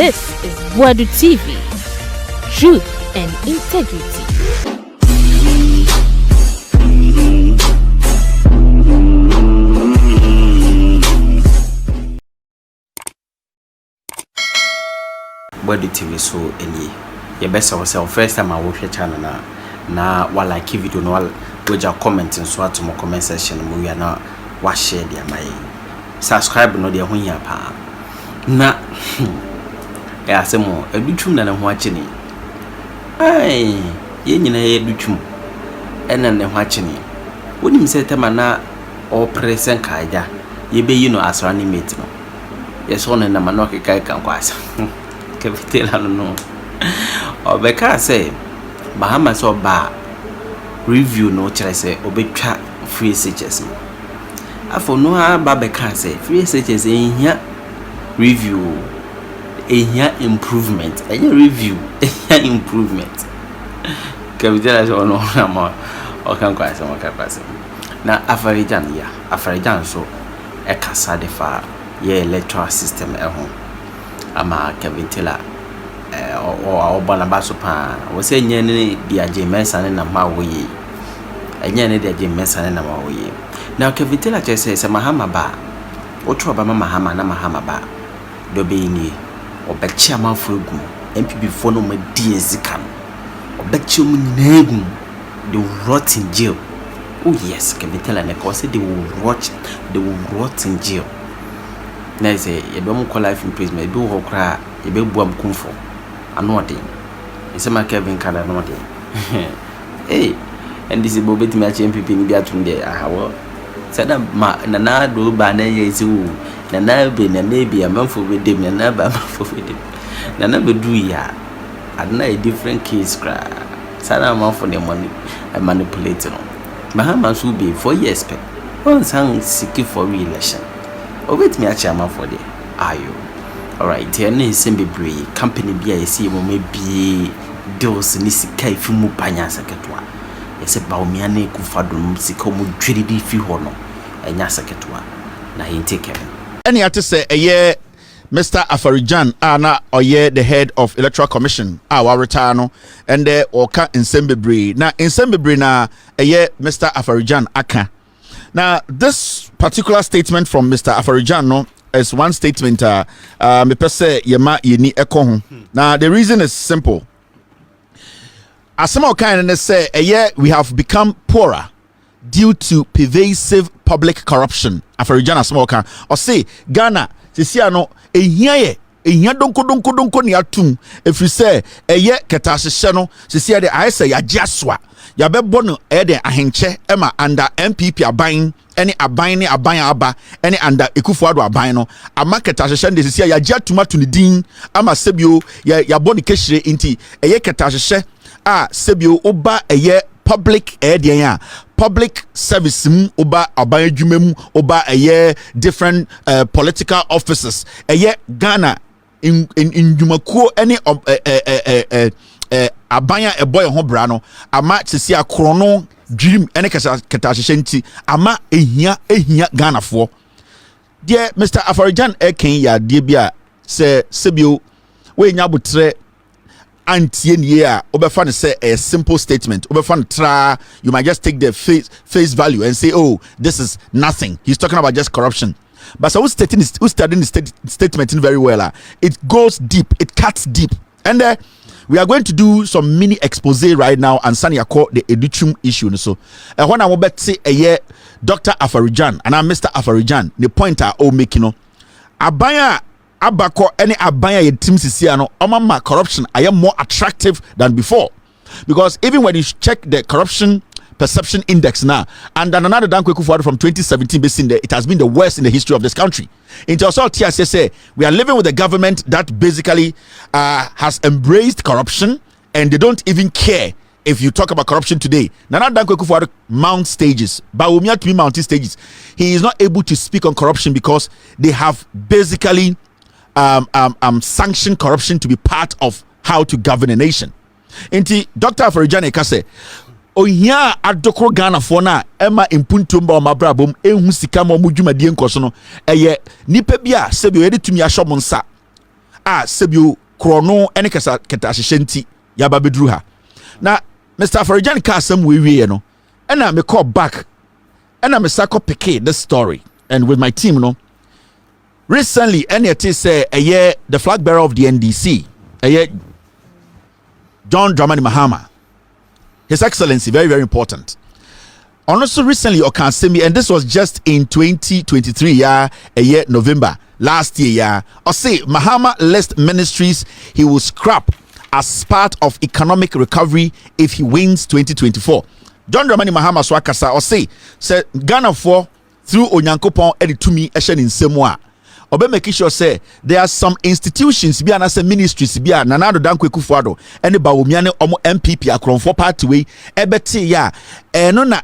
This is Boadu TV. Truth and integrity. Boadu TV so any. Your best yourself first time I watch your channel na while I give video no while your comment and so to my comment section we are now wa share their my subscribe no dia ho hia pa na ya asemo adutwum na ho ache ni ai ye nyina ye adutwum ena ne ho ache ni wonim se tema na o present kaja ye be yi no asrani mate no ye so na ma no kai kan kwasa kebitela no obeka say Mahama so ba review no chere say obetwa free SHS afo no ha ba beka say free SHS ehia review ehia improvement ehia review ehia improvement kebitela so no na ma o kan kwa say mo ka pass na afarijan so e kasa de fa ye electoral system ho ama kebitela o bana baso pa wo se nyane dia GIISDEC na ma wo yi nyane dia GIISDEC na ma wo yi na kevitela chese se Mahama ba o tro ba Mahama na Mahama ba do be ni o be chiama fogu MPP fo no ma die zika o be chiom nyegu they will rot in jail. Oh yes, kevitela ne ko se they will rot in jail. Na say ye be mo call life imprisonment be wo kra ye be buam kumfo anode isema Kevin kada anode eh and this is bobeti me achi MPP ni biatum de ahawo sada ma nana do ba na ye ziwu nana be na maybe amanfo be dem nana ba amanfo be dem nana be do ya adna a different case kra sada amanfo ne money manipulate no Mahama so be 4 years pe once hang seek for re-election obeti me achi amanfo de ayo. Alright, here is Simbi company be I see maybe deals in this kai fumu panya saketwa. Yes, Bawumia Adutwum sikomu dready fi hono. Enya saketwa. Na he take care. Any had to say a year Mr. Afarijan ana oye the head of Electoral Commission our retano and there oka in Simbi na in Simbi na a year Mr. Afarijan aka. Now this particular statement from Mr. Afarijan no is one statement me pese yema yeni eko ho. Now the reason is simple. As some kind of say we have become poorer due to pervasive public corruption. Afarijan asmo kan or say Ghana sisia no ehia donko ni atum if you say ketashehye no sisia de I say ya jaswa ya bebo no de ahenche ema under MPP aban any aban ni aban aba any under Ekufuado aban no ama ketashehye de sisia ya gya tomato ni din ama sebio ya boni kehire inti ketashehye a sebio oba public public service oba aban adwuma mu oba different political offices Ghana in dwumakuo any abanya eboy ho bra no ama sisi akro no dream ene ketashehye nti ama ehia Ghana fo de Mr. Afarijan eken ya de bia se sebio we nya botre antie nie a obefa ne say a simple statement obefa ne tra you might just take the face value and say oh this is nothing he's talking about just corruption but so who's studying the statement very well it goes deep, it cuts deep, and we are going to do some mini expose right now and Sani Ako the Adutwum issue so when I want to say Dr. Afarijan and Mr. Afarijan the point are all making no abaya abako any abaya ye team sisi no omama corruption I am more attractive than before because even when you check the corruption perception index now and then another Dan Ekufuado from 2017 based there it has been the worst in the history of this country. Into also TSS we are living with a government that basically has embraced corruption and they don't even care if you talk about corruption today. Nana Dan Ekufuado mount stages, Bawumia Adutwum mounting stages. He is not able to speak on corruption because they have basically sanctioned corruption to be part of how to govern a nation. Inti Dr. Afarijan Ekase ohia adokro Ghana fo na ema impuntumba o mabrabom ehu sika mo mudwumadie nkoso no eye nipa bia sebio yede tumi ahwo nsa sebu krono ene keta hyehyenti ya ba bedru ha na Mr. Afarijan ka asem we no ena me call back ena me sako pick this story and with my team no recently NET say the flag bearer of the NDC John Dramani Mahama, His Excellency, very, very important. And also recently, Okansemi, and this was just in 2023, November last year, or say Mahama list ministries he will scrap as part of economic recovery if he wins 2024. John Dramani Mahama Swakasa, or say Ghana for through Onyankopon editumi eshen in semwa. Obe make sure say there are some institutions bi and as ministries bi na Nana Dankwa Kufuado ene Bawumia ne omo MPP akronfo party we ebete ya no na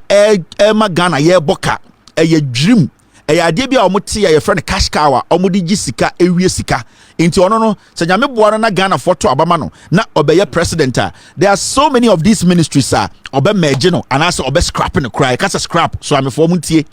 ma Ghana ye boka ye dream ade bi a omo te ya friend cash cow omo di gisika ewie sika nti ono no se nyame boa na Ghana photo abama no na obeye president there are so many of these ministries obe merge no and as obe scrapping the cry kasa scrap so am for muntie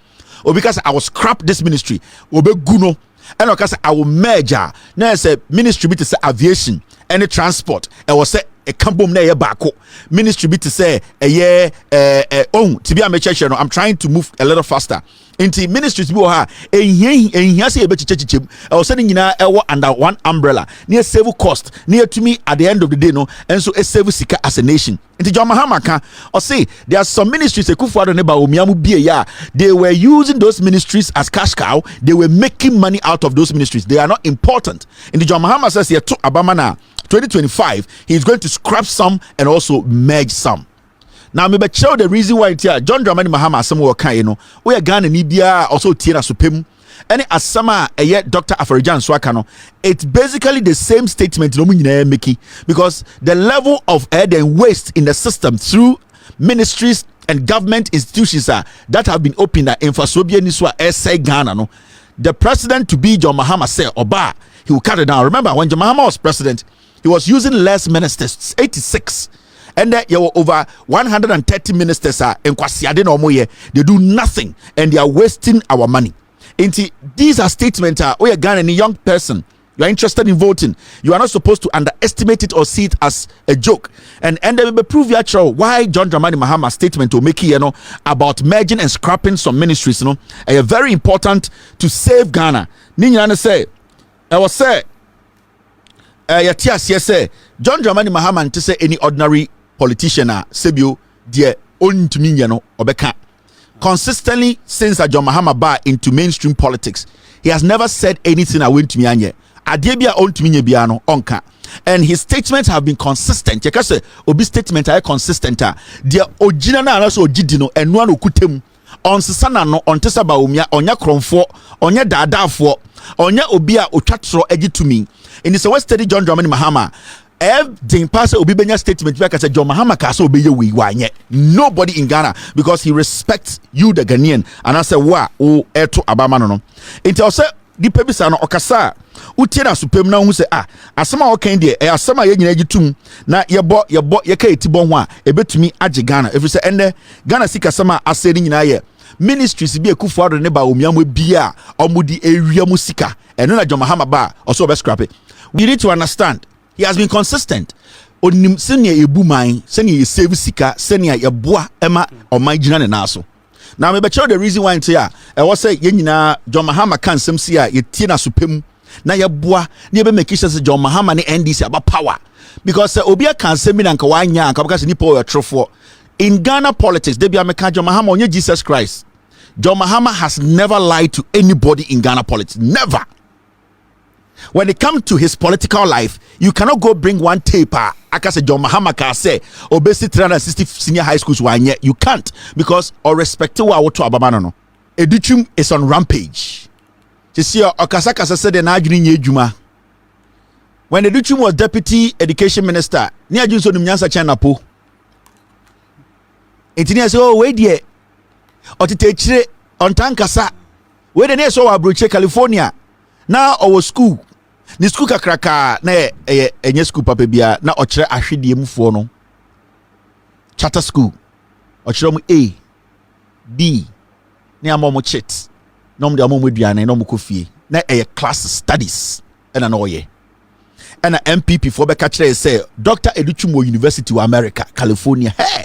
because I was scrap this ministry obe guno and I will merge now say ministry be to say aviation any transport I was say a kambom na ye bako ministry be to say to be a church no I'm trying to move a little faster into ministries bi ha ehia say e be chichechichem I was saying nyina ewo under one umbrella near save cost near to me at the end of the day no and so e save sika as a nation into John Mahama ka or say there are some ministries Ekufuado ne Bawumia mu bie ya they were using those ministries as cash cow they were making money out of those ministries they are not important into John Mahama says here to Abamana 2025 he is going to scrap some and also merge some. Now me be show the reason why here John Dramani Mahama asem wo kan no we are Ghana ni bia also tie na sopem any asama Dr. Afarijan Swaka no it's basically the same statement no nyina make because the level of air and waste in the system through ministries and government institutions that have been opened in Fasobia Niswa SA Ghana no the president to be John Mahama say oba he will cut it down. Remember when John Mahama was president he was using less ministers 86 and there were over 130 ministers in Kwasiade no moye they do nothing and they are wasting our money. These are statements we are Ghana, a young person you are interested in voting you are not supposed to underestimate it or see it as a joke and they will prove your why John Dramani Mahama statement to make about merging and scrapping some ministries very important to save Ghana. Ninyana say I was say say John Dramani Mahama to say any ordinary politician sebio de on to me obeka consistently since John Mahama bar into mainstream politics he has never said anything I went to me anye adebia on to me biano onka and his statements have been consistent you can say obi statement are consistent the original na so ogidi no enu an okutem on sesana no on tesa Bawumia onya kronfo onya daadafo onya obi a otwatro agi to me in the West Study John Dramani Mahama Everything pass obi benya statement like I said John Mahama ka so obeye we wanye nobody in Ghana because he respects you the Ghanaian and I say wa o eto abama no nti o say di pebisa no okasa utie na supem na hu say asema o kan de asema ye nyina gitum na yebo ye ka etibon ho a ebetumi age Ghana every say ende Ghana sika sama ase ni nyina ye ministries bi Ekufuado ne Bawumia mo bia omudi ewia mu sika eno na John Mahama ba also be scrap it. We need to understand he has been consistent. Onim senia ebu man, senia save sika, senia yeboa ema omagina ne naso. Now me be show the reason why into ya. I was say ye nyina John Mahama kan sem sia ye tie na supem na yeboa na be make sure say John Mahama ne NDC about power. Because obi kan sem na nka wanya nka because nipa o trofo. In Ghana politics, they be American John Mahama onye Jesus Christ. John Mahama has never lied to anybody in Ghana politics. Never. When it comes to his political life, you cannot go bring one taper. I say John Mahama can say obesity 360 senior high schools one year. You can't because or respect to our to Abamano. Adutwum is on rampage. You see, Okasaka said an arguing Juma. When Adutwum was deputy education minister, near Junso Nyansa China Po. Engineer say, oh, wait, dear. Or to take on Tankasa. Where the next so Abruche, California. Now our school. Ni school kakraka na enye school papa bia na ochire ahwedie mufo no charter school ochire mu A B na amomo chit na mo de amomo duane na mo kofie na class studies na na oye ɛna MPP for bɛka kyerɛ say Dr. Adutwum University of America, California. Hey,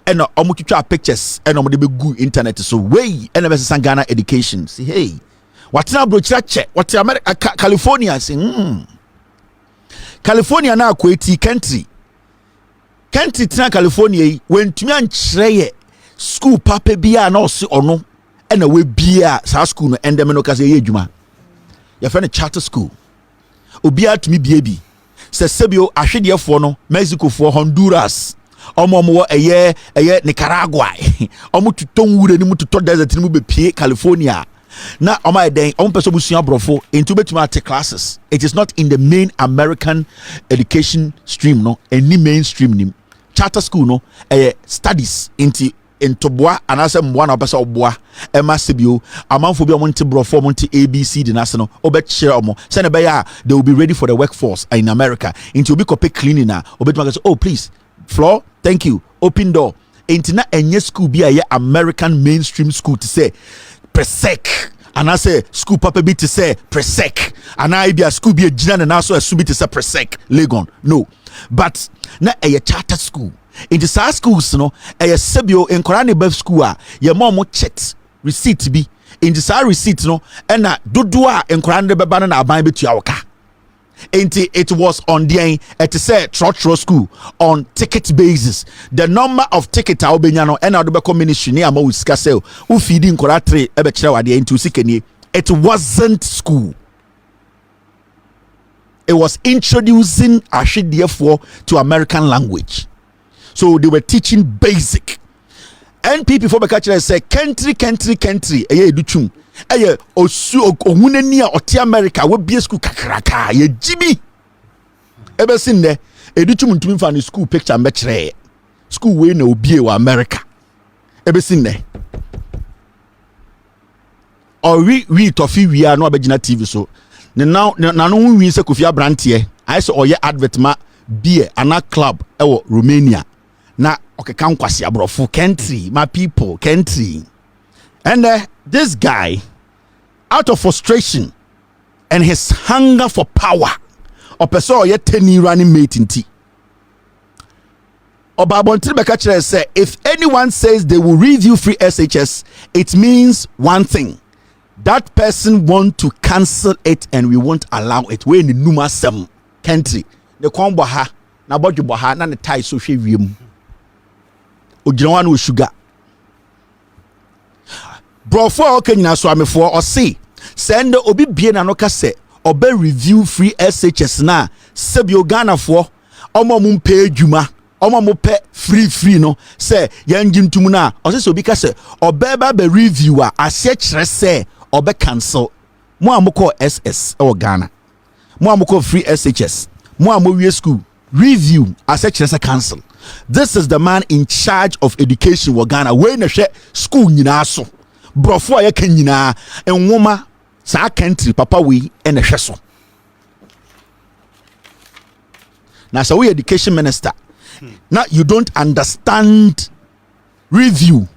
ɛna ɔmo twitwa pictures ɛna ɔmo de bɛgu internet so way ɛna bɛsesa Ghana education. See, hey, watena brochira che wate America California say California na akweti country tena California yi wentumi ankyerɛ yɛ school papa bia na ɔse ɔno ɛna we bia sa school no endem no kase yɛ adwuma yɛ fɛ no charter school obia tumi bia bi sɛ sebio ahwedeɛfoɔ no Mexico foɔ Honduras ɔmo ɛyɛ Nicaragua ɔmo tutɔ nwura ni mu tutɔ desert ni mu bepie California na ɔmo ayɛ ɔmo pɛ sɛ ɔmo sua aborɔfo into betumi ate classes. It is not in the main American education stream no any mainstream nim charter school no studies into boa anase mboa na opese oboa e ma sebio amanfo bi omonte brofo omonte ABC de nase no obekire omo se ne be ya they will be ready for the workforce in America into obi kope cleaning na obetuma say oh please floor thank you open door into na enye school bi a American mainstream school to say presec anase school papa bi to say presec ana bi a school bi agina na so asu bi to say presec Legon no but na charter school in the SAR schools no sebio nkora ne bab school a ye mo checked receipt bi in the SAR receipt no na dodo a nkora ne beba na aban betua woka it was on the say trotro school on ticket basis the number of ticket a obenya no na do be ministry ne ama usika sell u feeding nkora 3 e be kire wade into sikanie. It wasn't school. It was introducing Ashidiyefo to American language. So they were teaching basic. NPP for Bekachire say country. Eye Adutwum. Eye osu ohunani a oti America we be school kakraka ye jibi. Ebe sin ne Adutwum ntumi fa ne school picture mbekire. School we na obie wa America. Ebe sin ne. Or we tofi we are no abegina TV so. Now no wi se Kofi Abrantie. I say oye advert ma beer ana club ewo Romania. Na okeka nkwasi abrofo country my people country. And this guy out of frustration and his hunger for power opeso oye teni running mate nti Obabontiri beka kire say if anyone says they will review free SHS it means one thing. That person want to cancel it and we won't allow it. We in the Numa 7 country. The combo ha na bodwo ha na ne tie so hwe wiem. Oginawa no sugar. Brofo o kanyina so amefo o say send obi bie na no ka say oba review free SHS na sebio Ghana fo omo mum pay adwuma omo mo pay free no say yanjintum na o say obi ka say oba ba review a ase kire say obe cancel mo amoko SS or Ghana mo amoko free SHS mo amowie school review SHS cancel. This is the man in charge of education in Ghana we na hwe school nyina so brofo ya kan nyina enwoma sa country papa we na hwe so na so we education minister now you don't understand review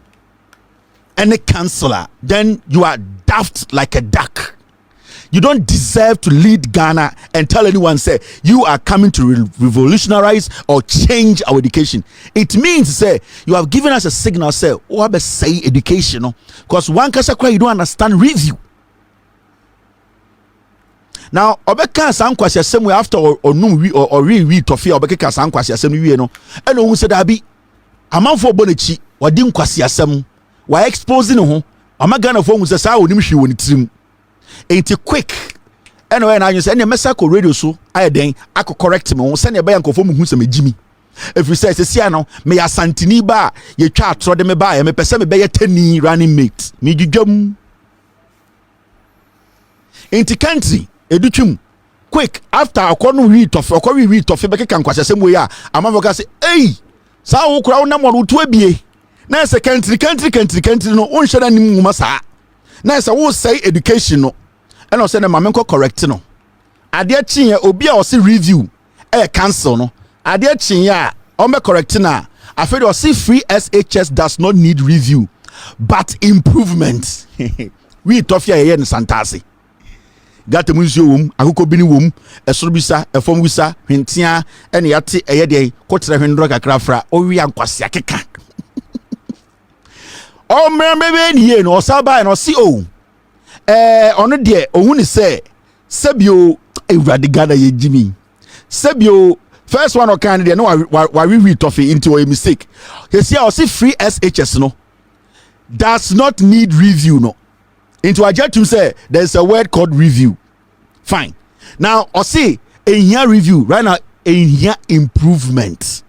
any counselor then you are daft like a duck. You don't deserve to lead Ghana and tell anyone say you are coming to revolutionize or change our education. It means say you have given us a signal say what say education because one kasa you don't understand review. Now obeka san kwasi asem we after or read tofia obeka san kwasi asem we no and ohun say da bi amanfo bonechi wadi nkwasi asem wa exposing ho amagana fo ohun say sa onim hwe woni tirim. Ain't quick anyway na you say any message radio so ayeden akọ correct me say na be yankofo mu hu se megimi if you say sia no me ya santini ba ye twa atro de me ba ye me pese me be ye tani running mate me dwudwam inti country Adutwum quick after akọ wi tofe be keka nkwasesem we ya amavoka say hey sa wo kura wo na mo to abie na say country no unhwe na nim nguma sa na say wo say education no and I say na mamenko correct no ade chin obi a o say review cancel no ade chin ya o me correct na afedi o say free SHS does not need review but improvement we tofia ye ne santase gata mu nsuo wom akoko bini wom esoro bisa efom wisa hwentia ene yate eye de kotre hwendro kakra fra owi ankwase akeka o mmebe ni ye no osaba no si o ono de ohun ni se sebio ewrade gada ye jimi sebio first one okan de no wa we toffee into a mistake you see I see free SHS no does not need review no into a judge to say there's a word called review. Fine. Now I see a here review right now, a here improvement.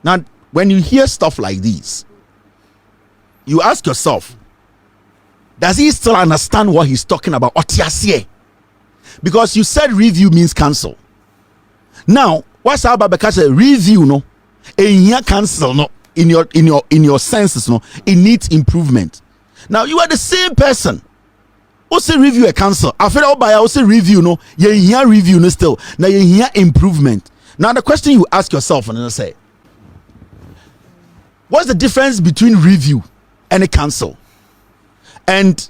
Now when you hear stuff like this, you ask yourself, does he still understand what he's talking about? Because you said review means cancel. Now what's about because a review no a here cancel no in your senses no it needs improvement. Now you are the same person. Also review a cancel. I feel by also review no you hear review no still. Now you hear improvement. Now the question you ask yourself and I say, what's the difference between review and a cancel? And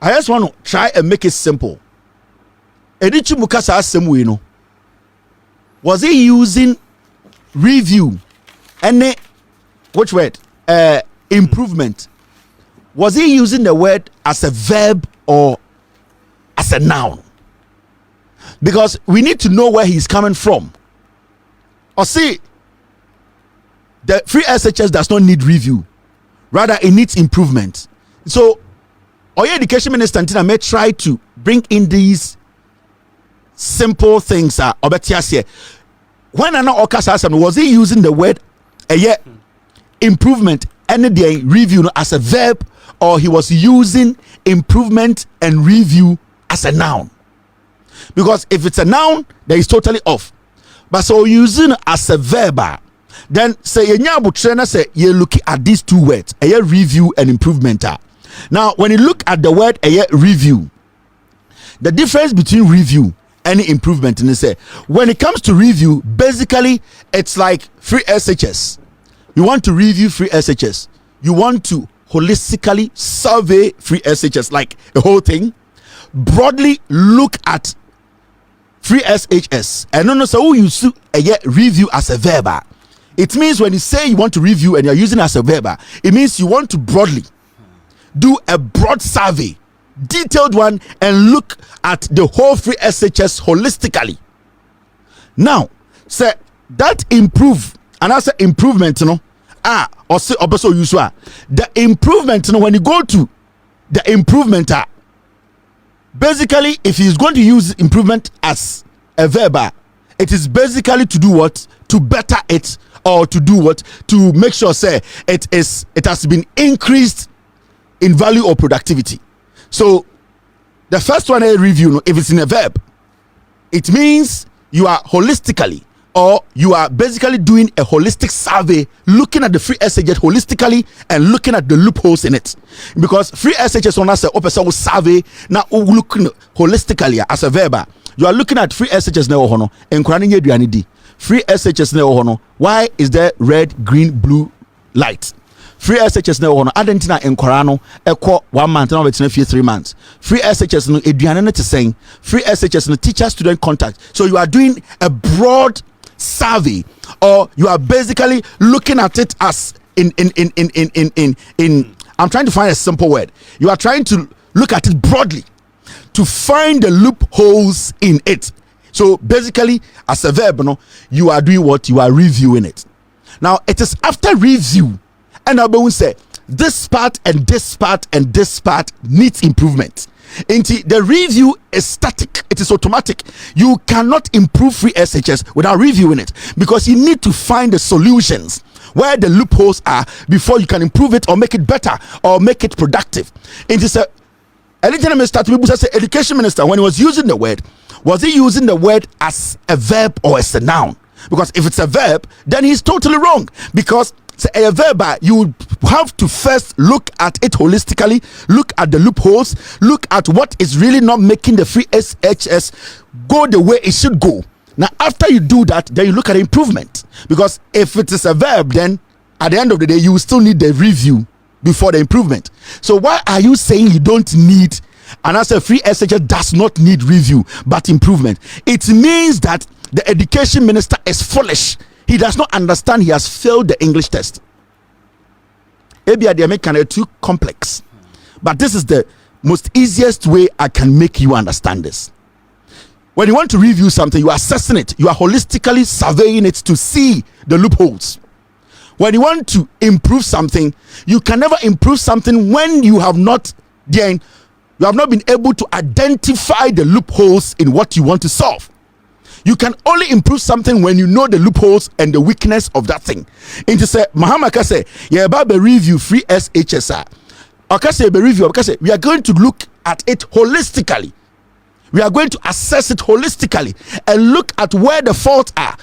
I just want to try and make it simple. Edichu Mukasa Semwe no. Was he using review and which word? Improvement. Was he using the word as a verb or as a noun? Because we need to know where he's coming from. Or see, the free SHS does not need review. Rather, it needs improvement. So, our education minister may try to bring in these simple things. When Anna Okasa was he using the word improvement and the review as a verb, or he was using improvement and review as a noun? Because if it's a noun, then it's totally off. But so using as a verb, then say you look at these two words, a review and improvement. Now, when you look at the word a review, the difference between review and improvement, and say when it comes to review, basically it's like free SHS. You want to review free SHS. You want to holistically survey free SHS, like a whole thing. Broadly look at free SHS. And no, so you a review as a verb. It means when you say you want to review and you're using it as a verb, it means you want to broadly do a broad survey, detailed one, and look at the whole free SHS holistically. Now, say that improve and that's an improvement, you know. Or say also use the improvement, you know, when you go to the improvement, basically if he's going to use improvement as a verb, it is basically to do what? To better it, or to do what? To make sure say it has been increased in value or productivity. So the first one I review, if it's in a verb, it means you are holistically, or you are basically doing a holistic survey, looking at the free SHS holistically and looking at the loopholes in it. Because free SHS on us a survey now looking holistically as a verb. You are looking at free SHS now and free SHS now. Why is there red, green, blue light? Free SHS no hono adentina enkorano ekọ 1 month na betina fie 3 months. Free SHS no eduane no teseng. Free SHS no teacher student contact. So you are doing a broad survey, or you are basically looking at it as in I'm trying to find a simple word. You are trying to look at it broadly to find the loopholes in it. So basically as a verb, no, you are doing what? You are reviewing it. Now it is after review, and I will say this part and this part and this part needs improvement. The review is static, it is automatic. You cannot improve free SHS without reviewing it, because you need to find the solutions where the loopholes are before you can improve it or make it better or make it productive. Education minister, when he was using the word, was he using the word as a verb or as a noun? Because if it's a verb, then he's totally wrong, because a verb, you have to first look at it holistically, look at the loopholes, look at what is really not making the free SHS go the way it should go. Now after you do that, then you look at improvement, because if it is a verb, then at the end of the day you will still need the review before the improvement. So why are you saying you don't need and as a free SHS does not need review but improvement, it means that the education minister is foolish. He does not understand he has failed the English test. Maybe they make it too complex, but this is the most easiest way I can make you understand this. When you want to review something, you are assessing it, you are holistically surveying it to see the loopholes. When you want to improve something, you can never improve something when you have not been able to identify the loopholes in what you want to solve. You can only improve something when you know the loopholes and the weakness of that thing. And to say, Mahama can say, yeah, about the review free SHSR. I can say, review, because we are going to look at it holistically. We are going to assess it holistically and look at where the faults are.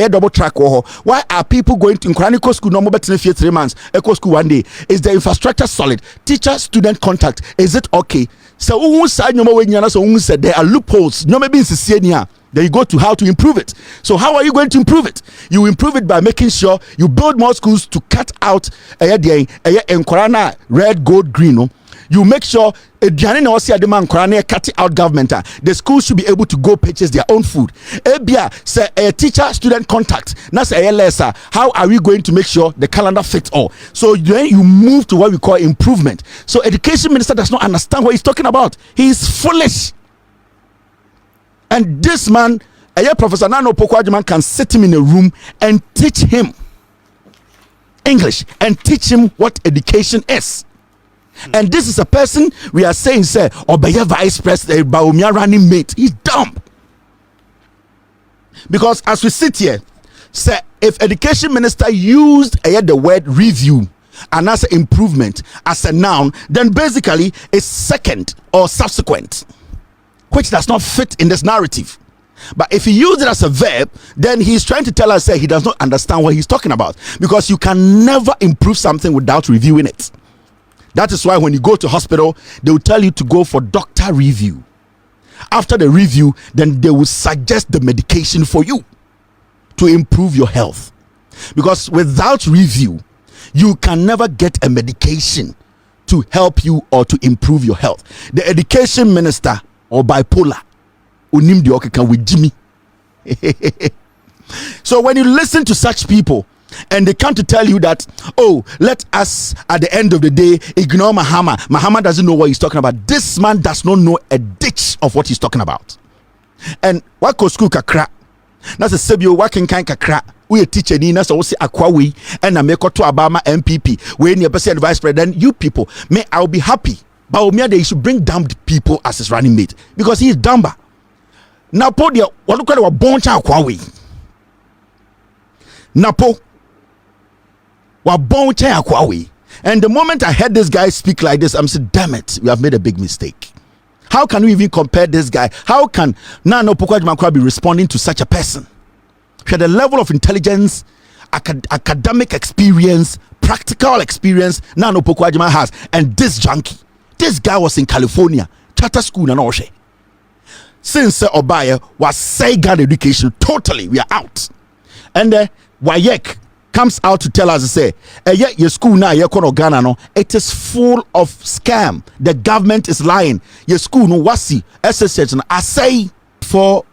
Double track. Why are people going to school no more 3 months? Eco school 1 day. Is the infrastructure solid? Teacher student contact, is it okay? So there are loopholes. No maybe then you go to how to improve it. So how are you going to improve it? You improve it by making sure you build more schools to cut out red, gold, green. You make sure cut out government. The schools should be able to go purchase their own food. Say a teacher student contact. How are we going to make sure the calendar fits all? So then you move to what we call improvement. So education minister does not understand what he's talking about. He is foolish. And this man, Professor Nano Pokwajiman, can sit him in a room and teach him English and teach him what education is. And this is a person we are saying, say, Obeye Vice President Bawumia running mate. He's dumb. Because as we sit here, say, if education minister used the word review and as an improvement as a noun, then basically it's second or subsequent, which does not fit in this narrative. But if he used it as a verb, then he's trying to tell us that he does not understand what he's talking about, because you can never improve something without reviewing it. That is why when you go to hospital, they will tell you to go for doctor review. After the review, then they will suggest the medication for you to improve your health. Because without review, you can never get a medication to help you or to improve your health. The education minister or bipolar, unim the okeka with Jimmy. So when you listen to such people, and they come to tell you that, oh, let us at the end of the day ignore Mahama. Mahama doesn't know what he's talking about. This man does not know a ditch of what he's talking about. And what goes school kakra? That's a sebio working kind kakra. We a teacher ni na so we say akwawi and na make to Obama MPP. We ni person vice president. You people, may I'll be happy. But Bawumia they should bring down the people as his running mate, because he is dumber. Now po dia what look at our boncha akwawi. Napo and the moment I heard this guy speak like this, I'm saying, damn it, we have made a big mistake. How can we even compare this guy? How can Nano Pokwajiman be responding to such a person? He had a level of intelligence, academic experience, practical experience Nano Pokwajiman has, and this junkie, this guy was in California, charter school and all. Since Obaya was say God education, totally, we are out. And Wayek comes out to tell us, say, your school now, your Ghana, no, it is full of scam. The government is lying. Your school, no, wasi, SSH, I say, for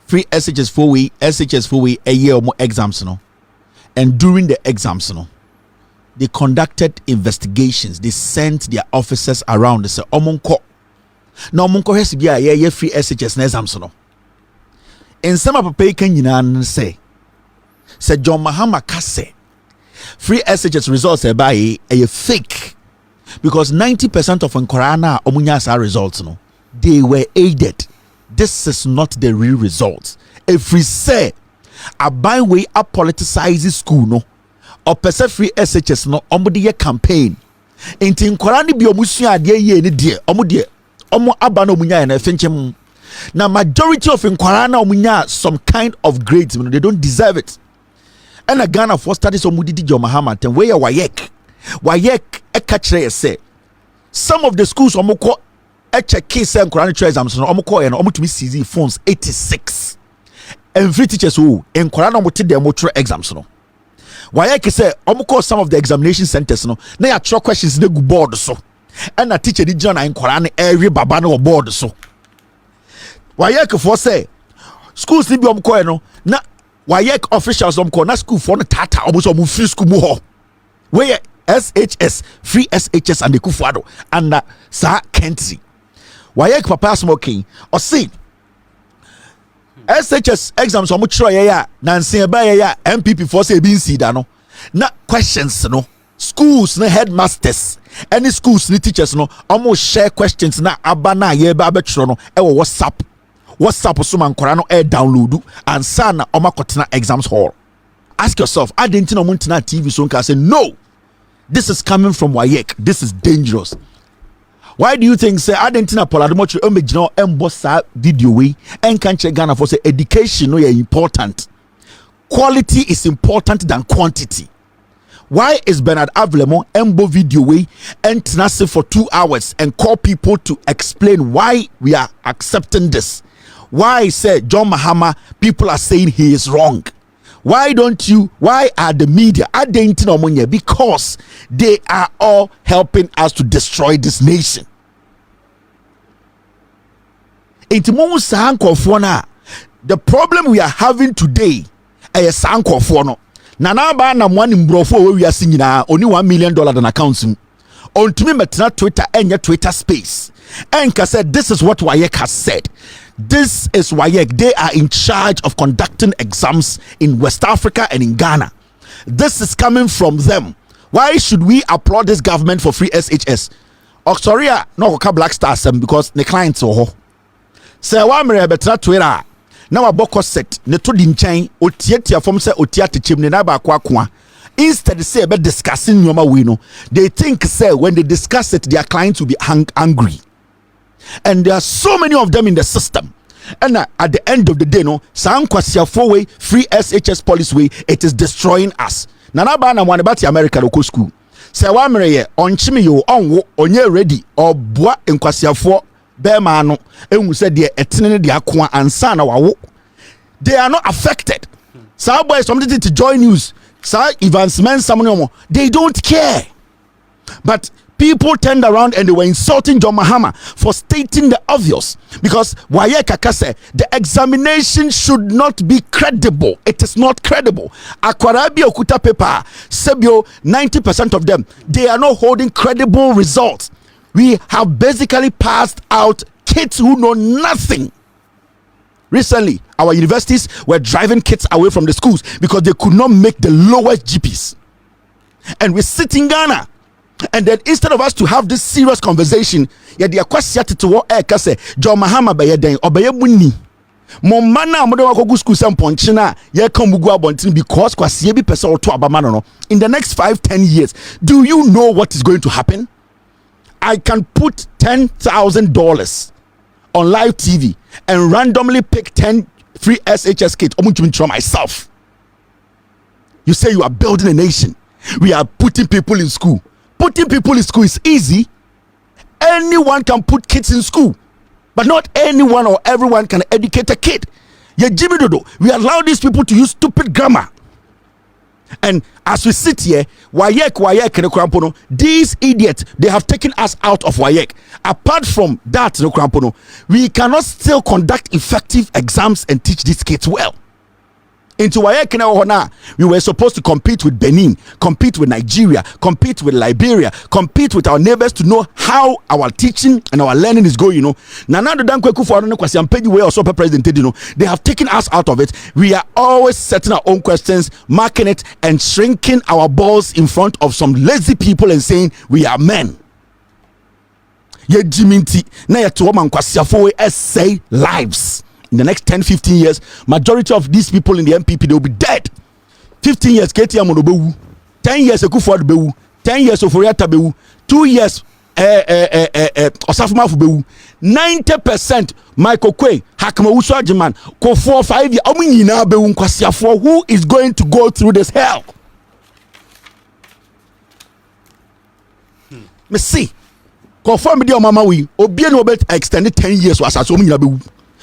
free SHS 4-way, a year or more exams, no. And during the exams, no, they conducted investigations. They sent their officers around. They said, Omonko. Now, Omonko has to be a free SHS exams, no. In some of the pay can you say, said John Mahama Kase free SHS results by a fake, because 90% of Nkorana Omunyasa results, no, they were aided. This is not the real results. If we say a by way up politicizes school, no, or percent free SHS, no, omudiye campaign inti Nkorani bi omusua ade ye ni de omo aba na omunya na efenchem. Now majority of Nkorana omunya some kind of grades, they don't deserve it. And a Ghana for studies on Mudidi John Mahama, and where Wayek a catcher say some of the schools omoko check case and Quran exams no omoko and omo to me CZ phones 86 and free teachers who in Quran omo them exams no Why say call some of the examination centers no na ya throw questions na go board so and a teacher di join in Quran every baba no board so why for say schools ni bi call no na why officials call na school for no tata omo free school mu ho where SHS free SHS and the Kufuado and sa Kenty why papa smoking or see SHS exams omo try ya nanse ba ya MPP for say bin see da no na questions no schools na headmasters any schools ni teachers no omo share questions na aba na ye ba betro no e wo WhatsApp so man kora no e download and sa na omo kotena exams hall. Ask yourself, identity no muntina TV so nka say no, this is coming from WAEC, this is dangerous. Why do you think say Argentina Polademochi omegino embosa video we and can't check Ghana for say education no important. Quality is important than quantity. Why is Bernard Avlemo embo video we and tenacity for 2 hours and call people to explain why we are accepting this? Why say John Mahama people are saying he is wrong? Why are the media Argentina money? Because they are all helping us to destroy this nation. The problem we are having today is sanko no. Nana ba na mwani mbrofo we are singing only $1 million than accounts. On to me metna Twitter and your Twitter space. Enka said this is what WAEC has said. This is WAEC. They are in charge of conducting exams in West Africa and in Ghana. This is coming from them. Why should we applaud this government for free SHS? Sorry, no Black Stars because the clients are. Say wa mere betra Twitter. Now a boko set ne to di nchen otietia from say otiate chimne na ba kwa instead say be discussing nyoma we no they think say when they discuss it their clients will be angry. And there are so many of them in the system. And at the end of the day, no, San Kwasiafo way, free SHS policy way, it is destroying us. Nana ba na mwane bati America local school. Say wa mere on chimi yo onwo onye ready or boa en Kwasiafo be ma no ehun say de etene de akoa ansa na wawo. They are not affected. Some boys something to join news. Sir Evans men someone they don't care. But people turned around and they were insulting John Mahama for stating the obvious. Because Wayeka said the examination should not be credible. It is not credible. Akwarabi Okuta paper, Sebio, 90% of them, they are not holding credible results. We have basically passed out kids who know nothing. Recently, our universities were driving kids away from the schools because they could not make the lowest GPs. And we sit in Ghana. And then instead of us to have this serious conversation, yeah, the question to what say John Mahama be den obeye bunni. Mo mana mo de wakogu school sem ponchina ye kan bugu abontin because kwase bi pese oto abama no. In the next 5-10 years, do you know what is going to happen? I can put $10,000 on live TV and randomly pick 10 free SHS kids omuntumi myself. You say you are building a nation. We are putting people in school. Putting people in school is easy. Anyone can put kids in school, but not anyone or everyone can educate a kid. Yeah, Jimmy Dodo, we allow these people to use stupid grammar. And as we sit here, WAEC, these idiots, they have taken us out of WAEC. Apart from that, we cannot still conduct effective exams and teach these kids well. Into WAEC, we were supposed to compete with Benin, compete with Nigeria, compete with Liberia, compete with our neighbors to know how our teaching and our learning is going. They have taken us out of it. We are always setting our own questions, marking it, and shrinking our balls in front of some lazy people and saying we are men. Say lives. In the next 10-15 years, majority of these people in the MPP, they will be dead. 15 years, KTM Monobewu. 10 years, Ekufuor Bewu. 10 years, Oforiata Bewu. 2 years, Osafuma Bewu. 90% Michael Kwe, Hakama Uswa Jiman, Kofor 5 years, Ominina Bewu Kwasiafo, who is going to go through this hell? Me see, Kofor Media Mama we, Obien Obet extended 10 years was as Ominina Bewu.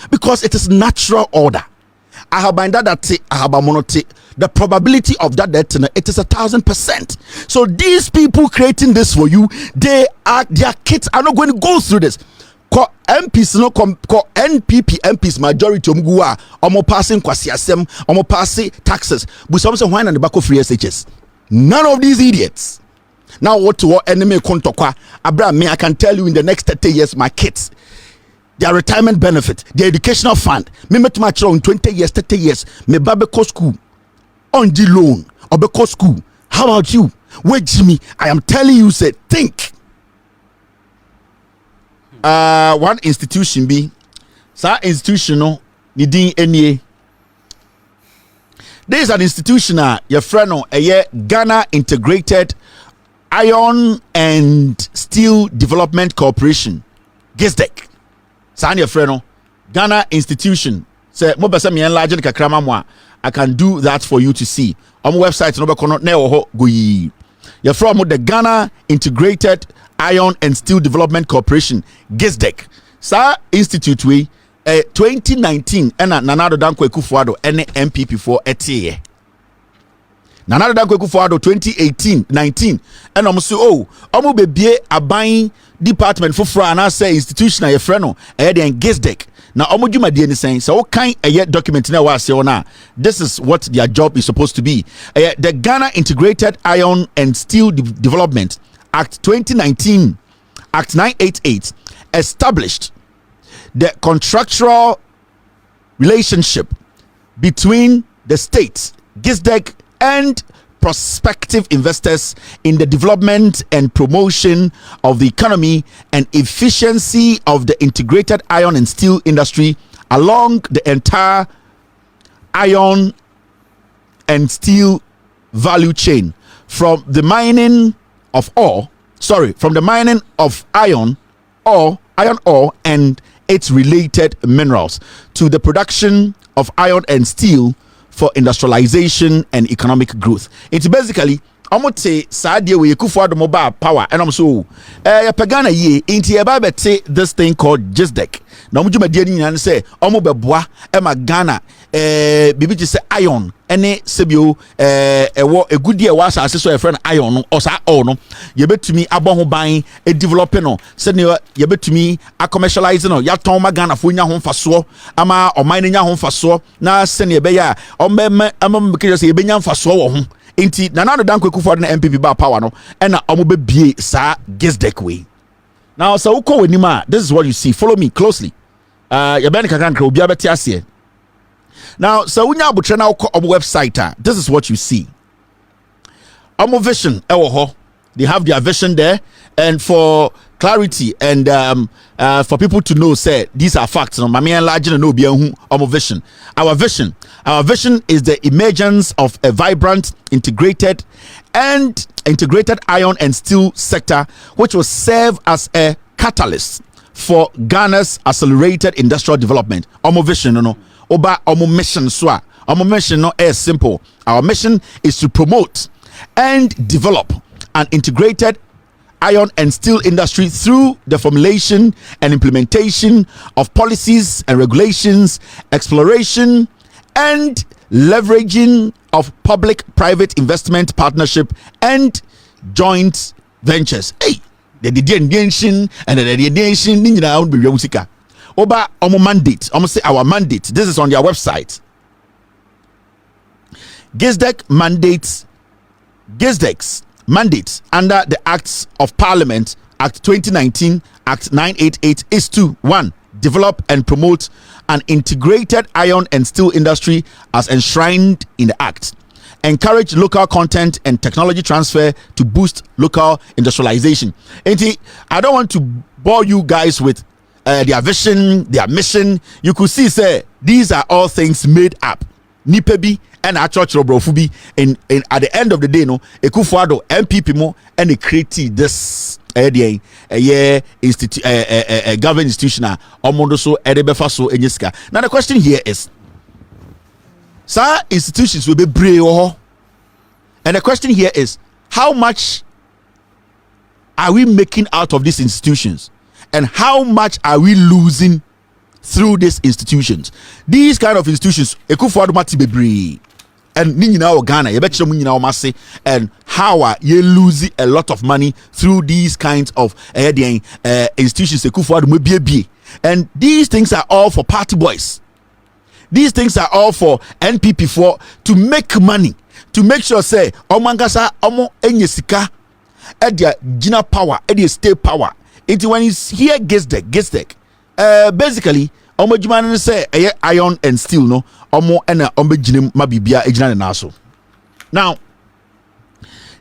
Because it is natural order. ahabanda date ahabamonote. The probability of that death, it is 1,000%. So these people creating this for you, their kids are not going to go through this. MPs no NPP MPs majority omgua omo passing kwasiasem omo passing taxes but some say why na the back of free SHS. None of these idiots. Now what to enemy kontokwa Abraham, me I can tell you in the next 30 years my kids, their retirement benefit, their educational fund, me met my child in 20 years 30 years me babe ko school on the loan or be school. How about you? Wait, Jimmy, I am telling you, say think. One institution be institutional needing any. There is an institution your friend a Ghana Integrated Iron and Steel Development Corporation, GIISDEC. Your friend Ghana institution say mo besa me enlarge the kakrama mo I can do that for you to see. On my website no be kono na go yi. You're from the Ghana Integrated Iron and Steel Development Corporation, GIISDEC. Sa institute we 2019 and Nanado Danko Ekufuado and MPP for etiye. Nanado Danko Ekufuado 2018-19 and omu bebie abayin department for frana say institution na your friend no den GIISDEC. Now, Omujuma is saying, so what kind of document now was now? This is what their job is supposed to be. The Ghana Integrated Iron and Steel Development Act 2019, Act 988, established the contractual relationship between the state, GIISDEC, and prospective investors in the development and promotion of the economy and efficiency of the integrated iron and steel industry along the entire iron and steel value chain from the mining of iron ore and its related minerals to the production of iron and steel for industrialization and economic growth. It's basically say sadie we Kufuado mobile power and I'm so pagana ye into this thing called GIISDEC. Now and say beboa Ghana bibi say iron ene sebio a good year was as so a friend iron or sa no you bet to me abon ban a developer no senior you bet to me a commercializing no ya ton Ghana for nya ho faso ama o mine nya ho faso na senior be ya o me because e benya faso wo ho enti Nanado Danko Ekufuado na MPP ba power no and na omo be bie sa GIISDEC way. Now so uko wenima, this is what you see, follow me closely. Ya ben kakanka obi abeti ase. Now so unya abutre na uko omo website this is what you see. Omo vision ewo ho, they have their vision there, and for clarity and for people to know say these are facts no mama enlarge no be hu omo vision. Our vision is the emergence of a vibrant integrated iron and steel sector which will serve as a catalyst for Ghana's accelerated industrial development. Omo vision no oba omo mission so omo mission no is simple. Our mission is to promote and develop an integrated iron and steel industry through the formulation and implementation of policies and regulations, exploration and leveraging of public-private investment partnership and joint ventures. Hey, the nation and the nation oba omo mandate. Omo say our mandate. This is on their website. GIISDEC's mandate under the Acts of Parliament, Act 2019, Act 988, is to 1. Develop and promote an integrated iron and steel industry as enshrined in the Act. Encourage local content and technology transfer to boost local industrialization. And I don't want to bore you guys with their vision, their mission. You could see, say, these are all things made up. Nipebi and a church robrofubi in at the end of the day no Ekufuado MPP mo and they created this government institutional omondo so edebefa so enyeska. Now the question here is sir institutions will be brave and the question here is how much are we making out of these institutions and how much are we losing through these institutions. These kind of institutions, Ekufuado mati bebree, and ni nyina o Ghana, ye betche mu nyina o mase, and how are you losing a lot of money through these kinds of institutions Ekufuado mo bie. And these things are all for party boys. These things are all for NPP for to make money, to make sure say omangasa omo enye sika edia gina power, edia state power. It when you hear GIISDEC, basically omo juma say iron and steel no omo ena omo ginem mabibia ejina na so. Now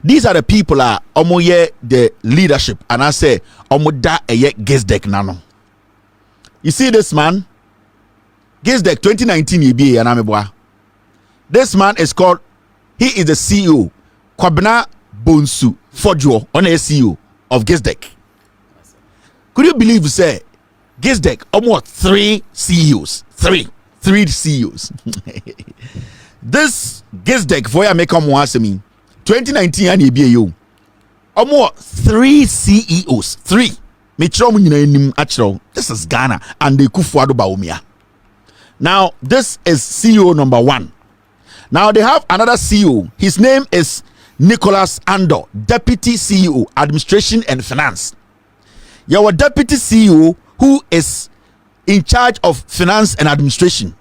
these are the people are omo ye the leadership, and I say omo da GIISDEC nano. You see this man, GIISDEC 2019 EBA and Ameboa. This man is called, he is the CEO, Kwabena Bonsu Fojo, on a CEO of GIISDEC. Could you believe, say, GIISDEC almost 3 CEOs, three CEOs. This GIISDEC for ya make come once me 2019 and EBA almost 3 CEOs, 3. This is Ghana and the Ekufuado Bawumia. Now, this is CEO number 1. Now, they have another CEO. His name is Nicholas Andor, Deputy CEO, Administration and Finance. Your Deputy CEO who is in charge of Finance and Administration.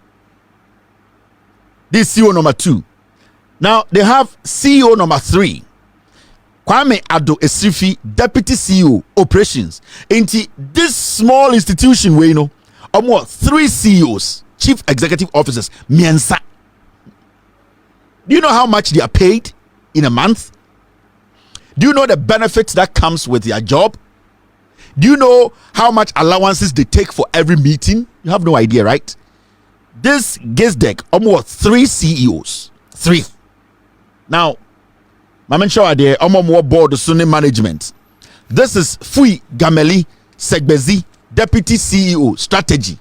This CEO number 2. Now, they have CEO number 3. Kwame Ado Esrifi, Deputy CEO, Operations. Into this small institution where you know almost 3 CEOs, Chief Executive Officers, Miensa. Do you know how much they are paid in a month? Do you know the benefits that comes with their job? Do you know how much allowances they take for every meeting? You have no idea, right? This GIISDEC almost 3 CEOs. 3. Now, Mamen show there more board Sunni management. This is Fui Gameli Segbezi, Deputy CEO Strategy.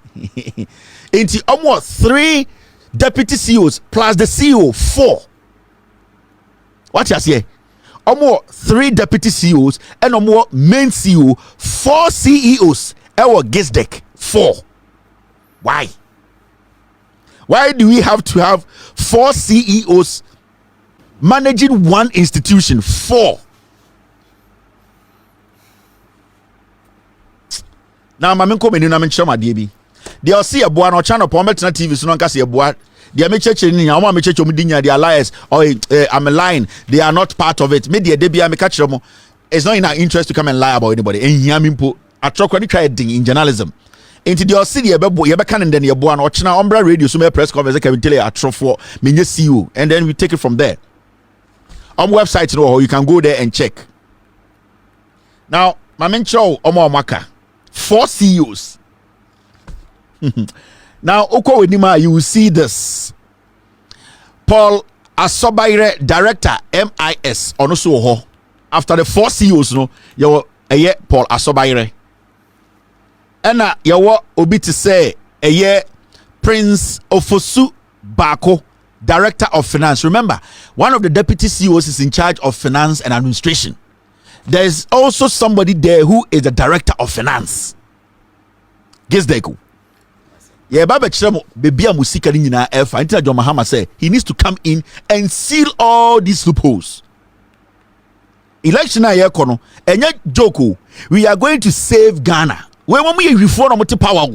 Into almost 3 deputy CEOs plus the CEO 4. What you say? Almost 3 deputy CEOs and more main CEO 4 CEOs. Our GIISDEC 4. Why? Why do we have to have 4 CEOs managing one institution? 4. Now, Mamen come in and show my DB. They see a boy on channel, Pometna TV, so no can see a boy. They are church in Yama Church of Medinia, they are liars, or I'm a lying. They are not part of it. Media, they be a catch them. It's not in our interest to come and lie about anybody. And Yamimpo, I try to try in journalism. Into the city, you be can then your boy on Ochina Umbra Radio, so my press conference, I can tell you a trophy for me, see you, and then we take it from there. On website, you can go there and check. Now, Mamen Chow Omo Maka, 4 CEOs. Now, Oko Wedima, you will see this. Paul Asobaire, Director, MIS, Onosuho. After the 4 CEOs, no, you Paul Asobaire. And you obi to say Prince Ofosu Bako, Director of Finance. Remember, one of the deputy CEOs is in charge of finance and administration. There is also somebody there who is the Director of Finance. GIISDEC. Yeah, Baba Chiramo, baby, Musika Nina F. Until John Mahama say he needs to come in and seal all these loopholes. Election year kono, enye joko. We are going to save Ghana. When we reform our power.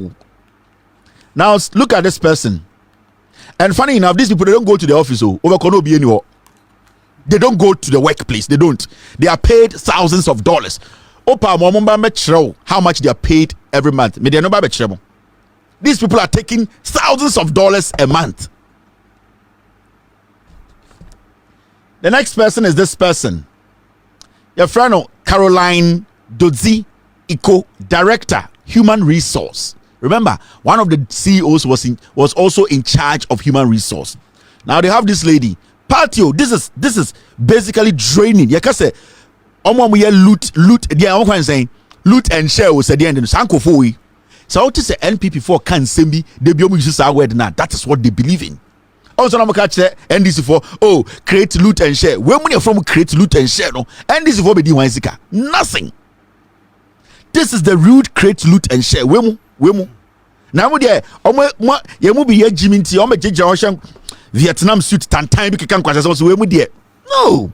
Now look at this person. And funny enough, these people, they don't go to the office. Over kono be anywhere. They don't go to the workplace. They don't. They are paid thousands of dollars. Opa momomba metro. How much they are paid every month? Me they no ba betro. These people are taking thousands of dollars a month. The next person is this person. Your friend Caroline Dodzi Iko, Director, Human Resource. Remember, one of the CEOs was also in charge of human resource. Now they have this lady. Patio, this is basically draining. You can say, loot. They are saying loot and share was at the end of the Sankofoi. So what is the NPP4 can send me? They be use our word now. That is what they believe in. Also, I'm catch NDC4. Create loot and share. When we are from create loot and share, no NDC4 be doing nothing. This is the root create loot and share. Wemu. Now we there ye mu be ye Jimmy nti omo jeje o Vietnam suit tantan bi kekan kwase so we mu there. No.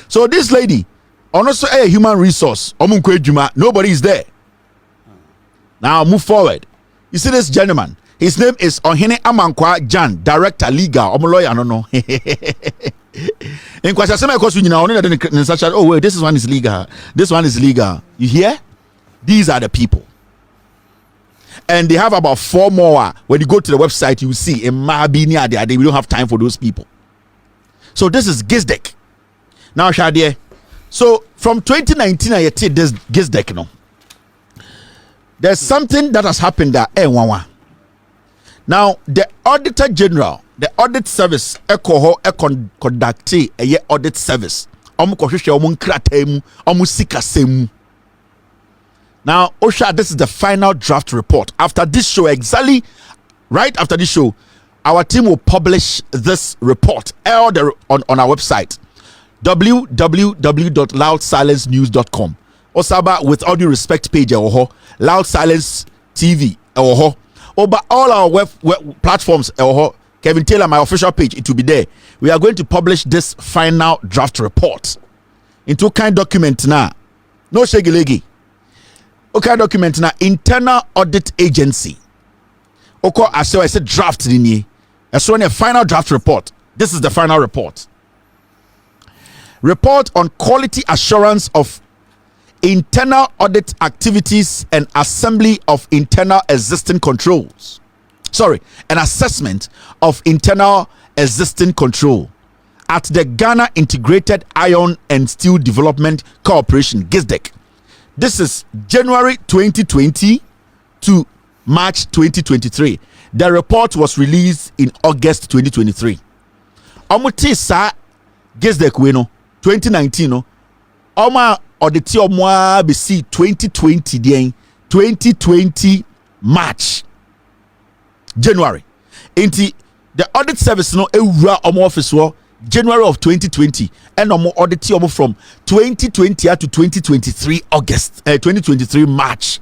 So this lady also a human resource omo nkwa adwuma, nobody is there. Now move forward. You see this gentleman, his name is Ohene Amankwa Jan, director legal, omo lawyer no. In kwase sema because we nyina only the such oh wait, this one is legal. This one is legal. You hear? These are the people. And they have about 4 more. When you go to the website, you will see in Mahabini there. We don't have time for those people. So this is GIISDEC. Now, Shadie. So from 2019, I take this GIISDEC. No, there's something that has happened there. Now, the Auditor General, the Audit Service, conduct a audit service. Now, Osha, this is the final draft report. After this show, exactly right after this show, our team will publish this report on our website, www.loudsilencenews.com. Osaba, with all due respect page, Loud Silence TV, over all our web platforms, Kevin Taylor, my official page, it will be there. We are going to publish this final draft report into kind document now. No shagilegi. Okay, document na internal audit agency. Okay, I said draft in here. I saw a final draft report. This is the final report. Report on quality assurance of internal audit activities and assembly of internal existing controls. Sorry, an assessment of internal existing control at the Ghana Integrated Iron and Steel Development Corporation, GIISDEC. This is January 2020 to March 2023. The report was released in August 2023. Omuti sa GIISDEC we no 2019 no. Oma auditi omwa besi 2020 den 2020 March January. Enti the audit service no ewura omo office wo January of 2020 and no more audit from 2020 to 2023 August 2023 March.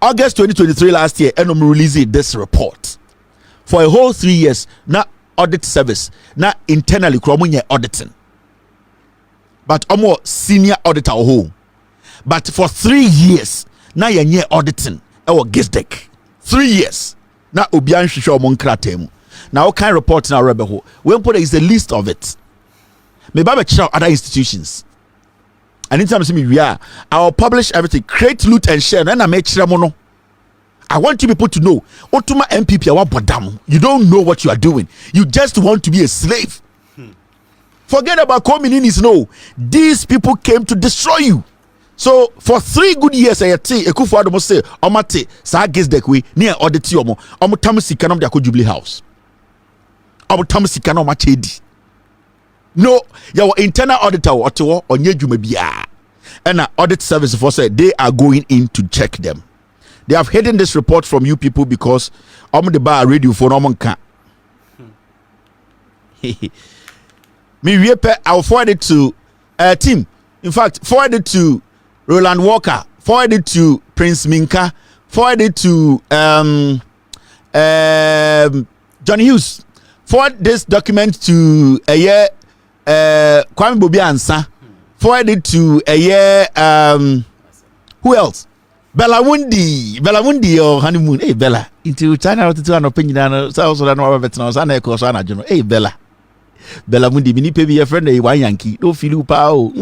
August 2023 last year and I'm releasing this report for a whole 3 years. Now audit service now internally kromunye auditing, but more senior auditor whole. But for 3 years now you're auditing our GIISDEC 3 years now obian hwehwe omon kratemu. Now, what kind of report now, Rebel? When put is the list of it. Maybe I check other institutions. And anytime we are, I'll publish everything. Create, loot, and share. Then I make sure mono. I want you people to know. Otuma MPP, I want Boadu. You don't know what you are doing. You just want to be a slave. Forget about communities. No, these people came to destroy you. So for 3 good years, I say Ekufuado must say, "Omate sa GIISDEC we near audit yomo. Omutamsi kanom dia ko Jubilee House. Omutamsi kanom machedi. No, your internal auditor otewo onye dwuma bia. And audit service for say they are going in to check them. They have hidden this report from you people because the bar radio for no can. Me I'll forward it to team. In fact, forward it to Roland Walker, forward it to Prince Minka, forward it to John Hughes. Forward this document to Kwame Bobi Ansa. Forward it to who else? Belamundi or honeymoon. Hey Bella, into China to an opinion. So also no veterans and echo sana jono. Hey Bella, Belamundi mini pay your friend a one Yankee. No feel pow.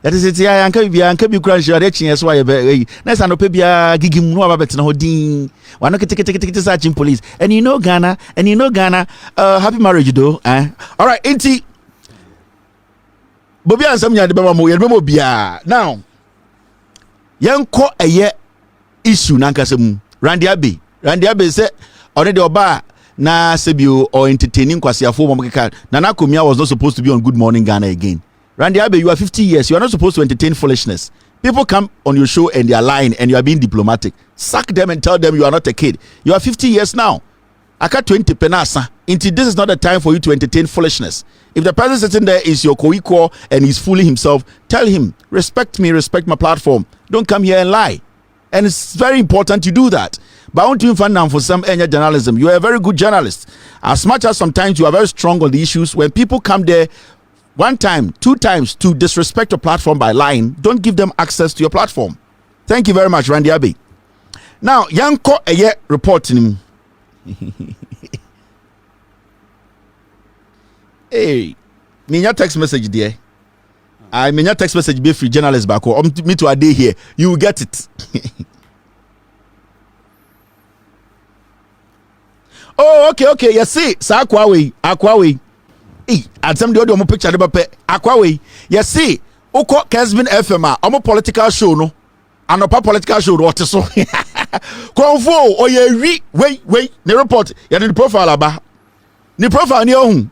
That is it. I can't be crash your reaching as why. Nice and opebia gigim no about no ding. One take searching police. And you know Ghana, happy marriage though. All right, Inti Bobby and some yard bia now. Yanko a year issue nankasem. Randy Abbey said already oba na sebio or entertaining kwasiafo momkeka. Nana Kumia was not supposed to be on Good Morning Ghana again. Randy Abbey, you are 50 years. You are not supposed to entertain foolishness. People come on your show and they are lying and you are being diplomatic. Sack them and tell them you are not a kid. You are 50 years now. I got 20 penasa. Until this is not the time for you to entertain foolishness. If the person sitting there is your co-equal and he's fooling himself, tell him, respect me, respect my platform. Don't come here and lie. And it's very important you do that. Bawumia Adutwum for some any journalism. You are a very good journalist. As much as sometimes you are very strong on the issues, when people come there 1 time, 2 times to disrespect your platform by lying, don't give them access to your platform. Thank you very much, Randy Abbey. Now, Yanko Eye reporting. Hey, me text message there. I mean, your text message be free journalist back home. Me to a day here. You will get it. Oh, okay. You see, sa Aquawe. Hey, at some the audio picture the Aquawe. You see, Oko Kesbin FM, omo political show no. Anopa political show what so. Konfo o ye wait. The report, ya the profile aba. Ni profile ni ohun.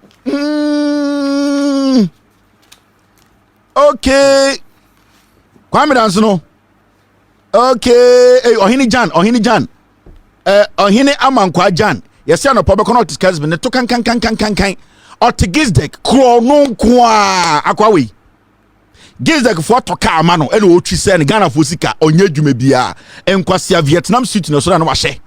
Okay. Kwame dance no. Okay. Hey, Ohini Jan. Ohini Amankwa Jan. Yesi no pobe kono tiskas be ne to kan. Ot GIISDEC krono kwa akwawe. GIISDEC for to ka ama no e no otwi se ne Ghana fo sika onye dwuma bia. Enkwasea Vietnam suit no so na no wahye.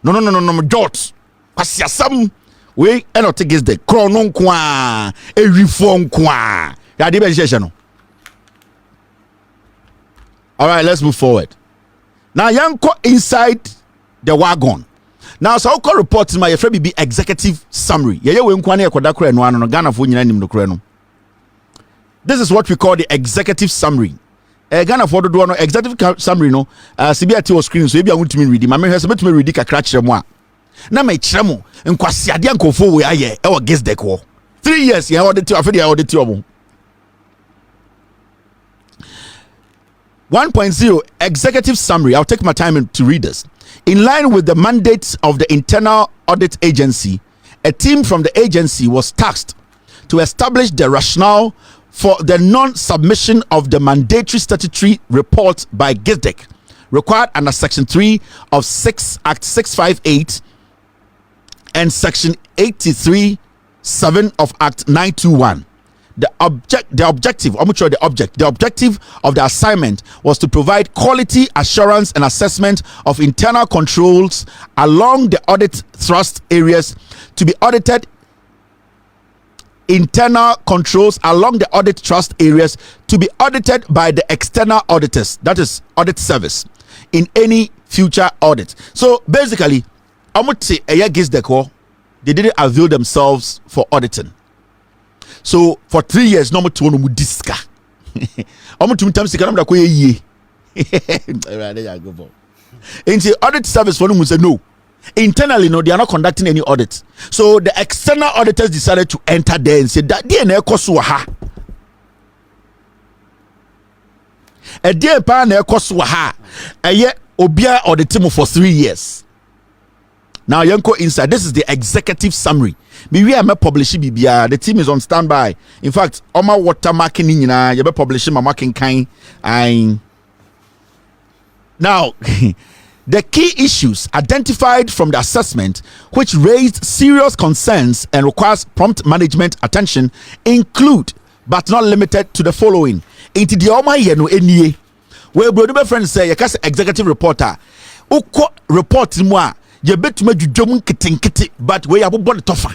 No dot. Kwasea sam we e no GIISDEC krono kwa ewifo kwa. Ya de be nhye no. All right, let's move forward. Now, Yanko inside the wagon. Now, so I'll report my FBB executive summary. This is what we call the executive summary. Ghana for the no executive summary no. CBT was screen so maybe I want to read. My man has to read a crash moi. Na me chemo nkwasi ade ankofo we aye e wo GIISDEC wo. 3 years ya audit afedi audit omo. 1.0 executive summary. I'll take my time to read this. In line with the mandates of the Internal Audit Agency, a team from the agency was tasked to establish the rationale for the non-submission of the mandatory statutory report by GIISDEC, required under Section 3 of Act 658 and Section 83(7) of Act 921. The objective of the assignment was to provide quality assurance and assessment of internal controls along the audit thrust areas to be audited. Internal controls along the audit trust areas to be audited by the external auditors, that is audit service, in any future audit. So basically, GIISDEC, they didn't avail themselves for auditing. So for 3 years, no more to no diska. To time sika no da ye. In the audit service for them say no. Internally, no, they are not conducting any audit. So the external auditors decided to enter there and say that DNA koso ha. A dear pa na koso ha. Aye obia audit for 3 years. Now, Yanko inside, this is the executive summary. We are publish BBR. The team is on standby. In fact, Oma watermarking in you be publishing my marking kind. Now, the key issues identified from the assessment, which raised serious concerns and requires prompt management attention, include, but not limited to, the following. Into the Oma Yeno Enie, where brother friends say, Yakas executive reporter, Uko report moi. You bet me jom kiti, but we are born tougher.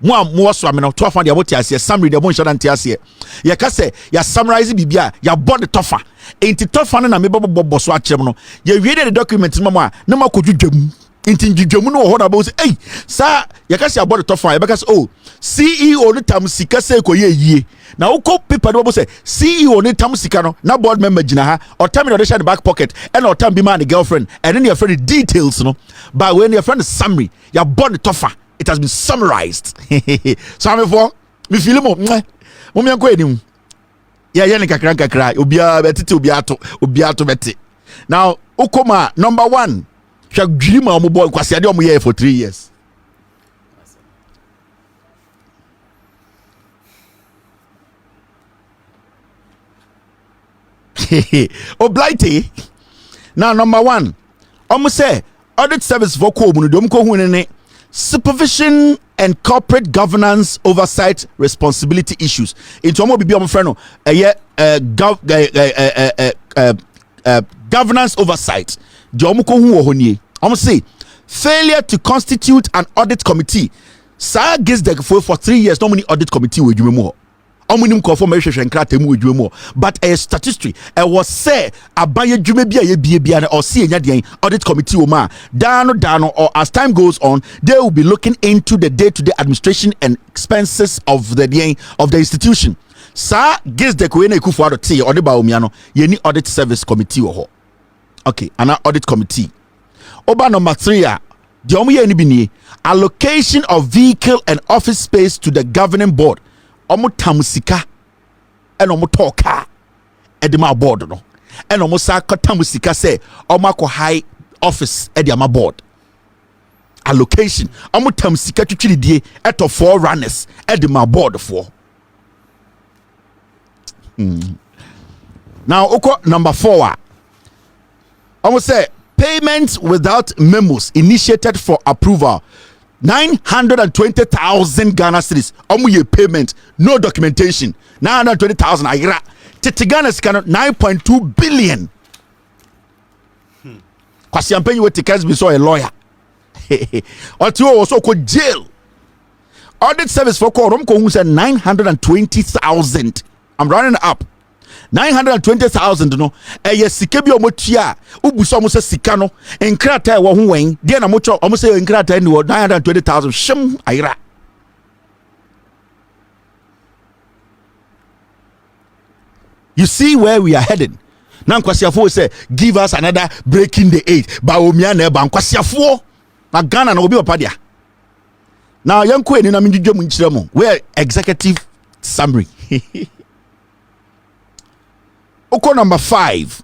More so I mean, tough on the what you see, summary the one shot and tears here. Ya kase, ya summarize bibia, ya born tougher. Ain't it tough on a mebo boss watch no. You read the document, mama, no more could you jom. Inti jujomuno hold about hey, sir, ya kase ya born tougher, because oh, CEO no tam sika se ko ye. Now uko people do say CEO no tam sika no, na board member jina ha, or time in the back pocket, and or time be man the girlfriend, and then your friend details no. But when your friend summary, your bond tougher, it has been summarized. So I'm for me feel mo me anko enim. Ya ne kakra obia betete obiato beti. Now ukoma number 1. Hwa dwima omo boy kwase ade omo ye for 3 years. Oblighty. Now number 1. Omo say audit service for ko mu no dom ko hu ne supervision and corporate governance oversight responsibility issues. Into omo bibi omo friend no governance oversight. De omo ko hu wo nie. Almost say failure to constitute an audit committee. Sir GIISDEC for 3 years, no many audit committee with you more. Omunim confirmation and cratem with you more. But a statistics, I was say abaye jumebia or see audit committee dano or as time goes on, they will be looking into the day-to-day administration and expenses of the institution. Sir GIISDEC we na ekufu ado te or the Bawumia no ye ni audit service committee ho. Okay, an audit committee. Oba number 3 the omuye ni bini allocation of vehicle and office space to the governing board. Omo tamusika and omo talka edema board no. And omo sa tamusika say omo ko high office edema board. Allocation. Omo tamusika twitwiri die eto 4 runners edema board for. Now oko number 4. Omo say payments without memos initiated for approval 920,000 Ghana cedis. Omu ye payment, no documentation. 920,000 ayira. Tete Ghana scan 9.2 billion. Kwasi ampenyi we tikes be so a lawyer. Otiwo also ko jail. Audit service for ko romko hu say 920,000. I'm running up. 920,000 no eye sika bi omotua ubuso omo se sika no enkrata e wo ho wen de na mocho omo se enkrata ni wo 920,000 shim ayira. You see where we are heading. Now Nkwasiafo say give us another breaking the 8 Bawumia na ba Nkwasiafo na Ghana na obi opadia. Now yanko eni na mindwedwa mu nkyere mo where executive summary. Oko number 5,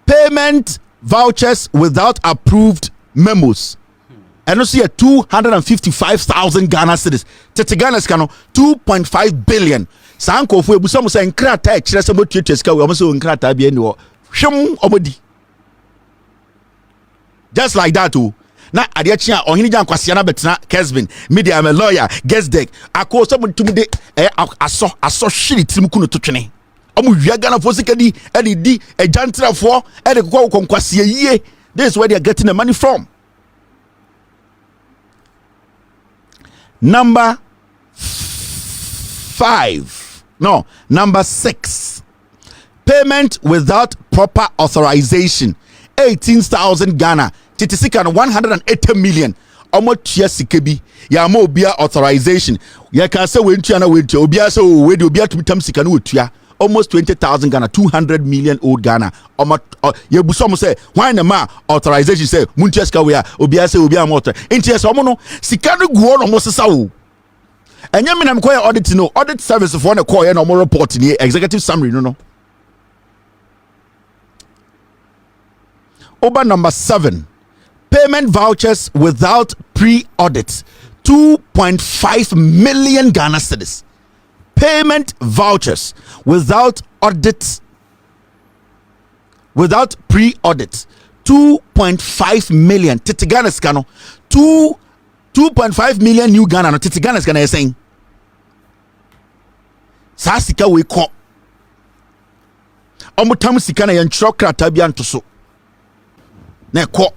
payment vouchers without approved memos. And also 255,000 Ghana cedis. Tete Ghana skano 2.5 billion. Sanko fu ebuso mo say nkrata e kire se mo tuetue ska we mo say nkrata bia ni wo. Hwem omodi. Just like that too. Na ade achi a ohini jan kwase na betena Kesbin media am a lawyer GIISDEC akọ so mo tumde aso hwiri tirim kunu totwene. Omu Ghana for sikadi edi ejantra for edi kwa konkwase yie. This is where they are getting the money from. Number 6, payment without proper authorization 18,000 Ghana titisika 180 million omo tua sikebi ya ma obia authorization ya ka se wentua na wentua obia se o we de obia tumitam sika na otua almost 20,000 Ghana 200 million old Ghana omo ye buso mo say why na ma authorization say muntua sika we a obia se obia mo enti se omo no sika no guo no mo sesa wo enya me na me koy audit no audit service for na koy na omo report ni executive summary no Oba number 7, payment vouchers without pre-audit 2.5 million Ghana cedis. Payment vouchers without audit, without pre-audit 2.5 million. Tete Ghana scano 2.5 million new Ghana no Tete Ghana scano saying sa sika we ko omutam sika na yentro krata bia ntoso na ko.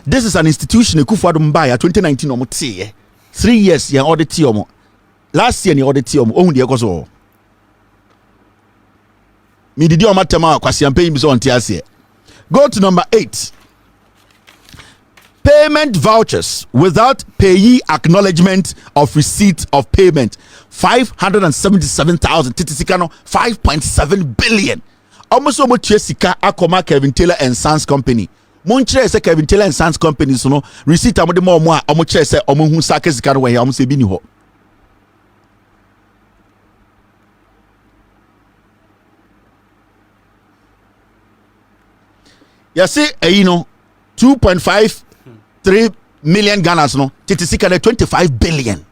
This is an institution ekufuado mbaya 2019 omo tie 3 years ya audit omo last year ni audit omo ohun de ekoso mi didi omo tema kwase ampe bi so onte ase. Go to number 8, payment vouchers without payee acknowledgement of receipt of payment 577,000 titisika no 5.7 billion almost omo tue sika akoma Kevin Taylor and Sons Company. Monchre se Kevin Taylor and Sons Company so no receipt amode mo a omo kire se omo hu saka sika no we omo se bi ni ho. You see, 2.53 million Ghanas no titisika na 25 billion.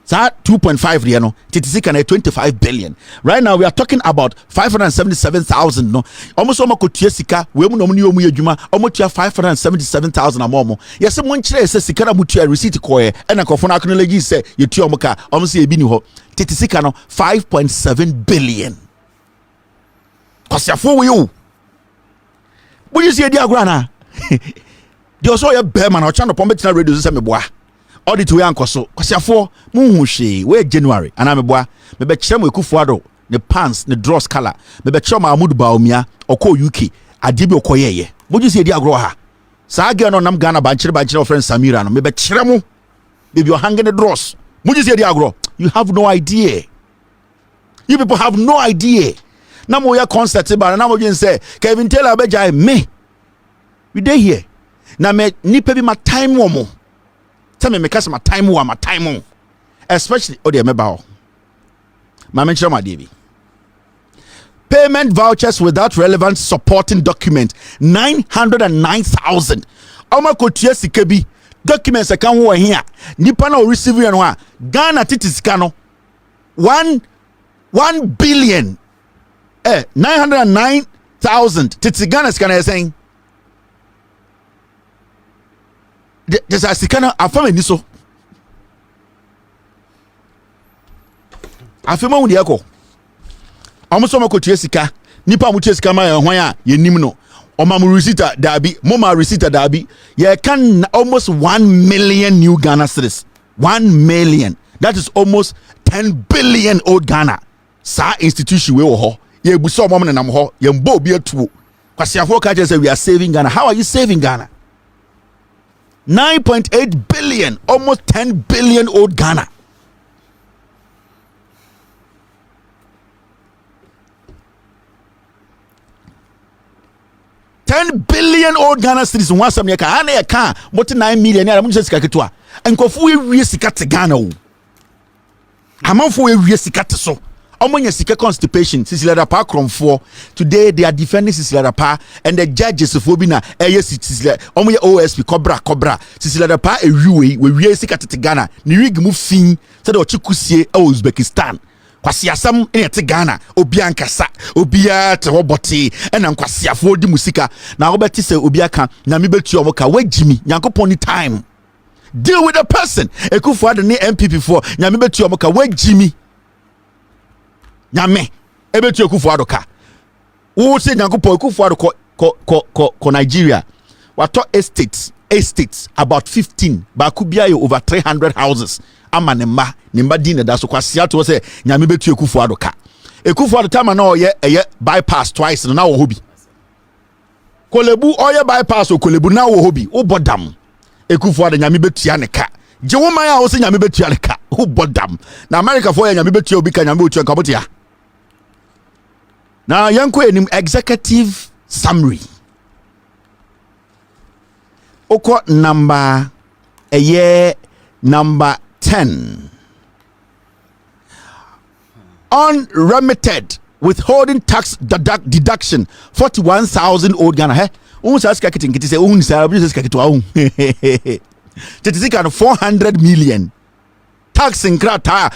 Sa 2.5 there no titisika na 25 billion. Right now we are talking about 577,000 no. Almost omo kotua sika we mu no ni omu adwuma omo tua 577,000 amomo. Yes mo nkyere se sika na mutua receipt koye e na kofo na acknowledge se yetua omo ka omo se ebi ni ho. Titisika no 5.7 billion. Kwasiafo we you. Would you see a diagram? de also ye be man o cha no pombetina radio se me boa audit we ankoso kwasiafo muhu hwe we January ana me boa me be kire mo Ekufuado ne pants ne draws color me be kire Mahama Bawumia okọ UK ade bi okoye ye moju se edi agro ha saa ge no nam Ghana ba kire friend Samira no me be kire mo baby you're hanging the draws moju se edi agro. You have no idea. You people have no idea. Now mo ya concert ba na mo jin say Kevin Taylor beja me we dey here na me nipa bi my time wo mo tell me cause my time wo my time especially o dey me ba ho ma mention my dey payment vouchers without relevant supporting document 909,000 oma kotua sika bi documents account wo here nipa na o receive no a Ghana titi sika no 1 billion 909,000 titi Ghana sika na saying just a sika na afama ni so afema hu de ekọ amuso makotua sika nipa mu tua sika ma hwan a yenim no Omamu receipt dabi, Moma receipt dabi. You can almost 1 million new Ghana cedis. 1 million. That is almost 10 billion old Ghana. Sa institution we ho. Ye buso mom na nam ho. Ye mbo bi atu. Kwasi afo ka say we are saving Ghana. How are you saving Ghana? 9.8 billion, almost 10 billion old Ghana. $10 billion old Ghana cedis one some yaka ana yaka moti 9 million ya mu sika ketwa enkofu we sika te Ghana o amanfo we sika te so omonya sika constipation Sisilada Pa kromfo today they are defending Sisilada Pa and the judges for bi na Sisilada omonya OSP cobra Sisilada Pa we sika te Ghana ni rig mu fin say the ochikusie Uzbekistan kwasi asam ene Ghana obi ankasa obi ate hoboti ena kwasi afo di musika na wo beti se obi aka na me betu omoka wagimi yankopon ni time deal with the person Ekufuado ni MPP for nya me betu omoka wagimi nyame ebetu Ekufuado ka wo se yankopon Ekufuado ko Nigeria wato estates about 15 ba kubia over 300 houses ama nemba din da so kwase ato se nyame betu Ekufuado ka Ekufuado tama na oye bypass twice na wo hobi kolebu oye bypass o kolebu na wo hobi wo bodam Ekufuado nyame betu ya ne ka je wo man a wo se nyame betu ya ne ka wo bodam na America for ya nyame betu obi ka nyame betu ka botia na yanko enim executive summary oko number number 10 unremitted withholding tax deduction 41,000 old Ghana he unsa ska kitin say unsa bi ska kitwa un tetisika no 400 million tax nkrata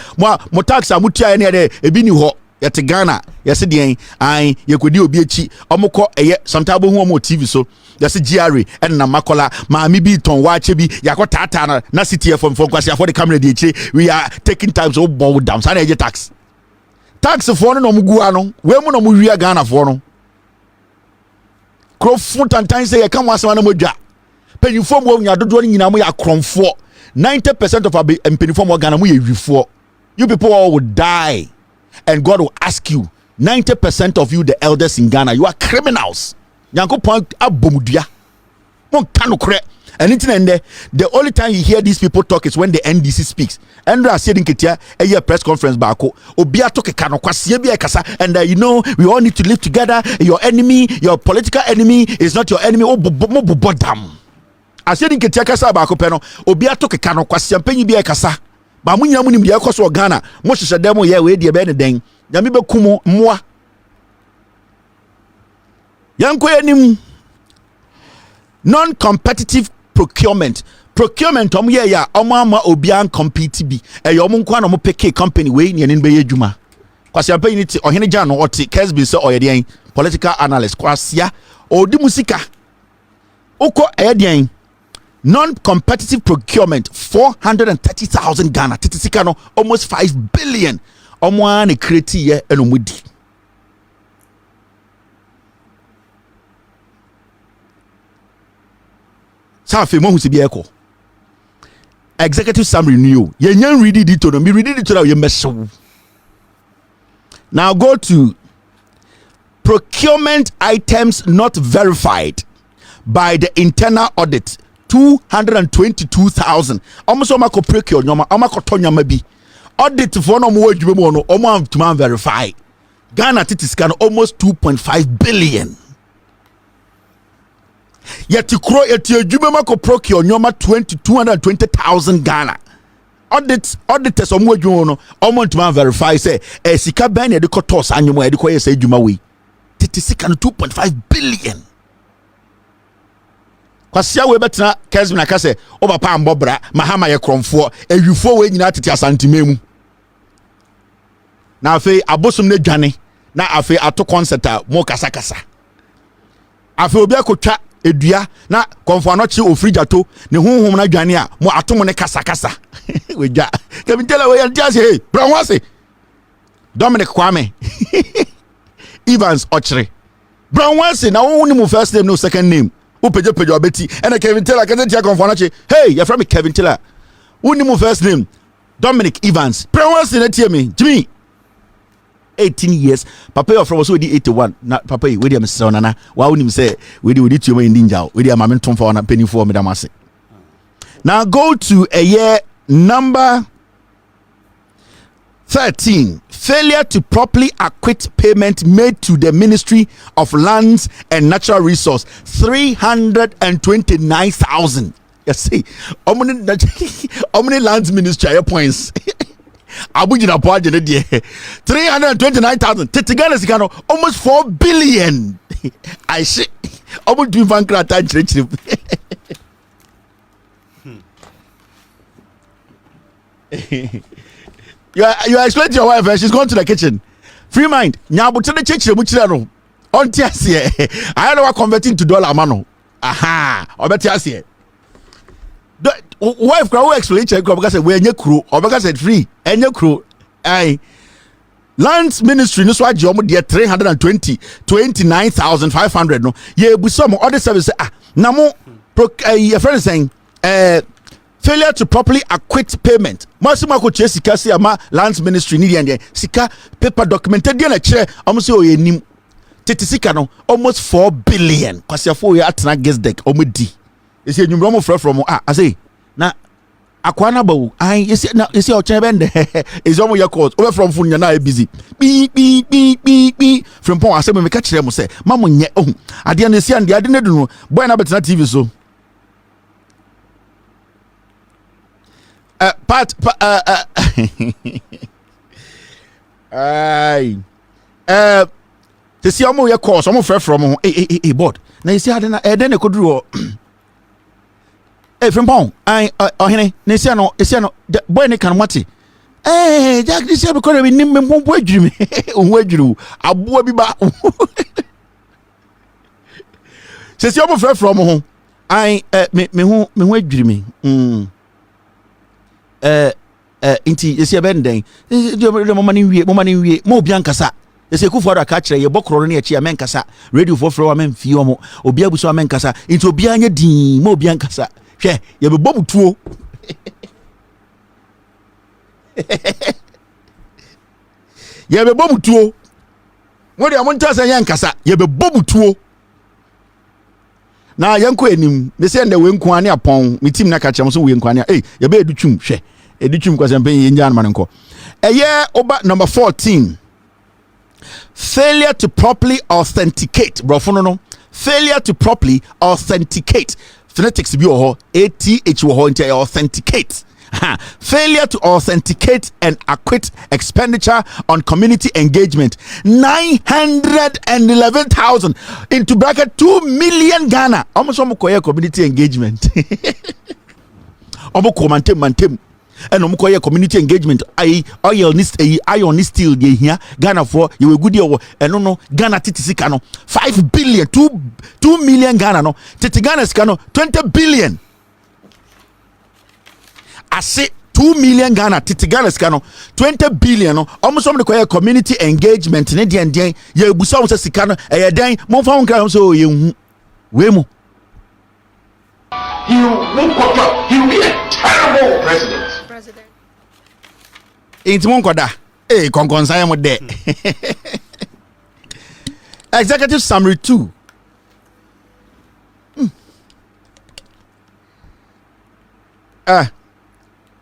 mo tax amutua ne de ebi ni ho yete Ghana yese den an yekodi obi echi omukọ sometimes hu omo TV so yese GRA and na makola maami bi ton wache bi yakotata na city from kwasi afọ the camera de echi we are taking time so bow down sa na eje tax for no mugu ano we mu no mu wi Ghana for no crowfoot tantan say kan wasema na modwa penifo mo nya dodo ni nyina mo ya kromfo 90% of our penifo mo Ghana mo ye wifo you people all would die and God will ask you 90% of you the elders in Ghana you are criminals yanko point abomudua mon kanu kre anything the only time you hear these people talk is when the NDC speaks and I said in Ketia a press conference bako obia talk kanu kwase bia kasa and you know we all need to live together your enemy your political enemy is not your enemy bodam I said in Ketia kasa bako peno obia talk kanu kwase mpanyi bia kasa ba munya munim de ekoso Ghana mo hwehwe dem ye we de be ne den nyame bekumo moa yanko yanim non-competitive procurement om ye ya omo ama obian compete bi omo nko na omo peke company we ne ne be yedwuma kwase ampanyi ni ti ohene gya no oti Kesbi se oyeden political analyst kwasia odi musika uko eyeden non-competitive procurement 430,000 Ghana titisika no almost 5 billion omo an create ye enomudi sa fe mo hu se bi eko executive summary new ye nyan read it to no me read it to na ye mesew. Now go to procurement items not verified by the internal audit 222,000 almost omako procure nyoma omako to nyoma bi audit for no mo adwuma mo no omo am to verify Ghana titisika no almost 2.5 billion yet kro yet adwuma mako procure nyoma 220,000 Ghana auditors omo adwuma no omo to verify say sika ban e de kotos anyoma e de koye say adwuma we titisika no 2.5 billion kwasia we betena Kesmin aka se oba pa mbobra Mahama ye kromfo awifo we nyina tete asantememu na afi abosom ne dwane na afi ato concert mo kasa afi obi akotwa edua na konfo anoche ofrijato ne honhom na dwane a mo atom ne kasa we gya kebintela we yantia se hey bra wase Dominic Kwame Evans Ochre bra wase na wo ni mo first name no second name upeje obeti and Kevin Taylor can tell confonache hey you're from Kevin Taylor who name first name Dominic Evans once in a me Jimmy 18 years papa your from was 81 na papa we dey Mr. Nana wa unim say we dey to me ninja we dey amamentom for na penny for me damase. Now go to a year number 13. Failure to properly acquit payment made to the Ministry of Lands and Natural Resource 329,000. You see, how many lands ministry points? Abujina poje ne die 329,000. Titigana sikano almost 4 billion. I see. Omu do van krata chire. You are explaining to your wife and she's going to the kitchen. Free mind. Nyabuti the church muchira no. On tiasie. I don't know what converting to dollar mano. Aha. Obetiasie. The wife crowd explain check because we enye kru. Obeka said free. Enye kru. Ai. Lands ministry no so age omo de 329,500 no. Ye buso mo other service na mo your friend is saying failure to properly acquit payment. Masima ko che sika se ama lands ministry ni de sika paper documented de na che omo se oyenim tete sika no almost 4 billion kwasiafo ya atena GIISDEC omo di ese enwumro mo from I say na akwana bawo ai ese o chen bende ese omo ya court over from funya na busy bi from pon asem me ka kire mo se mamo nye ohun ade na ese ande ade na du no boy na betena TV so to see omo ye course omo from board na you see ade na na koduru frimpong ai ohene na ese no boy ne kan mate jack this year because we nim membo adwiri me ohun adwiri aboa bi ba se see omo from ho ai me hu adwiri me inti esi ebenden de mo mani wie mo obi ankasa esi ekufu ara ka kire ye bokoro ne echi amenkasa radio for flow amenfi omo obi abuso amenkasa inti obi anya din mo obi ankasa hwe ye be bobutuo ye be bobutuo mo de amonta san yankasa ye be bobutuo na yanko enim me se nda we nko ane apon me team na ka kire mo so we nko ane ye be edutwum hwe edutwum kwasempe ye njan manenko eye oba number 14. Failure to properly authenticate brofono failure to properly authenticate phonetics bi ho ath wo ho ntia authenticate failure to authenticate and acquit expenditure on community engagement 911,000 into bracket 2 million Ghana almost community engagement omo mantem and omo community engagement iron steel de here Ghana for you good year and no Ghana titisika no 5 billion 2 million Ghana no titi Ghana sika no 20 billion I say 2 million Ghana titi Ghana sika no 20 billion no almost some community engagement ne den ye busa wo sika no den mo fa wo nkra so ye hu we mu He will be a terrible president. It's Monkoda. Hey, Konkonsaya mo de. Executive summary 2.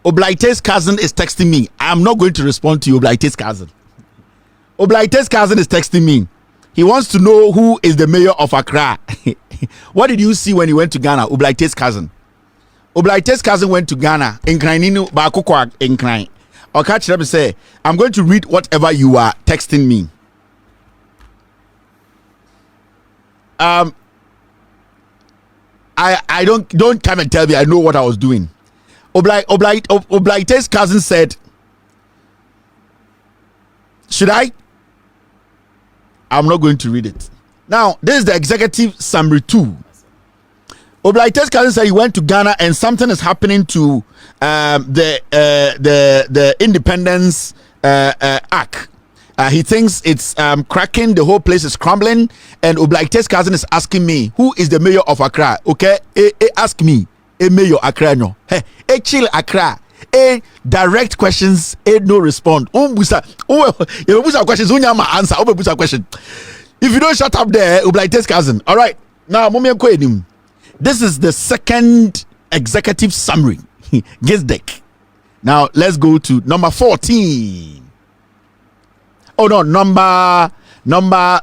Oblaite's cousin is texting me. I'm not going to respond to you, Oblaite's cousin. Oblaite's cousin is texting me. He wants to know who is the mayor of Accra. What did you see when you went to Ghana? Oblaite's cousin. Oblaite's cousin went to Ghana. Nkraninu bakukwa nkran. I'll catch them and say, I'm going to read whatever you are texting me. I don't come and tell me I know what I was doing. Oblaite's cousin said, should I? I'm not going to read it. Now, this is the executive summary 2. Oblaite's cousin said he went to Ghana and something is happening to the Independence Act. He thinks it's cracking, the whole place is crumbling, and Oblaite's cousin is asking me, who is the mayor of Accra? Okay, ask me, mayor Accra no. Hey, chill Accra. Direct questions, no respond. Busa questions, answer. Busa question. If you don't shut up there, Oblaite's cousin. All right, now this is the second executive summary, GIISDEC. Now let's go to number 14. Oh no, number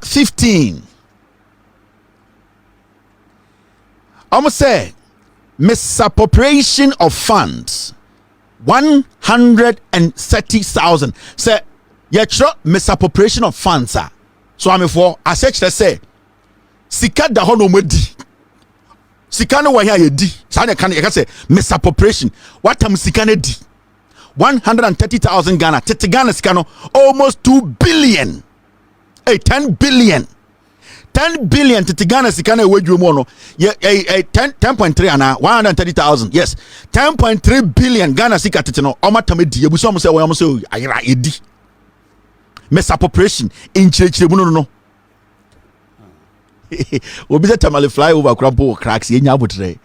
15. I'm say misappropriation of funds 130,000. Say yetro misappropriation of funds. So I'm for I say sika da hono modi. Sika no wa here di. Sa na kan say misappropriation. What am sika na di? 130,000 Ghana. Tete Ghana sikano almost 2 billion. 10 billion. 10 billion tete Ghana sikano ewedwemo no. 10.3 ana 130,000. Yes. 10.3 billion Ghana sika tete no. Omatamedi ebuso mo say we say ayira edi. Misappropriation in chire no. Obi say tamale fly over crumple cracks yenya abotre.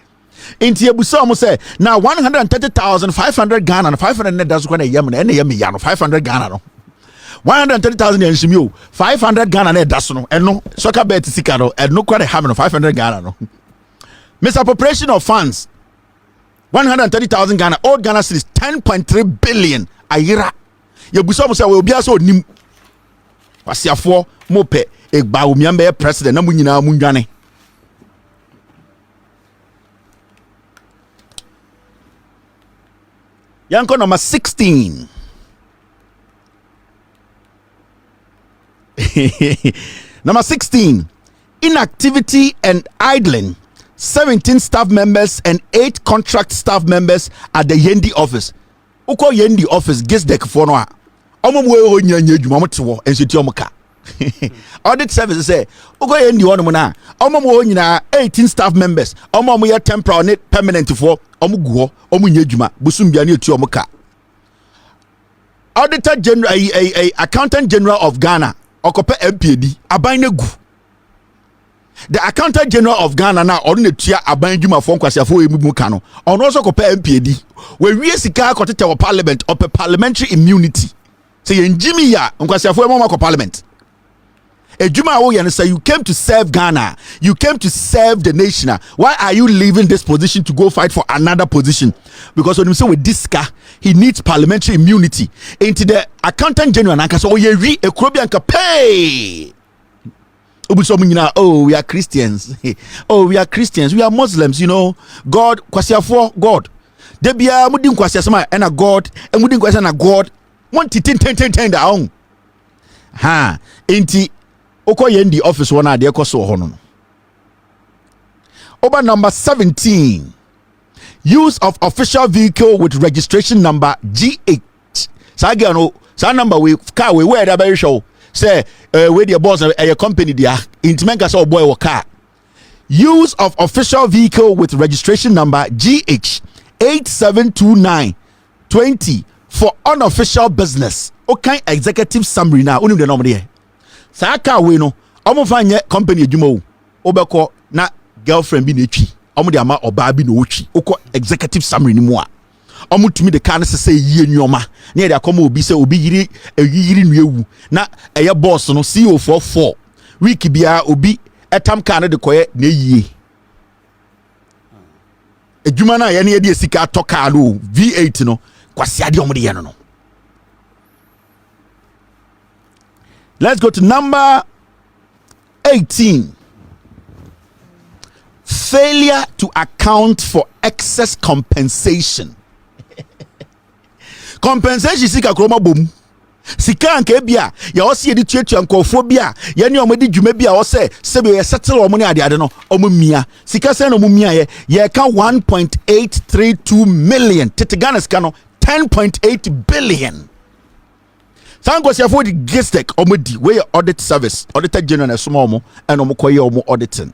Inti ebuso mo say now 130,500 Ghana and 500 net that's gonna yam and yam ya no 500 Ghana no 130,000 yanshimio 500 Ghana net that's no and no soccer bet sika no and no kwade ham no 500 Ghana no misappropriation of funds 130,000 Ghana old Ghana cedis 10.3 billion ayira yebuso mo say we obi aso nim wasiafo mo pe Bawumia president na munyina munwane. Yanko number 16. Number 16. Inactivity and idling. 17 staff members and 8 contract staff members at the Yendi office. Uko Yendi office GIISDEC for no. Omomwe ho nyanya dwuma motewo enseti omoka. Audit services say uko Yendi wono na. Omomwe nyina 18 staff members. Omomwe ya temporary ne permanent for omuguo omunye dwuma busumbia ne eti omoka. Auditor General Accountant General of Ghana okope MPD aban negu. The Accountant General of Ghana na onu netua aban dwuma fo nkwasiafo emu ka no. Ono also okope MPD. We wie sika akotete wo parliament ope parliamentary immunity. Say yenjimi ya nkwasiafo emu ma parliament. Ejuma wo yan say you came to serve Ghana, you came to serve the nation. Why are you leaving this position to go fight for another position? Because when you say with this guy, he needs parliamentary immunity. Into the Accountant General and so ye re ekrobian ka pay. Oh, we are Christians. Oh, we are Christians. We are Muslims, you know. God kwasiafo God. Debia mudin kwasiasama and a God and mudin kwasiana God. One ten down. Ha, inti Oko Yendi office one ade ekoso ho no. Over number 17. Use of official vehicle with registration number GH. Saga no, sa number we car we where that show. Say we the boss a company there. Intimenka so boy wo car. Use of official vehicle with registration number GH 872920 for unofficial business. Okay, executive summary now. Unim the number there. Saka we no omo fanye company adwuma o obekọ na girlfriend bi na etwi omo de ama oba bi no otwi ukọ executive summary ni mu a omo tumi de ka ne se yie nyoma na de akoma obi se obi yiri nu ewu na eye boss no CEO for 4 week bia obi etam ka ne de koye na yie edwuma na ye ne de sika to ka no V8 no kwase ade omo de ye no. Let's go to number 18. Failure to account for excess compensation. Compensation sika kroma bom. Sika anka bia ya o se ye di tuatua nkofo bia ye ne omodi dwuma bia o se ye settle omo ne ade no omo mia sika se no omo mia ye ka 1.832 million Ghana sika no 10.8 billion. Thank you for the GIISDEC omodi we audit service auditor general na somo omo and omo koye omo auditing.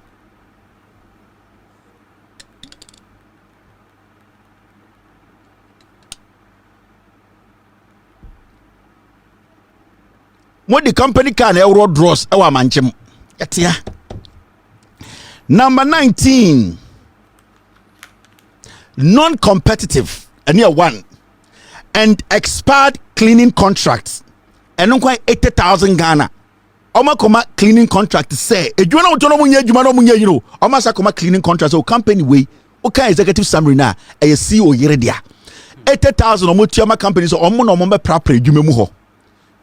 What the company can euro draws ewa manchem yatia. Number 19, non-competitive near one and expired cleaning contracts and no quite 80,000 Ghana. Oma koma cleaning contract say e dwuma na wotono munye dwuma na munye yiro oma sa koma cleaning contract so company way okay executive summary na e CEO yire dia 80,000 omo tuama company so omo na omo be prapra dwuma mu ho.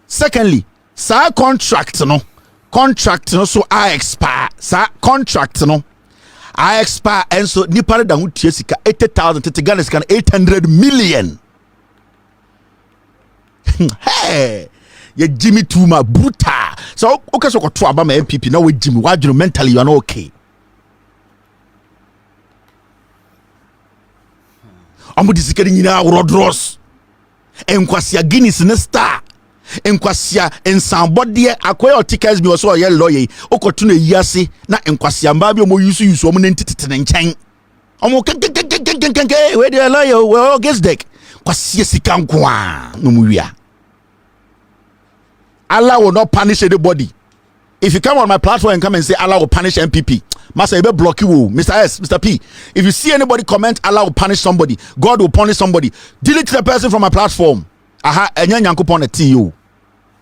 Secondly, sa contract no so I expire sa contract no I expire and so nipa da hu tie sika 80,000 to Ghana sika 800 million. Hey, ye Jimmy Tuma brutal. So okay so ko to aba ma MPP na we Jimmy wadweno mentally you are not okay. Amu disikari nyina rodros. Enkwasia Guinness ne star. Enkwasia ensambode akoya otikas bi so ye lawyer okotu na yase na enkwasia mba bi omo yusu omo nentitete ne nchen. Omo we dey lawyer we GIISDEC. Kwasia sika nko a no mu wia. Allah will not punish anybody. If you come on my platform and come and say Allah will punish MPP, Master, you better block you, Mr. S, Mr. P. If you see anybody comment Allah will punish somebody, God will punish somebody, delete the person from my platform. Aha, enya nyankopon na ti yo.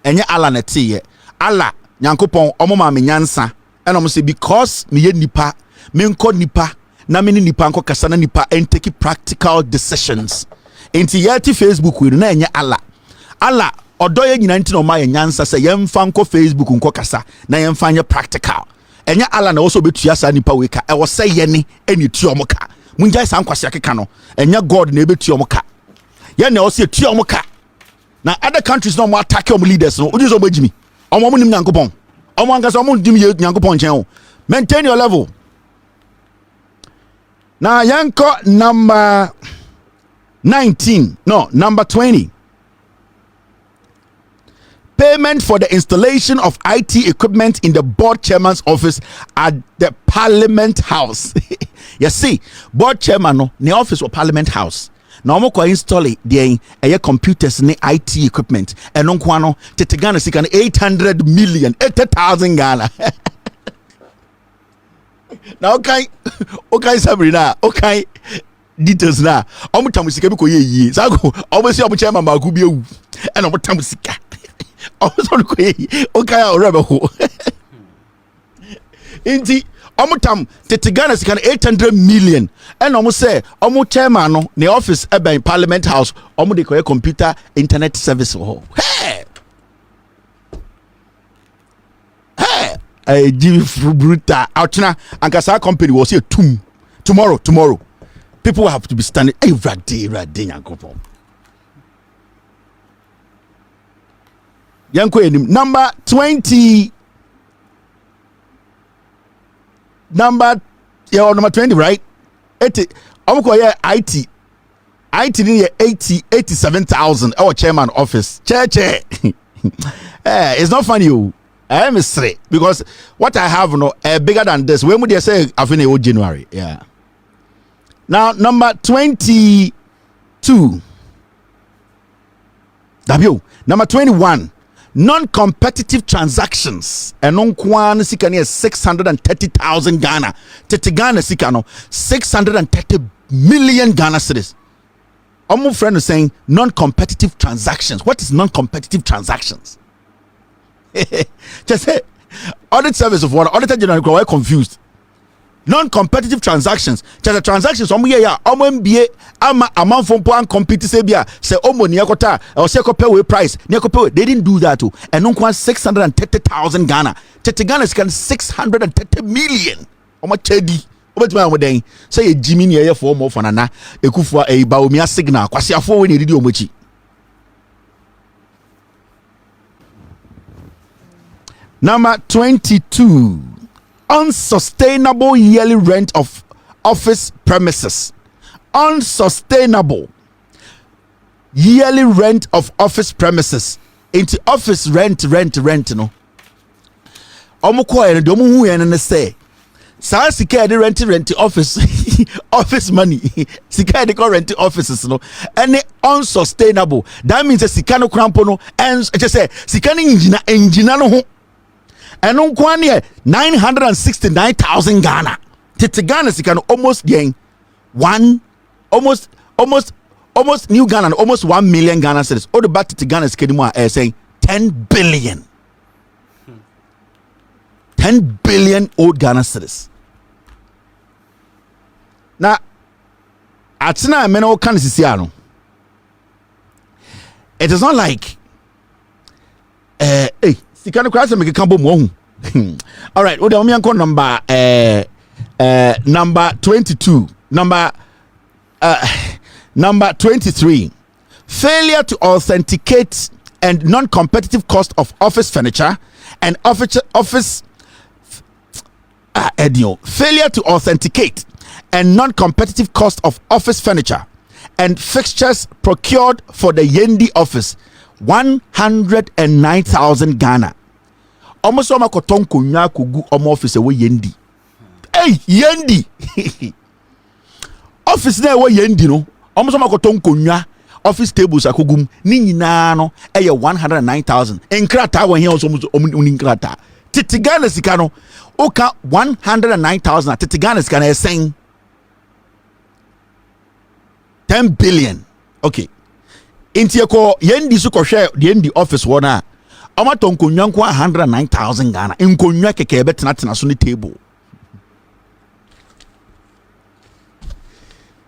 Enya Allah na ti ye. Allah nyankopon omo ma me nyansa. And omo say because me ye nipa, me nko nipa, na me ni nipa nko kasa na nipa and take practical decisions. Enti yeti Facebook we na enya Allah. Allah odoye nyina ntino ma ye nyansa se yemfa nko Facebook nko kasa na yemfa nye practical. Enya Allah na also betua sa nipa we ka e wo se ye ni eni tuo mo ka. Munjai sa nkwase akeka no. Enya God na ebetuo mo ka. Ye na also tuo mo ka. Na other countries no more attack your leaders no. Ojo so gbajimi. Omo mo nim nyankopon. Omo angasa omo dim ye nyankopon chen o. Maintain your level. Now yanko number 19. No, number 20. Payment for the installation of IT equipment in the board chairman's office at the Parliament House. You see, board chairman no, the office of Parliament House. Now I'm going to install the computers and IT equipment. And on kwano, tete Ghana sikan 800 million, 80,000 Ghana. Now okay Sabrina, okay details na. Omo tamusika bi ko ye. Sago, omo si omo chairman ma ku bi ewu. And omo tamusika. Okay, rebel. Inti omutam tete Ghana sikan 800 million and almost say omu chairman no the office in Parliament House omu de koye computer internet service ho. Hey Jimmy Bruta outna ankasa company was here tomorrow people will have to be standing every day yankopo. Number 20. Number 20, right? 80. IT. IT in 87,000. Our chairman office. Che. It's not funny. I am straight because what I have bigger than this. When would you say I've January? Yeah. Now number 22. W. Number 21. Non-competitive transactions. And on kwan sikani is 630,000 Ghana. Tete Ghana sikano 630 million Ghana cedis. My friend is saying non-competitive transactions. What is non-competitive transactions? Just say audit service of water. Auditor General quite confused. Non-competitive transactions. Just the transactions. MBA ama amount from point compete sebia say ni akota or say pay price ni pay. They didn't do that too. And non 630,000 Ghana. Tete Ghana is 630 million. Omo chedi. Obetuma amodeng. Say Jimmy ni here for more for nana. Ekufua Bawumia signal. Kwasi afo we ni didi omochi. Number 22. Unsustainable yearly rent of office premises. Unsustainable yearly rent of office premises. Into office rent no. Omo ko en do mo hu en ne say. Sa sika de rent office office money. Sika de ko rent offices no. Any unsustainable. That means sika no krampo no and just say sika ni engina no ho. And on Kwanie 969,000 Ghana. Tete Ghana can almost gain almost new Ghana, almost 1 million Ghana cedis. All the back to Ghana is saying 10 billion. 10 billion old Ghana cedis. Now, Atina Meno Canisiciano. It is not like Sikano Krasa make a cambo mo. All right, what number 22. Number 23. Failure to authenticate and non-competitive cost of office furniture and failure to authenticate and non-competitive cost of office furniture and fixtures procured for the Yendi office. 109,000 Ghana. Almost so makoton kunya kugu omo office we Yendi. Hey, Yendi. Office there we Yendi no. Almost so makoton kunya office tables akugum ni nyina no eye 109,000. Enkrata we here also uninkrata. Titigana sikano oka 109,000. Titigana sikana saying 10 billion. Okay. Inti yako Yendi su ko share the Yendi office wona amato nkonwa 109,000 Ghana nkonwa keke betina so ni table.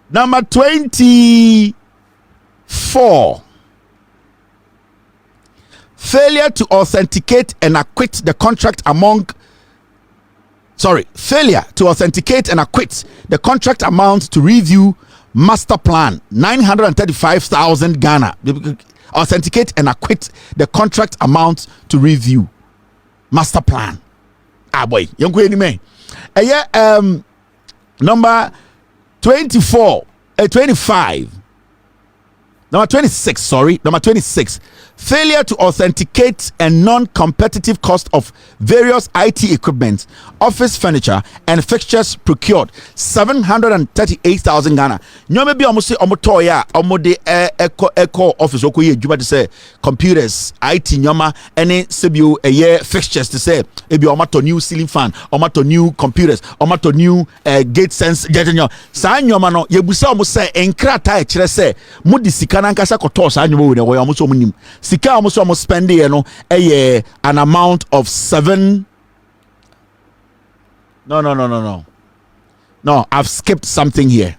Number 24. Failure to authenticate and acquit the contract amount to review master plan 935,000 Ghana. Authenticate and acquit the contract amount to review master plan. Boy, young queen me. Number 25. Number 26, sorry. Number 26. Failure to authenticate and non-competitive cost of various IT equipment, office furniture, and fixtures procured. 738,000 Ghana. Nyome bi omo se omo toya omo de eco office okoye djuma de say computers, IT nyoma ene sebio eye fixtures to say ebi omo to new ceiling fan, omo to new computers, omo to new gate sense jejenyo. Sa nyoma no yebusa omo say enkrata e kire say mudi sika na nkasa koto sa nyoma we ne wo omo so omo nim. Sika almost spending an amount of 7. No, I've skipped something here.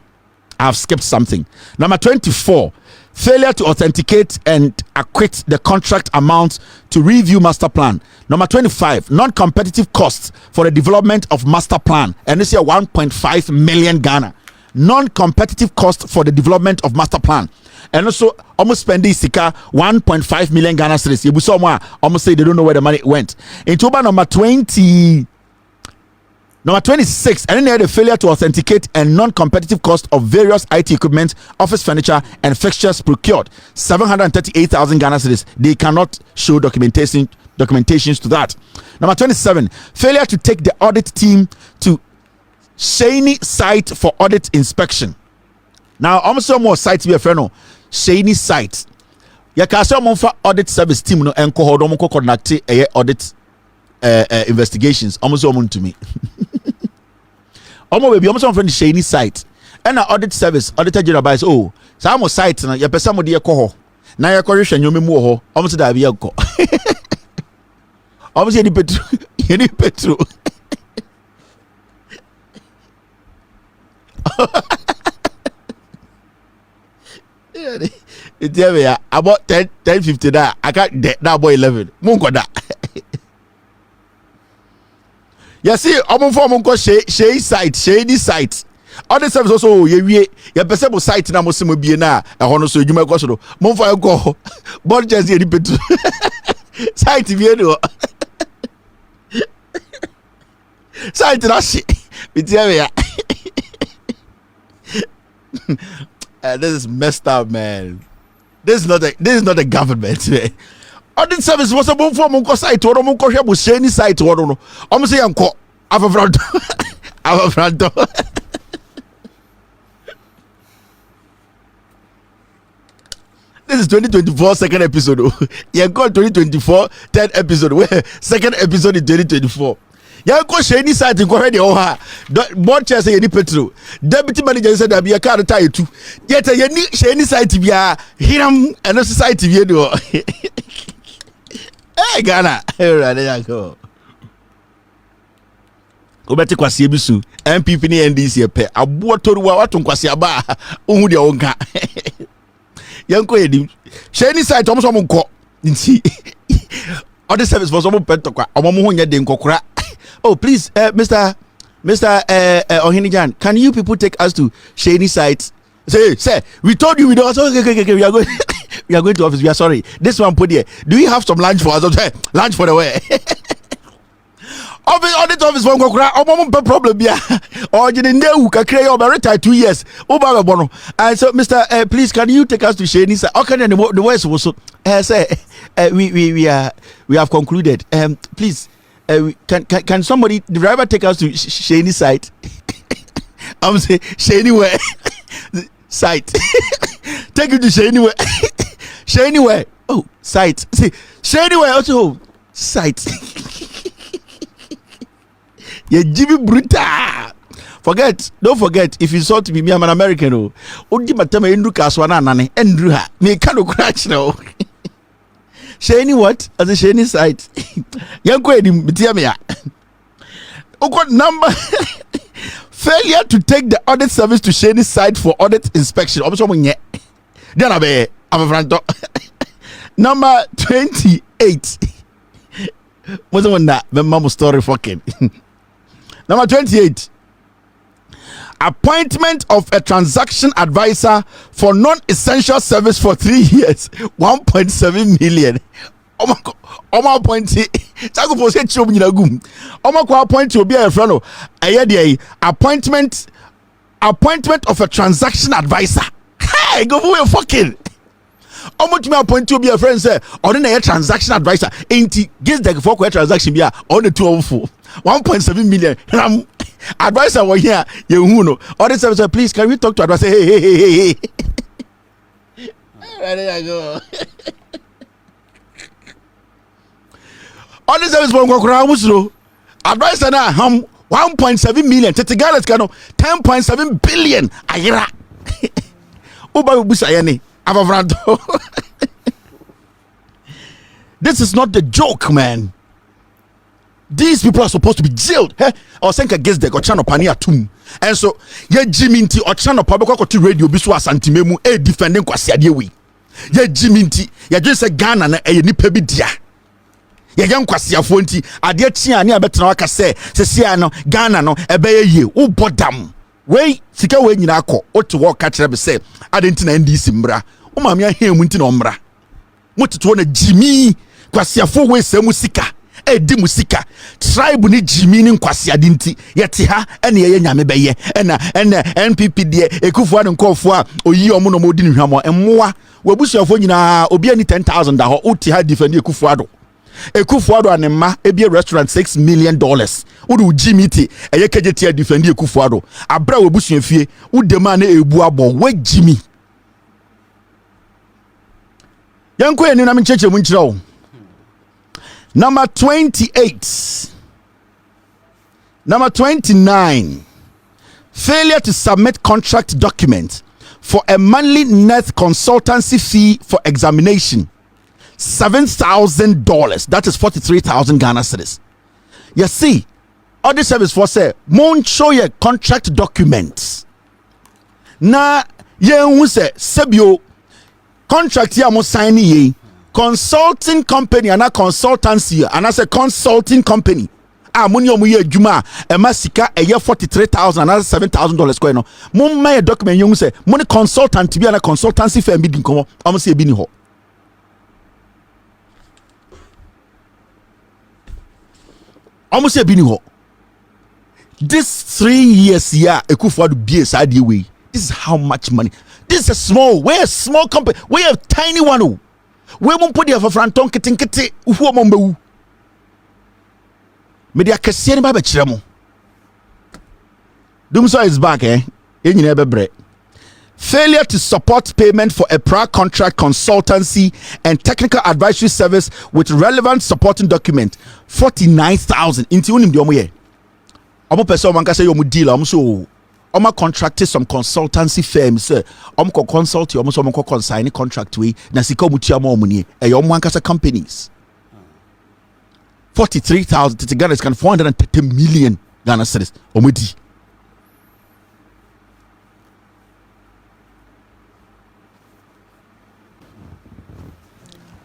Number 24. Failure to authenticate and acquit the contract amount to review master plan. Number 25. Non-competitive costs for the development of master plan. And this year 1.5 million Ghana. Non-competitive cost for the development of master plan. And also almost spending sika 1.5 million Ghana cedis. You saw almost say they don't know where the money went. In Toba number 26, and then the failure to authenticate and non-competitive cost of various IT equipment, office furniture, and fixtures procured. 738,000 Ghana cedis. They cannot show documentations to that. Number 27, failure to take the audit team to Shaney site for audit inspection. Now, almost some more sites be a friend. Shady site. ya ka say mo fa audit service team no enko ho do mo coordinate audit investigations almost to me. Omo baby, almost on friend Shani site. And audit service, auditor general buys some site na ya pesa mo de ho. Na ya correction yo memu ho. Almost da bi enko. Almost any petro. It's about 10:50 that I can't that boy 11. Munko da. You see, I'm for Munko shady site. Other service also ye person site na mo se mo bie na e ho no so edwuma ko so do. Munfa go. Board just ye repeat. Site bie do. Site na shi. It's this is messed up, man. This is not a government, man. Audit service was a move for Munko site or Munko Shabu Shani site or no. Almost say uncle. Ava front. This is 2024 second episode. You got 2024 third episode. Where second episode in 2024. Ya ko sheni site ko hwe de o ha board chair say yeni petro deputy manager said that be a car tie tu yet yeni sheni site bia hiram and society bi do Ghana rade yanko obeti kwase ebisu MPP ni NDC epe abo toruwa wato kwase aba ohu de wonka yanko yedim sheni site omo so mo nko nti other service for some pet kwa omo mo ho nya de nkokora. Oh, please, Mr. Ohinijan, can you people take us to Shady site? Say, we told you we don't. Okay, we are going. We are going to office. We are sorry. This one put here. Do you have some lunch for us? Okay, lunch for the way. Audit office for Kokra. Oh, problem yeah. Or you didn't know kakre you retired 2 years. Oh, bono. And so, Mr. Please, can you take us to Shady site? Okay, then the West also say we have concluded. Please. Can somebody, the driver, take us to Shani site? I'm saying Shani where site. Take you to Shani where. Shani where? Oh, site. See, Shani where also site. Yeah, Jimmy Bruta. Don't forget. If you saw to me, I'm an American. Oh, Odi matama Andrew Kaswana nane Andrew ha. Me kano crash now. Shani what? As a Shani site. Yanko edim bitiamia. Oko number failure to take the audit service to Shani site for audit inspection. Omo nye. Then abe afranto. Number 28. What's the one that the mama story fucking. Number 28. Appointment of a transaction advisor for non-essential service for 3 years, 1.7 million. Oma appointee. Chago for say chom nyina gum. Oma ko appoint obi a friend no. Eye appointment of a transaction advisor. Hey, go for your fucking. Omo to me appoint obi a friend say, "Odi na transaction advisor." Enti GIISDEC for transaction bia on the 1.7 million. Advisor were here, you know. Audit service, please, can we talk to advisor? Hey. There you go. Audit service for Kokra advisor na 1.7 million. Tetigales kano 10.7 billion. Ayira. Uba busa yani. Avavranto. This is not the joke, man. These people are supposed to be jailed. Hey, or send a GIISDEC or channel pania tum. And so, ye Jiminti or channel public to radio bisu asantimemu defending kwasiade we. Ye Jiminti, ye just a Ghana na e ni pebidia. Ye yan kwasiafo nti ade tia ne abetena waka se no Ghana no ebeye ye wo bodam. We sika we nyina akọ oto wo ka kire be se ade nti na NDC mbra. Wo maame ahia mu nti na ombra. Moteto na Jimi kwasiafo we se mu sika. Di musika tribe ni Jimi ni nkwasi adinti yete ha ene ye nyame beye ena NPP de ekufu ade nkofo a oyi omo no modi nhwamo emmoa wabusuafo nyina obi ani 10,000 da ho uti ha defend ekufu ado anemma ebi restaurant $6 million udu Jimi ti eye kejeti defend ekufu ado abra wabusuafie udema na ebu abo wa Jimi Yanko eni na me cheche mu nchira wo. Number 28. Number 29. Failure to submit contract document for a monthly net consultancy fee for examination. $7,000. That is 43,000 Ghana cedis. You see, audit service for say, mon show your contract documents. Na ye who say sebio contract ya mo sign ye consulting company and a consultancy and as a consulting company. Money omu ye adwuma e ma sika e ye $43,000 and $7,000 ko no. Mo ma document you say money consultant bi na consultancy firm bi din ko omo say bi ni ho. Almost say bini ho. This 3 years here, Ekufuado BS idea way. This is how much money. This is a small, we're a small company. We're a tiny one. We won't put the for Franton Kitinkiti. Who among Media Cassian Baba Chiramo. Dumso is back, eh? In your bread. Failure to support payment for a prior contract consultancy and technical advisory service with relevant supporting document 49,000 into unim di omo ye omo person man ka say omo deal omo so omo contracted some consultancy firms omo ko consult omo so omo ko consign contract we na sika omo tua omo ni e omo man ka say companies 43,000 to Ghana is 430 million Ghana cedis omo di.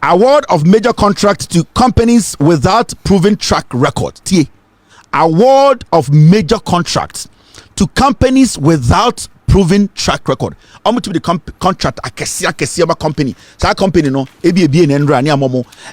Award of major contract to companies without proven track record. Award of major contracts to companies without proven track record. I'm to the contract a company. So a company no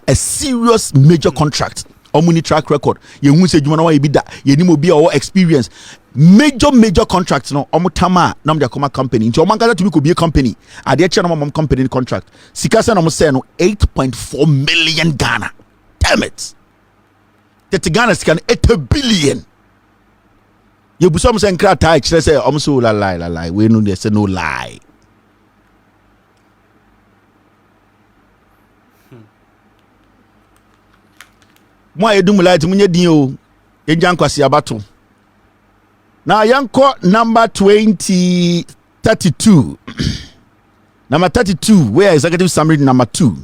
a serious major contract. Omuni track record. You won't say you want to be that. You need be our experience. Major contracts no omutama nam de akoma company nti omanga to be a company ade che no mom company contract sikasa no say no 8.4 million Ghana. Damn it, that Ghana can 8 billion. You buso mo say nkra tai kire say so lie we no dey say no lie. Mo edum lie ti munye din o ejan kwase abato. Now, Yanko number 32. Number 32, where executive summary number 2.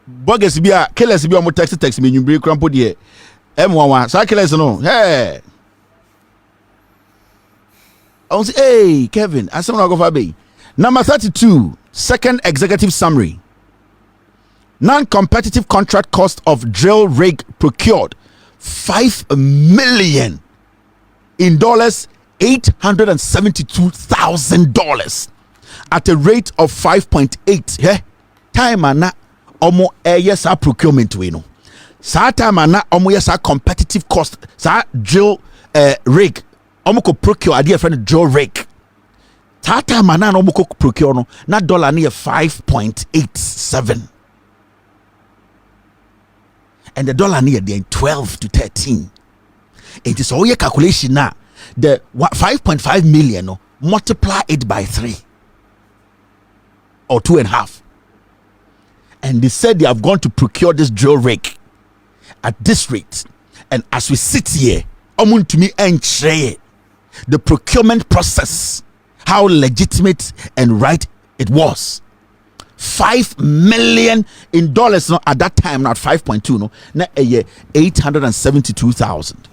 Bogus be a killers be on text me, you bring crumpled here. M11, so killers no. Hey, I say, hey, Kevin, I said, go for bay. Number 32, second executive summary. Non-competitive contract cost of drill rig procured. $5 million in dollars, $872,000 at a rate of 5.8. Yeah, time na omo yes procurement we no. Sa time na omo yes competitive cost. Sa drill rig omo ko procure a dear friend drill rig. Sa time na omo ko procure no na dollar near 5.87. And the dollar near there 12 to 13. It is all your calculation now. The 5.5 million no, multiply it by 3 or 2.5. And they said they have gone to procure this drill rig at this rate. And as we sit here, to me and the procurement process, how legitimate and right it was. $5 million in dollars no, at that time, not 5.2 no, na a year 872,000.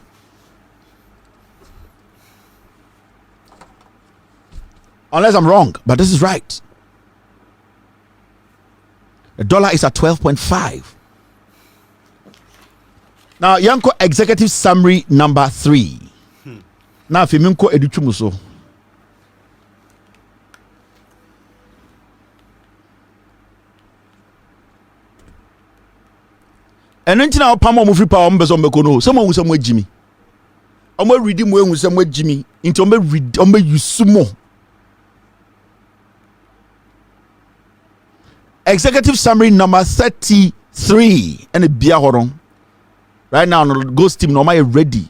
Unless I'm wrong, but this is right. The dollar is at 12.5. Now, Yanko executive summary number 3. Now, if you Minko Adutwum so. And then now, Pamo Mufri Power Mbezon Bekono, someone with some way Jimmy. I'm going to read him with some way Jimmy into me read on me you sumo. Executive summary number 33 and a beer horon. Right now, the ghost team normally ready.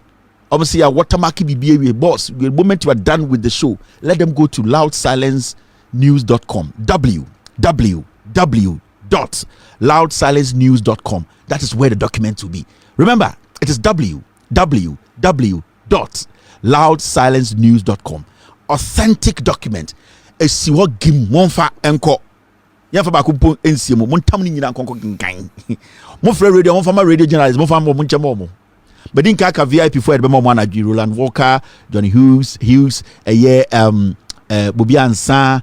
Obviously, a watermark BBA boss. The moment you are done with the show, let them go to loud silence www.loudsilencenews.com. www.loudsilencenews.com. That is where the document will be. Remember, it is www.loudsilencenews.com. Authentic document. A siwa gim monfa enko. Yafa ba kupo ensiemo montam ni nyina nkonko ginkan. Mo frɛ radio mo fama radio journalist mo fama mo nchemo mo. But din ka VIP for be mo na Roland Walker, Johnny Hughes, Bobi Ansa,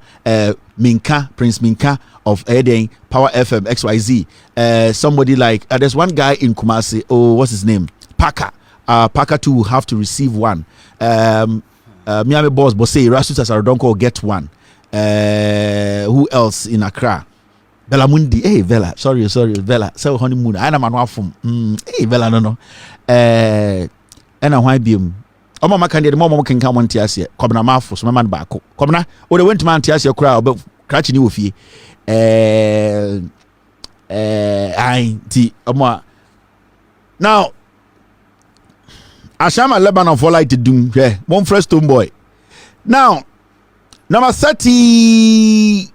Minka, Prince Minka of Eden, Power FM, XYZ. Somebody like there's one guy in Kumasi. Oh, what's his name? Parker. Parker too will have to receive one. Miami boss Bosse Rasus Asarodonko will get one. Who else in Accra? Bella Mundi. Hey Bella, sorry Bella. So honeymoon. I am an hey Bella no. And a white beam. Omo makande de momo kenka won tiase kobna mafo so man baako kobna o de went man tiase kura o kratch ni ofie ai ti omo now Ashama Lebanon for like to do one first stone boy. Now number 33,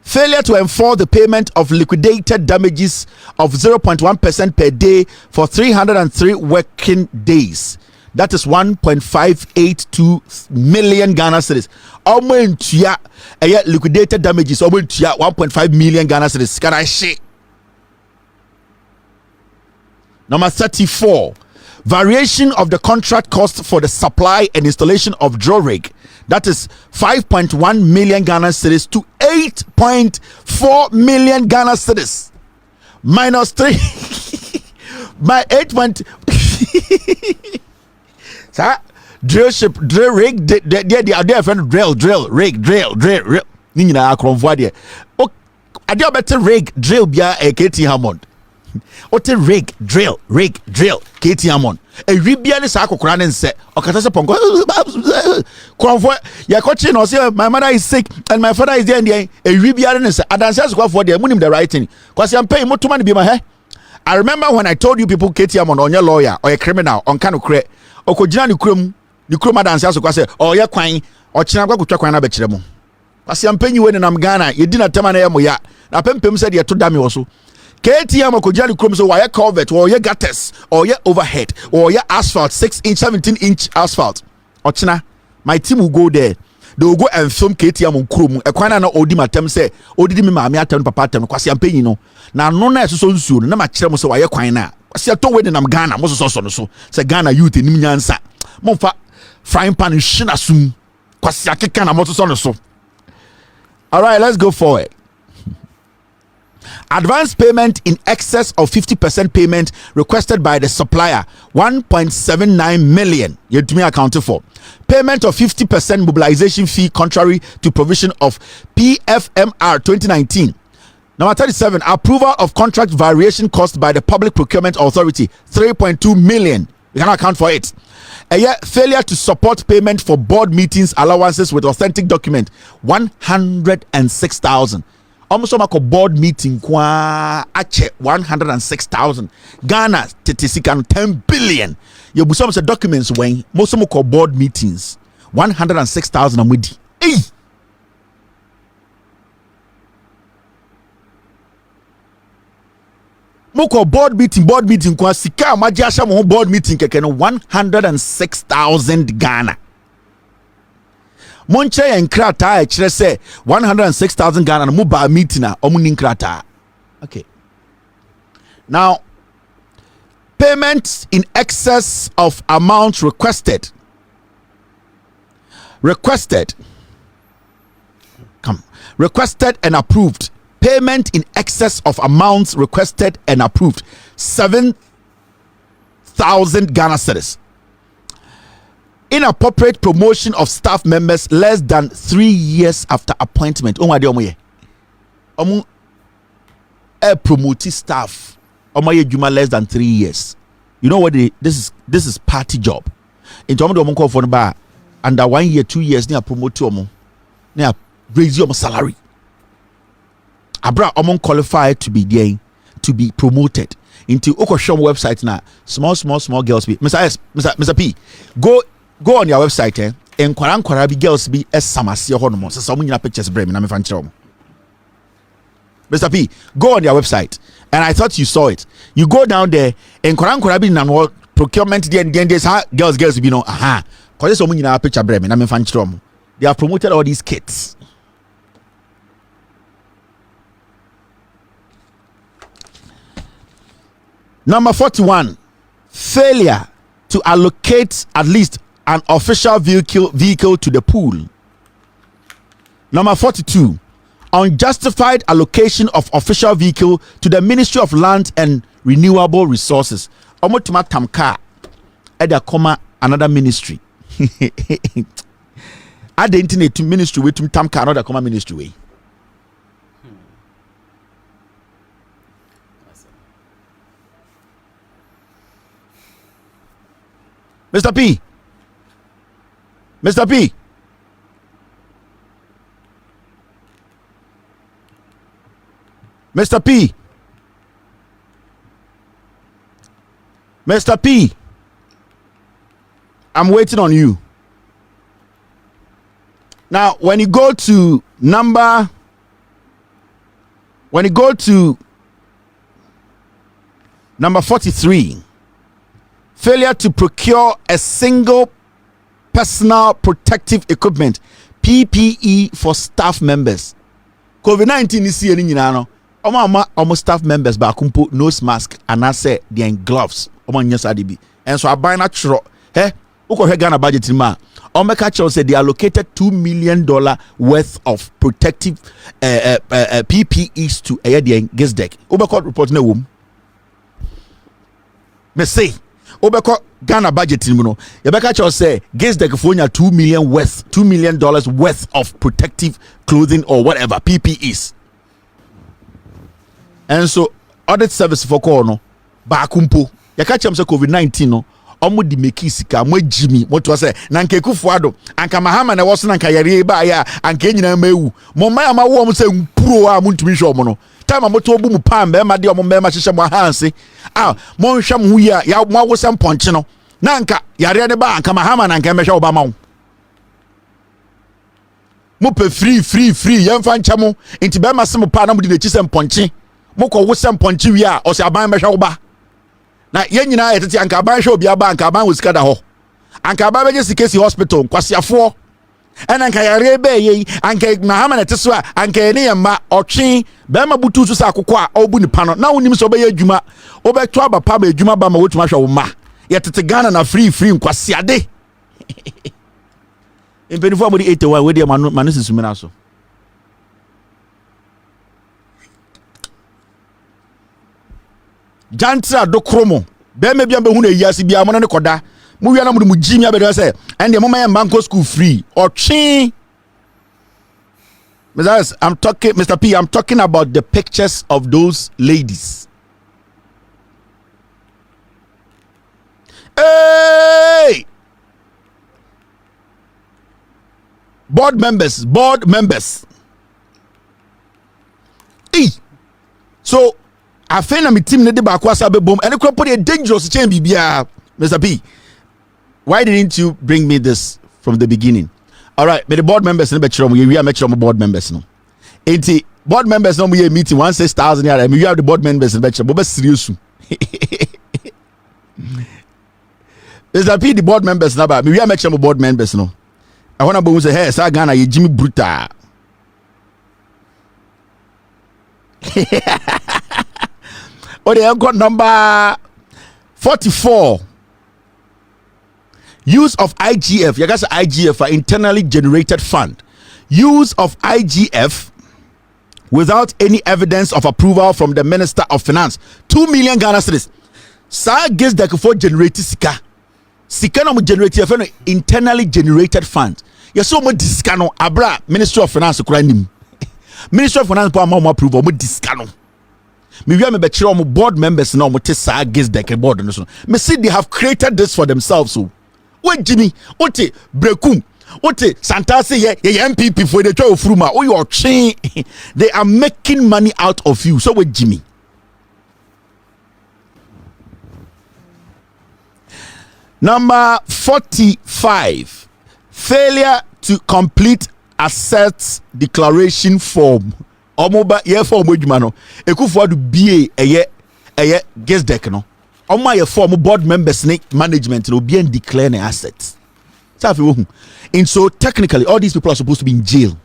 failure to enforce the payment of liquidated damages of 0.1% per day for 303 working days. That is 1.582 million Ghana cedis. Liquidated damages 1.5 million Ghana cedis. Can I say? Number 34, variation of the contract cost for the supply and installation of drill rig. That is 5.1 million Ghana cedis to 8.4 million Ghana cedis. Minus 3 by 8. Sir, drill ship, drill rig, they are there for drill rig. Nina Akronvoa there. Oh, I do better rig, drill, bia a KT Hammond. Ote rig drill KT Amon e ribia ne sa akokora ne nse okata se ponko konfo ya kochi no say my mother is sick and my father is there and e ribia ne nse adanse asokwa there munim the right thing cause I'm paying motuma ne bi ma he. I remember when I told you people KT Amon onye lawyer or a criminal on kanu kre okojina ne kurom adanse asokwa say oye kwan okina kwa kutwa kwan na be kire mo cause I'm paying you when am Ghana ye di na tema na ye mo ya na pempem said ye to dame wo so KTM Okojali Chrome so wire culvert or your gutters or your overhead or your asphalt 6-inch 17-inch asphalt. Ochina, my team will go there. They will go and film KTM on Chrome. A kwana na odi matem say odi me maami atem papa atem kwasi ampe no. Na no na so nsuo no na ma kire mo so wire kwan na. Kwasi ato we nam Ghana mo so so. Say Ghana youth nim nyansa. Mo fa frying pan shina sum. Kwasi akeka na mo so. All right, let's go forward. Advance payment in excess of 50% payment requested by the supplier, 1.79 million. Yet to me accounted for. Payment of 50% mobilization fee contrary to provision of PFMR 2019. Number 37, approval of contract variation cost by the Public Procurement Authority, 3.2 million. We cannot account for it. A year failure to support payment for board meetings allowances with authentic document, 106,000. Almost like a board meeting kwa ache 106,000 Ghana tetesikan 10 billion. You busam se documents when most of them board meetings 106,000 amudi. Hey, moko board meeting kwa sika majasha mo board meeting keke no 106,000 Ghana. Monche and krata e kire say 106,000 Ghana no ba meeting a omunin krata. Okay. Now, payments in excess of amount requested and approved. Payment in excess of amounts requested and approved, 7,000 Ghana cedis. Inappropriate promotion of staff members less than 3 years after appointment. Promote staff less than 3 years. You know what? This is party job. In terms of call for bar under 1 year, 2 years, near promote near raise your salary. Abra qualified to be there to be promoted into Okoshom website now. Small girls be Mr. P. Go go on their website enkwara bi girls bi esamase ho no mo so mo nyina pictures bre me na me fa nkyere mo. Mr. P, go on their website, and I thought you saw it. You go down there, and Koran be na procurement then there's how girls be no cause so many picture brem na me fan chrom. They have promoted all these kits. Number 41, failure to allocate at least an official vehicle to the pool. Number 42, unjustified allocation of official vehicle to the Ministry of Land and Renewable Resources. Omotuma tamka eda comma another ministry. Add the internet to ministry way to tamka another comma ministry way. Mr. P. Mr. P. Mr. P. Mr. P. I'm waiting on you. Now, when you go to number 43, failure to procure a single personal protective equipment, PPE, for staff members. COVID-19 is here in almost staff members ba kumpo nose mask and I say the gloves and so I buy natural uko Ghana budget ma said they allocated $2 million worth of protective PPEs to the GIISDEC. Ubeko report na wom me say ubeko Ghana budget no yebeka say GIISDEC for $2 million worth of protective clothing or whatever PPEs. And so audit service for no ba kumpo ya ka chem say COVID-19 no omo di make sika mo jimi mo to say na nka Kufuado anka Mahama na woso na nka yare ba ya anka nyina mawu mo ma ma wo mo say mpuro a mo ntumi hwe omo no time mo to obu mu pam be ma de omo be ma hyehye mo hanse mo nhwe mo ya mo awo sem ponche no na nka yare ne ba anka Mahama na nka mehwe oba ma wo mo pe free yemfa ncha mo nti be ma sem pa na mo di na chi sem ponche moko wosem ponchi wi a o se aban behwe wo ba na ye nyina yetete anka aban hwe obi aba anka aban wosika da ho anka aban beje sikesi hospital kwasiafo ena anka yare be yi anka Mahama na teso a anka ne yemma otwe be ma butu so sa akokọ a obu ni pa no na wonim so be ye adwuma obeto aba pa ba adwuma ba ma wotuma hwe wo ma yetete Ghana na free nkwasiade impenifo amodi 81 we de manu sisumina so. Jantra do kromo be me bia be hu na yasi bia mo ne koda mu wi na mu jimi abede say and the mama banko school free or twi. Mr. P, I'm talking about the pictures of those ladies. Hey, board members. Hey, so I find my team need back was a boom and put a dangerous chain bibia. Mr. P, why didn't you bring me this from the beginning? All right, but the board members in the we are making board members no. 80 board members no we meeting 16,000 here. We have the board members in the but serious. Mr. P, the board members now, we are making board members no. I want to say hey, sir Ghana you Jimmy Bruta. Oh, they have got number 44. Use of IGF. You guys IGF, internally generated fund. Use of IGF without any evidence of approval from the Minister of Finance. 2 million Ghana cedis. Sir GIISDEC for generated sika. Sika no generated internally generated fund. You so much discano abra Ministry of Finance kuranim. Ministry of Finance for more approval mo discano. Me we be chiro mo board members na mo te sa GIISDEC board no so. Me see they have created this for themselves so. What Jimmy, what Brekum, what Santasi, ye MPP for the trial fruma, oh your chain, they are making money out of you. So what Jimmy? Number 45, failure to complete assets declaration form. Omoba ye form edwuma no ekufo adu BA eye GIISDEC no. Oma ye form board members ne management no be and declare the assets. And so technically all these people are supposed to be in jail.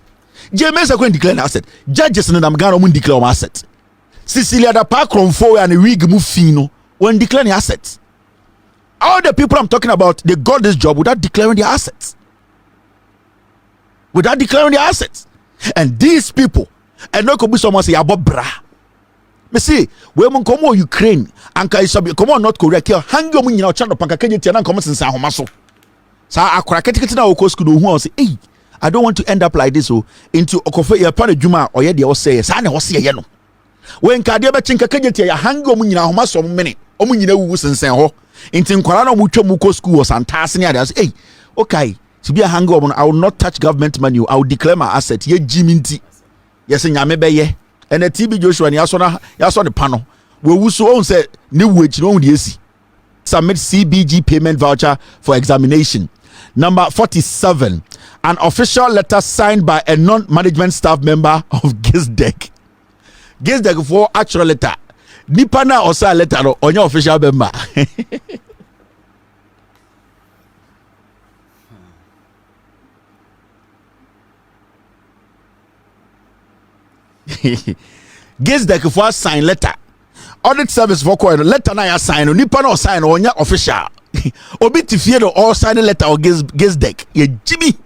Jail means going to declare an asset. Judges in the Namgano won't declare an asset. Cecilia da Parkron for and a wig move fino when declaring assets. All the people I'm talking about, they got this job without declaring their assets. Without declaring their assets. And these people, and no could be someone say about bra. Me see, we mun come on Ukraine, and come on North Korea, hang your money in our channel, Pankakenya, and come since Ahomaso. So I crack na okos kudo hu say, hey, I don't want to end up like this. So into okofe ya pa juma or ye de o say, sa na ho say ye no. When ka de be chinka kageti ya hang omu nyina homa so mene. Omu nyina wuwu sensen ho. Into nkwara na mu twam ko school was antase ne ade say, hey, okay, to be a hang omu, I will not touch government money. I will declare my asset. Ye jiminti. Yes nyame be ye. And the TB Joshua ni aso the panel. We wuso on say ni wage no de esi. Submit CBG payment voucher for examination. Number 47, an official letter signed by a non-management staff member of GIISDEC. GIISDEC for actual letter. Nipana or say letter on your official member. GIISDEC for sign letter. Audit service for coin letter na ya sign. Nipana or sign on your official. Obi tifie do all sign letter or GIISDEC ye Jimmy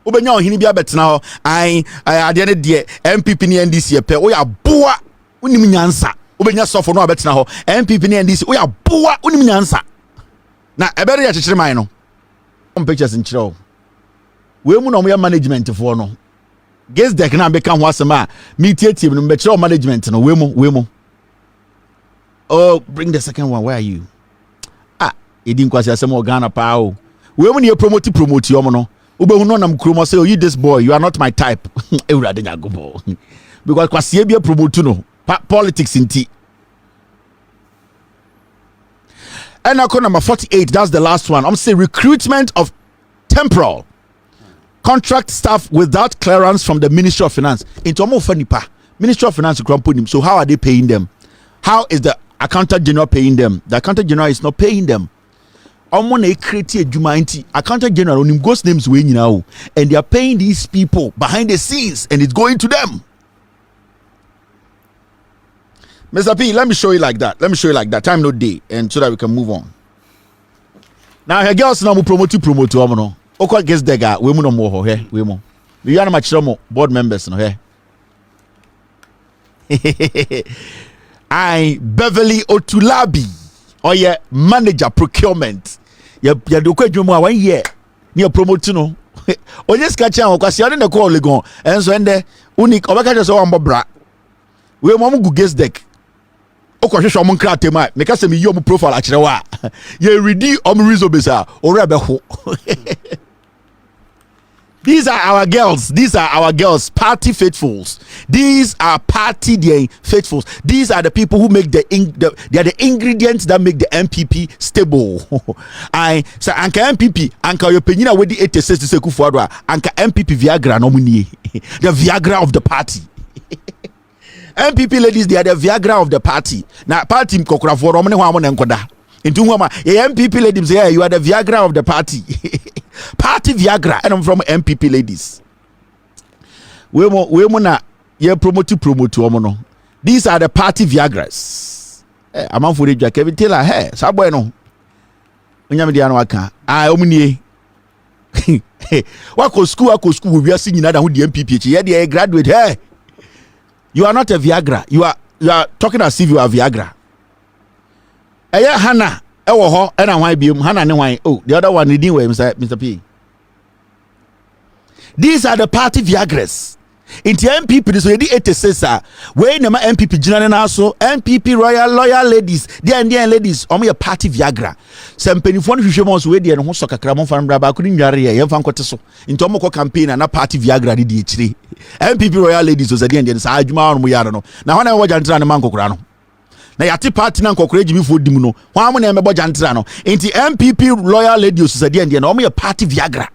obenya ohini bia betena ho ai ade ne de MPP ne NDC pe o ya boa unim nyansa obenya sofo no abetena ho MPP ne NDC o ya boa unim nyansa na ebere ya chechire man no on pictures in chiro we mu no mo ya management for no GIISDEC na be kan ho asema me tietie no be chiro management no we mu oh bring the second one. Where are you? Edin kwasi asemo Ghana pa o we mu ne promote omo no ube no nam kromo say, oh, you this boy, you are not my type. Because kwasi e bia promote no politics in tea. And now number 48, that's the last one. I'm saying recruitment of temporal contract staff without clearance from the Ministry of Finance. Into Ministry of Finance. So how are they paying them? How is the Accountant General paying them? The Accountant General is not paying them. Accountant General on him ghost names way now, and they are paying these people behind the scenes, and it's going to them. Mr. P, let me show you like that. Time no day, and so that we can move on. Now, her girls now promote no. Okay, guess the guy. We no more here. We more. We are much more board members no here. I Beverly Otulabi. Oh yeah, manager procurement. Ya do kwadwuma 1 year. Ni promote no. O just catch am kwasi ade na call legon. Enso ende unique obaka just one bobra. We mo mu GIISDEC. O ko hwehwe om nkrate mai. Me ka se me yi om profile a kire wa. Ye ready om reason be sa. O re be ho. These are our girls. Party faithfuls. These are party faithfuls. These are the people who make they are the ingredients that make the MPP stable. I say anka MPP anka your penina with the 86 to say kufuadwa anka MPP Viagra no muni. The Viagra of the party. MPP ladies, they are the Viagra of the party. Now party mkokura for romane ho amone nkoda. Into whom MPP ladies say you are the Viagra of the party. Party Viagra, and I'm from MPP ladies. We na ye promote omo. These are the party Viagras. I'm on for the Jack Kevin Taylor. Hey, Sabwe no. Unyamidi waka. Omnie. Wako school we are singing another who the MPP. Yeah, they graduate. Hey, you are not a Viagra. You are talking as if you are Viagra. Hannah. Oh, and I be Hannah and why? Oh, the other one reading where Mr. P. These are the party Viagras. In the MPP, this already 86. Where number MPP general also MPP royal loyal ladies, they and ladies, only a party Viagra. Some penny phone who shows where they and who soccer cramon from Braba couldn't marry a young fancoteso. In Tomoko campaign and a party Viagra did MPP royal ladies was again the Sajuma on Muyano. Now when I watch Antrana Manco Grano. na yate party na nkokore Jimmy for dim no hwan mo na emebo jantra no enti MPP loyal lady osisade ende na o me party Viagra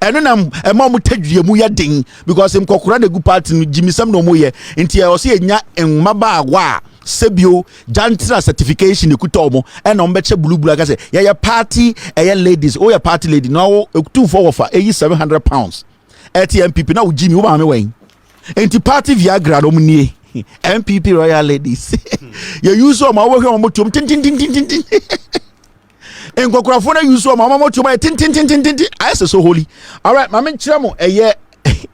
eno na ema mo tadwie mu ya den because nkokora na gu party no Jimmy Sam no mo ye enti e o se enya enmaba agwa sebio jantra certification ekuta omo ena o beche bulubulu aga se ya party ladies o ya party lady no ekutu for offer £700 MPP na wo Jimmy wo ba me wen enti party Viagra no mnie MPP royal ladies you use my work on motum tin en kokora na use my mama motum tin I say so holy. All right, mama chiramo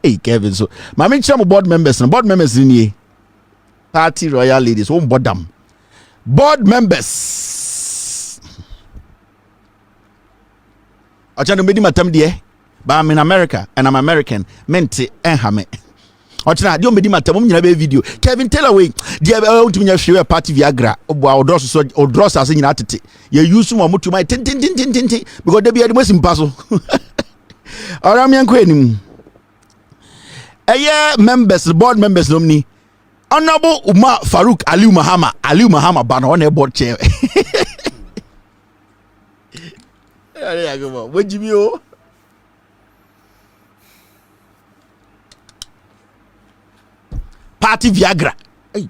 hey Kevin, so mama chiramo board members ni party royal ladies won bodam board members achano medi matam de but I'm in America and I'm American mente enhame Ochina dio medi matam nyina be video Kevin tell away dia ntumi nya hwe party Viagra obo odros ase nyina tete ye use mo mutuma tin because dey be ade masimpa so ora me anko enim members board members nomni Honorable Umar Farouk Aliu Mahama ban on a board chair ya go mo Jimmy o party Viagra. Hey.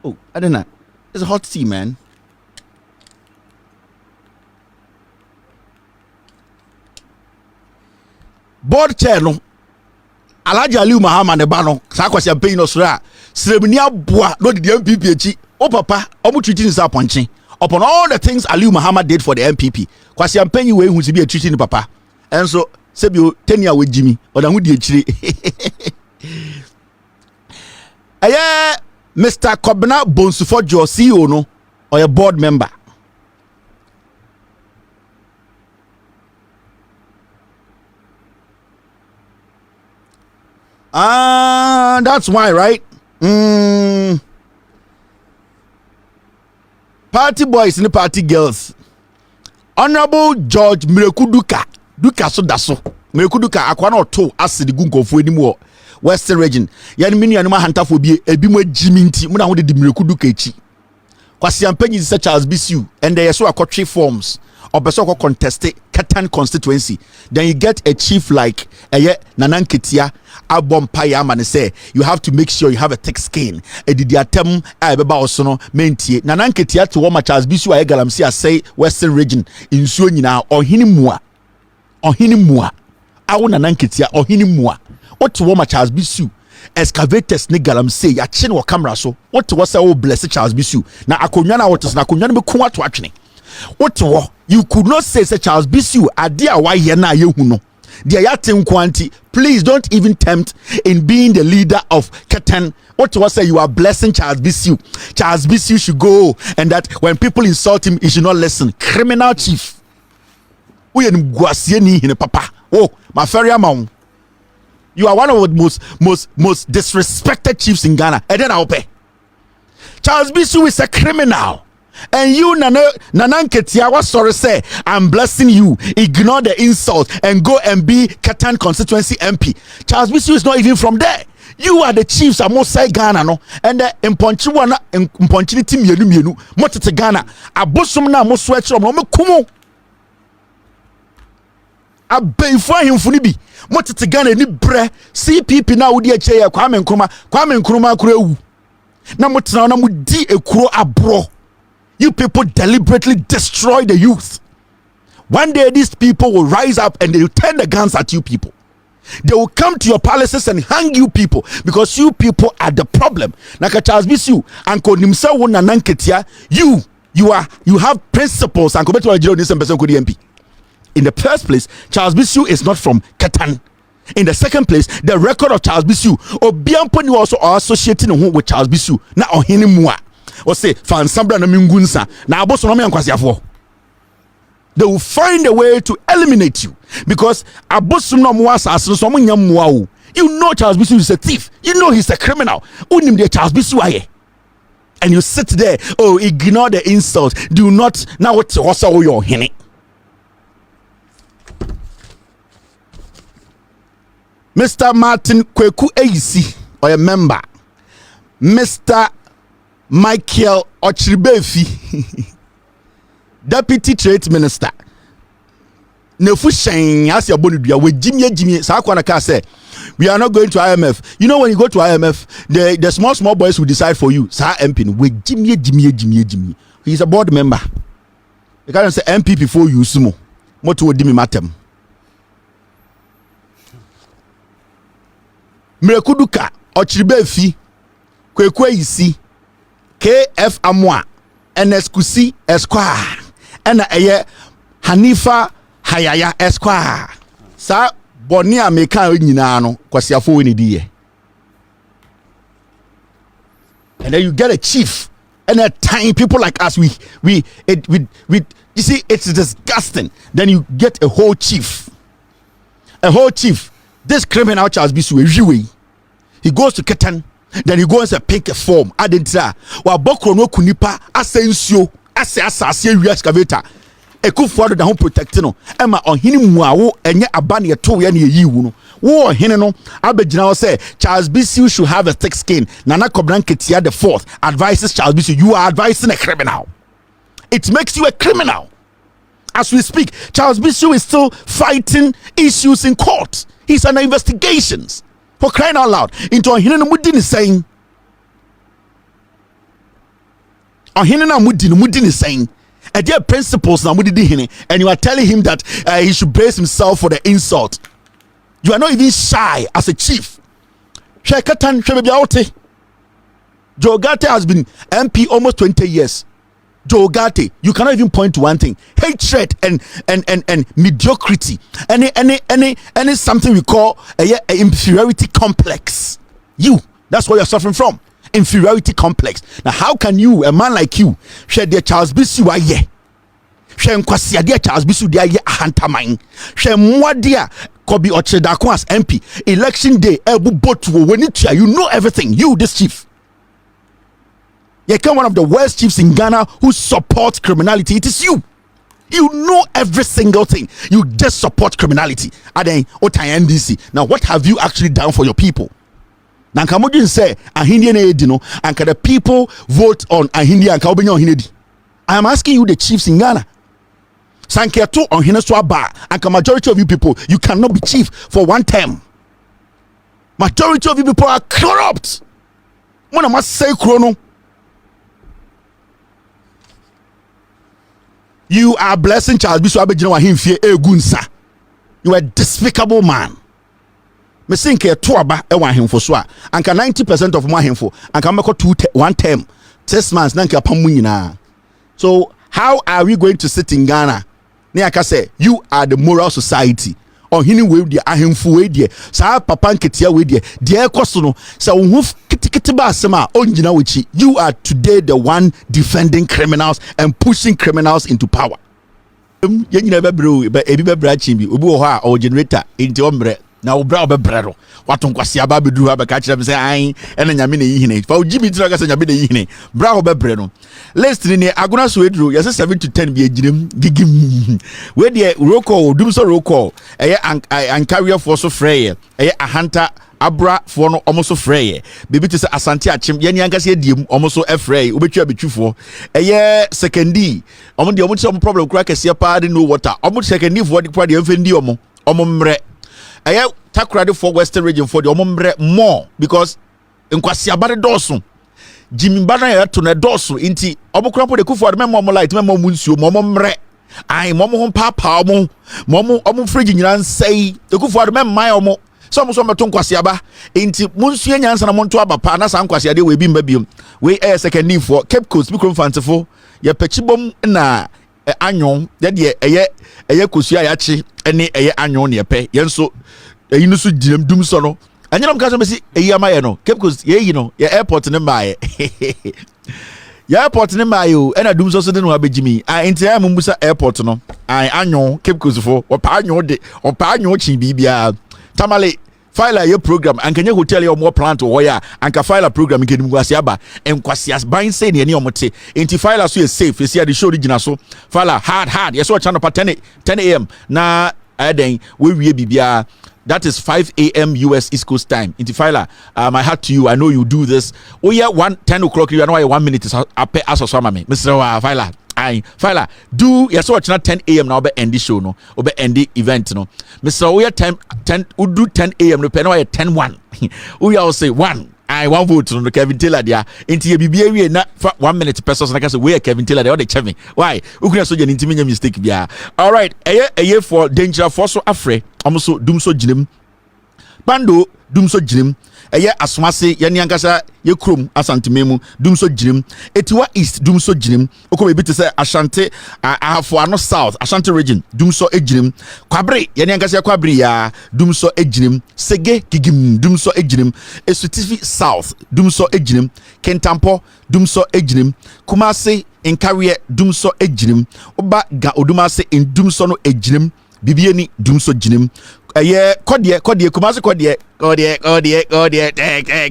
Oh, I don't know. It's a hot tea, man. Board chair no. Alhaji Aliu Mahama ne ba no. Sa kwasi campaign no sura. Seremoni aboa no the MPP echi. O papa, omu treating is aponche. Upon all the things Aliu Mahama did for the MPP. Kwasi campaign we hu si be treating papa. And so sebio 10 year with Jimmy. Oda hu di echire. Mr. Kobna Bonsufojo CEO no or a board member. That's why, right? Party boys and party girls. Honorable George Mirekuduka so daso. Mirekuduka akwa no to asidi gunkofo anymore. Western region yani mini anuma hanta for bi ebi mo Jimmy nti mo na ho de Mirekuduka echi kwasi ampanyi se Charles Bisu and they so akotwe forms obeso ko contest Katan constituency then you get a chief like Nananketia abompa ya man say you have to make sure you have a thick skin edidi atem beba osono mentie Nananketia to wo Charles Bisu aye galamsi say Western region insuo nyina ohini mua awo Nananketia ohini mua what to want Charles Bisu excavators ni galamsey ya chin wa camera so what was say bless Charles Bisu na akonwa na what na akonwa be ko ato atwene what you could not say Charles Bisu ade a wa ye na yehu no de ya ten kwanti please don't even tempt in being the leader of Katan. What was say you are blessing Charles Bisu should go and that when people insult him he should not listen. Criminal chief we ngwasie ni hine papa oh my ferry amount. You are one of the most disrespected chiefs in Ghana. And then I'll pay. Charles Bisu is a criminal. And you, Nananketia, was sorry say, I'm blessing you. Ignore the insult and go and be Katan constituency MP. Charles Bisu is not even from there. You are the chiefs. I'm say Ghana no. And the imponchiwana imponchinity mienu. Motete Ghana. Abosumna mo swetchom no me kumo. Abefo ahemfo bi motete Ghana ni bre CPP na wodi ache ya Kwame Nkrumah kura ewu na motena na mudi ekuro abro. You people deliberately destroy the youth. One day these people will rise up and they will turn the guns at you people. They will come to your palaces and hang you people because you people are the problem. Naka Charles Bisu anko nimsa wo Nananketia you have principles and kobeto ajiro ni person ko MP. In the first place, Charles Bisu is not from Katan. In the second place, the record of Charles Bisu, Obiamponi also are associating with Charles Bisu. Na ohini mua. Or say, fan sambra na mingunsa. Na aboso no me ankwasiafo. They will find a way to eliminate you because aboso no mua asase so munya mua o. You know Charles Bisu is a thief. You know he's a criminal. Unim de Charles Bisu aye. And you sit there, ignore the insult. Do not now what also your hene. Mr. Martin Kweku AC or a member, Mr. Michael Ochribefi, Deputy Trade Minister. Nefushen as your bonus, we Jimmy Sakwanaka say, we are not going to IMF. You know, when you go to IMF, the small boys will decide for you. Sir MP, with Jimmy. He's a board member. You can't say MP before you sumo. What would Dimi matem? Mrekuduka, Ochribefi, Kwekwe isi, KF Amwa, NSQC Esquire, and Hanifa Hayaya Esquire. Sir, Bonia meka nyina no kwasiafo we ne die. And then you get a chief and a tiny people like us we you see it's disgusting. Then you get a whole chief. This criminal Charles Bisu he goes to Ketan, then he goes and pick a form. Adenta wa bokro no kunipa asensio asase wi excavator. Ekufuado da ho protect no ema ohini mu a wo enye abane yeto ye na yiwu no wo ohini no abegina wo say Charles Bisu should have a thick skin. Nana Kobran Ketia the fourth advises Charles Bisu, you are advising a criminal. It makes you a criminal. As we speak, Charles Bisu is still fighting issues in court. He's under investigations. For crying out loud, into ohini no mudi ni saying ohini na mudi ni saying and their principles now, and you are telling him that he should brace himself for the insult. You are not even shy as a chief. Joe Gate has been MP almost 20 years. Joe Gate, you cannot even point to one thing: hatred and mediocrity. Any something we call a inferiority complex. That's what you're suffering from. Inferiority complex. Now, how can you, a man like you, share the Charles Bisu aye? Share nkwasia dia Charles Bisu dia ye ahantaman. Share mwadia Kobi Ochedako as MP. Election day, ebu botu when you know everything. You, this chief. You become one of the worst chiefs in Ghana who supports criminality. It is you. You know every single thing. You just support criminality. And then, NDC. Now, what have you actually done for your people? Now, Kamudin say, Ahindi na edino, and the people vote on Ahindi and Kaubinyo Hinedi. I am asking you, the chiefs in Ghana. Sanketo on Hineswaba, and the majority of you people, you cannot be chief for one term. Majority of you people are corrupt. When I must say, Chrono, you are blessing Charles Bisu Abedino Himfie Egunsa. You are a despicable man. Me think a tuaba e wan hemfo so a anka 90% of my hemfo anka meko one term 6 months na nka pamu nyina. So how are we going to sit in Ghana? Ne aka say you are the moral society. Ohini we dia ahemfo we dia sa papa nketia we dia dia ekoso no sa wo kitikiti ba asema onjina wichi. You are today the one defending criminals and pushing criminals into power. Yenyina bebro ebi bebra chimbi obi wo ho a o generator into ombre na obra obebrero waton kwase aba bedu ha beka kire me say an ena nyame na yihine fa ojibi tira ka say nyame na yihine bra obebre no list ni agona so eduro yes 7 to 10 bi agirem gigim we de roko dum so roko eye an carrier for so frey eye ahanta abra for no omoso frey bebi to say asante achim ye ni anka se diem omoso efrey obetwa betwufo eye secondi omo de omo ti omo problem kura kese pa de no water omo secondi for de kwa de enfendi omo mre eye takrade for western region for the omombre more because nkwasi abade doso Jimmy bana ya to na doso inti obokra po de kufu de memo light memo munsuo momomre ai momo ho papa omo fridge nyina nsai de kufu de memo omo so mo so meto nkwasi aba inti munsuo nyansa na monto aba pa na san nkwasi ade we bi mbabiom we second need for Cape Coast micro fantefo ye pechibom na anyon de eye kosua ya chi ene eye anyon ne pe yenso eyi no so direm dum so no anyam ka so be si eyi amaye no Cape Coast ye no ye airport ne maaye ya airport ne maaye o ena dum so so de no abegimi enti ya mumbusa airport no anyon Cape Coast fo opa anyon chi bibia tamale file your program ankanye hotel your more plant or ya anka file program nke nimkwasi aba enkwasi as ban say ne omote enti file so is safe see the show original so file hard yes so channel pa 10 am na then we bibia That is 5 a.m. US East Coast time. Inti Fila, my hat to you. I know you do this. Oh yeah, 10 o'clock. You know why 1 minute is up as a swamame. Mr. Fila, Fila, do yes watch not 10 a.m. now. Be end the show no, or be end the event no. Mr. We are 10. We do 10 a.m. No, pen why 10:1. We all say 1. I one vote no Kevin Taylor there. Inti BBA we na 1 minute pesos. Like I say, we Kevin Taylor there. All the chevy. Why? We couldn't so you intimate mistake bia. All right, a year for danger for so afraid. Almost doom so jim. Bando doom so jim. Eye asomase ye niankasa ye krom asantememu doom so jim. Etiwa east doom so jim. Okobe bi te say Ashanti ahafo ano south Ashanti region doom so ejim. Kwabre ye niankasa kwabre ya doom so ejim. Sege gigim doom so ejim. Esutifi south doom so ejim. Kentampo doom so ejim. Kumase Nkariye doom so ejim. Oba ga odumase in doom so no ejim. Bibieni doom so jim. Kodie Kumasi kodie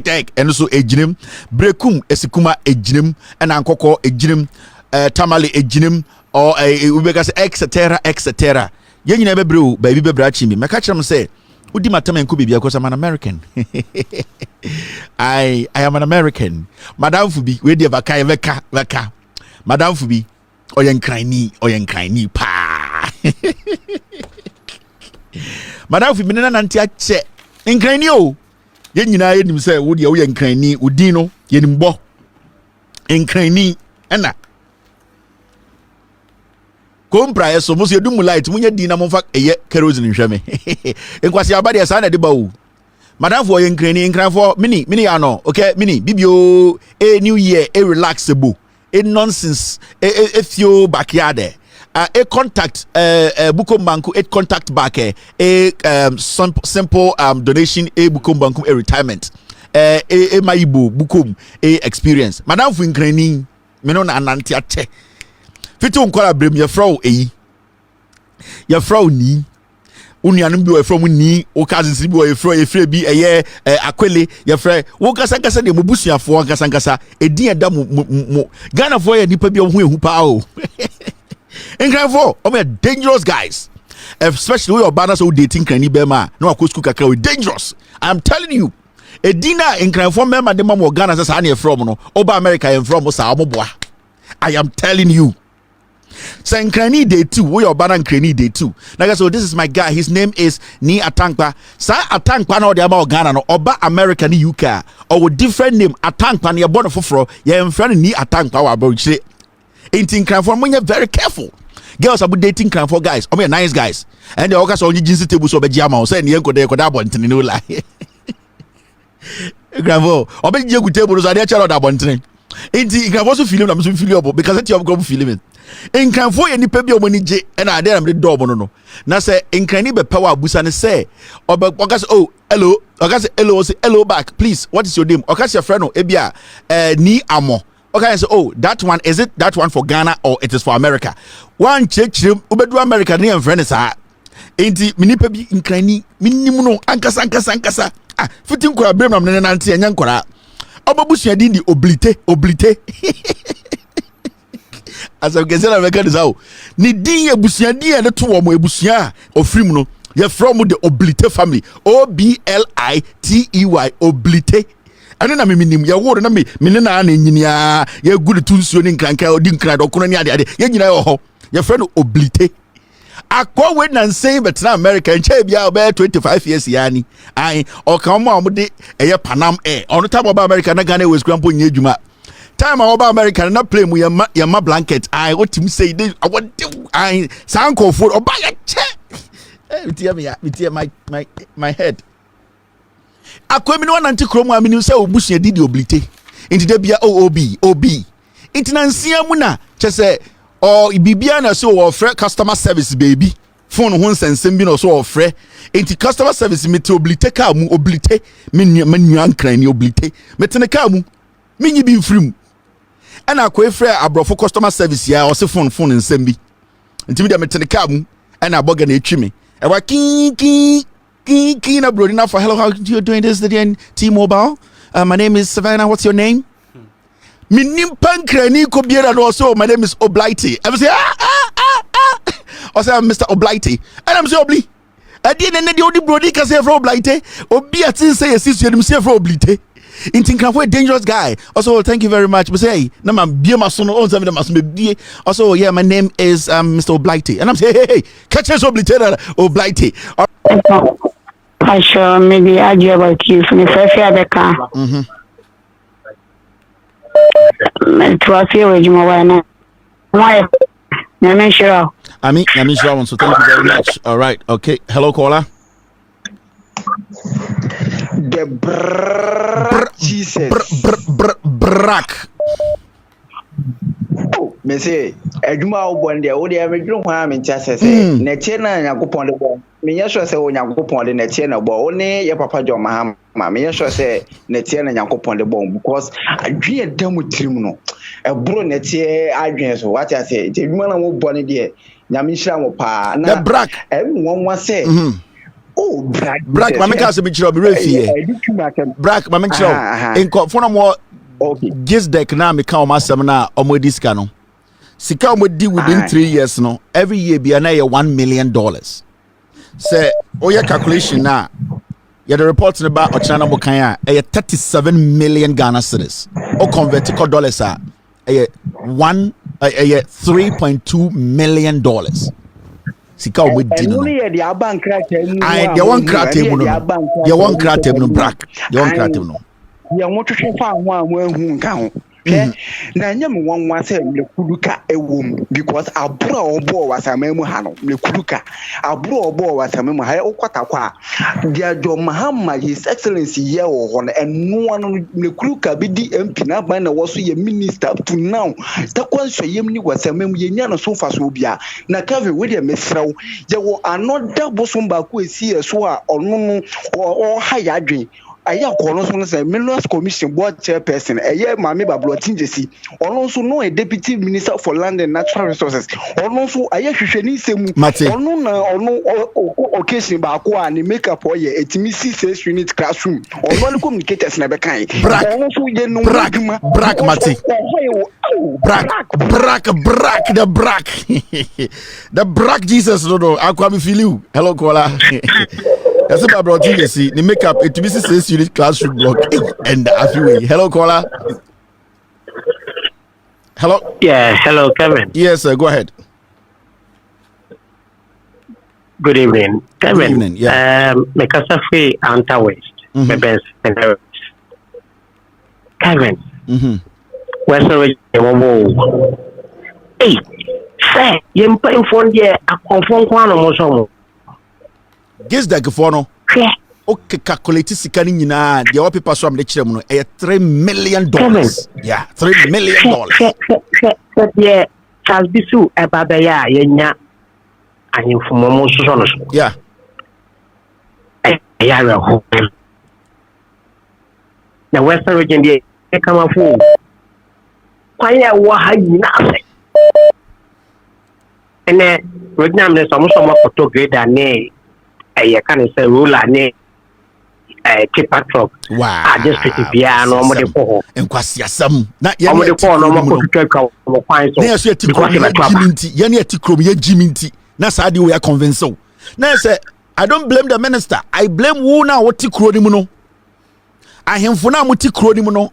tek and so ejinem brekum esikuma ejinem and ankoko ejinem tamale ejinem or ubeka etc yen nyina bebrew baby bebra chimi meka kyerem say udi matama enko bibia because I'm an American. I am an American. Madam Fubi we dey vakai veka Madam Fubi oyen pa. Madam fi menena nanti ache nkrani o ye nyina ye nim se wo de wo ye nkrani odin no ye nim bo nkrani ena kompra eso mo se dum light munya din na mo fa eye kerosene nhweme enkwase abade esa na de ba o madam for ye nkrani nkranfo mini ya no okay mini bibio new year relaxable nonsense fio backyard a contact Bukom Banku a contact back simple donation a Bukom Banku a retirement a maibu Bukom a experience madam fu nkrani me no na anante ache fitu nkola brem ye frau ni unuanum bi we from ni o cousins bi we frɛ bi ɛyɛ akwele ye frɛ wo kasa de mobusuafo kasa edin ɛda mo Ghana for ye nipa bi ho ehu pa o. Incredible, we are dangerous guys. Especially when your banner so dating can bema. No, school kakra we dangerous. I'm telling you. A dinner incredible member the mom Ghana says I from no. Oba America and from Osamoboa. I am telling you. So in Krani day 2, we your banner Krani day 2. Like so, this is my guy. His name is Ni Atankpa. Sa Atankpa no the about Ghana no Oba America ni UK or with different name Atankpa ni born for yeah in front Ni Atankpa wa bro. Ain't Cranford when you're very careful. Girls are dating Cranford guys. I mean nice guys. And they all got only jeans table so be jama say ni enko de ko da bontin no lie. Cranford, obe je ku table so dey chalo da bontin. Ain't Cranford so feeling am so feel up because it your go feeling it. In Cranford any pe bi o mani je and I dey am the door no. Na say in Crani be power abusa ne say obe ogas oh hello. Ogas hello say hello back please. What is your name? Ogas your friend no ebia ni amo. Okay, so that one is it that one for Ghana or it is for America? One check ubedu America ni friend is enti minipa bi nkrani minimu no ankasa fitin kora brem nam ne nante anya nkora obabusua din di oblite as I get America is how ni din ebusua din e to wo mo ebusua ofrim no ye from the oblite family OBLITEY oblite. Ano na minim ya woro na me ne na nyinia ya gudu tunsuo ni nkranka odi nkran dokono ni ade ya nyina yo ho ya friend oblite akwa we na nsɛn betra America nche bia obe 25 years yani ai o ka mo de eye Panam Air ono tabo ba America na Ghana West Grampo nye adwuma time oba America na play mu ya ma blanket ai otim say de ai sanko for oba ya che me my head akwemi no nanti kromu amini se obusu didi oblite inti de bia ob inti nansia mu na chese o bibia na so wo frɛ customer service baby phone ho nsensem bi no so wo frɛ inti customer service meti oblite ka mu oblite menua nkran ni oblite metene ka mu menyi bi mfrim ana akwa frɛ abrofo customer service ya o se phone nsem bi inti me de metene ka mu ana aboga na etwi me e wa Kina Brody for hello, how you doing this again? T-Mobile. My name is Savannah. What's your name? Minim pankrani ko biera no so my name is Oblighty. I say I say I'm Mr. Oblighty. And I'm say Obli. Adi ne de odi brody ka say for blighte. Obi atin say yes you say for oblite. Intin Krafo, a dangerous guy. Also, thank you very much. But say, no man, be my son. Also, yeah, my name is Mr. Oblighty, and I'm saying, hey, catch us Oblighty, Oblighty. I sure maybe I do about you from the first year the car. It was here with you, my why? I'm sure. I mean, sure. So thank you very much. All right, okay. Hello, caller. The Jesus. Brack. Me say, adwuma wo bon de wo de amedwun ho am ntia sese. Na tie na Yakopon de bo. Me nya sure say wo Yakopon de na tie na bo. Wo ne ye papa Jo Mahama. Me nya sure say na tie na Yakopon de bo because adwen dam tirim no. Ebro na tie adwen so. What I say, adwuma na wo bon de nyame hira wo pa. Na the Brack. Won say. Oh, Brack, mama can't say me Brack, mama in for no more GIISDEC now me come masem na omo disca no. Sika omo di within 3 years no. Every year be na $1 million. Say oya calculation na. Ya the reports about Ochana Mokanya 37 million Ghana cedis. O convert to dollars are 3.2 million dollars. Sika we di no. The bank I one kratem no. Ya one kratem no Brack. Ya one kratem no. Ya wotu hwefa ho a mo ahu nka ho. Na nya me wonwa se mlekuduka ewom because abura obo wasama mu ha no mlekuduka abura obo wasama mu ha okota kwa dia Jo Mahama His Excellency ye wo ho no eno no mlekuduka bi di MP na ban na woso ye minister up to now ta kwanso yem ni wasama mu ye nya no so fa so bia na kave we de mesraw ye wo another bosom ba ko esi eso a ono no o ha ya adwen aya kono so say Minerals Commission board chairperson eye Mame Bablo Tinjesi ono so no a deputy minister for land and natural resources ono so aya hwehwani semu ono na ono occasion ba ko ani make up oye etimi 6 unit classroom ono communicators na be kan ono so ye no Brack Mate Brack the Brack the Brack Jesus no akwa me feel you. Hello caller. That's about brought you see the makeup it to be 6 unit classroom block and the hello caller. Hello. Yeah, hello Kevin. Yes, go ahead. Good evening, Kevin. Good evening. Yeah. Mekasafi Anta West. Kevin. Western hey, say you paying for a confirm kwano mo GIISDEC for no. Okay, calculate sika ni nyina de wa paper so am de kire mu no $3 million. Yeah, $3 million. Yeah, Charles Bisu e baba ya yenya anyimfumo mo so no. Yeah. Ya ra ho. Na Western region dey come fu. Kwanya wa ha nyina ase. Ene region am so mo photo grader ne I can say ruler ne keeper truck. Wow. I just pretty bia no mo de ko. Enkwasi asam. Na ye mo de ko no mo ko twetwa mo kwan so. Na ye tikrom ye jiminti. Ye ne tikrom ye jiminti. Na sa de we convince o. Na say I don't blame the minister. I blame who na what tikro ni mu no. Ahemfo na mo tikro ni mu no.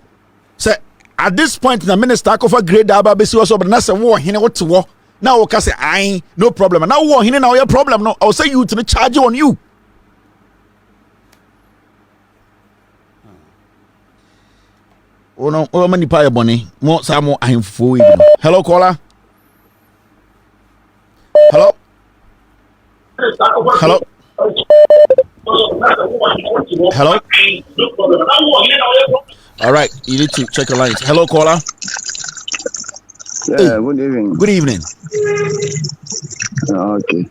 Say at this point the minister akofa grade aba besi wo so but na say wo hene wo te wo. Now we can say I no problem. Now what here now your problem no. I'll say you to the charge on you. Oh no, oh many pay money. More some I'm for you. Hello caller. Hello. Hello. Hello. All right, you need to check your lines. Hello caller. Yeah, hey. Good evening. Good evening. Okay.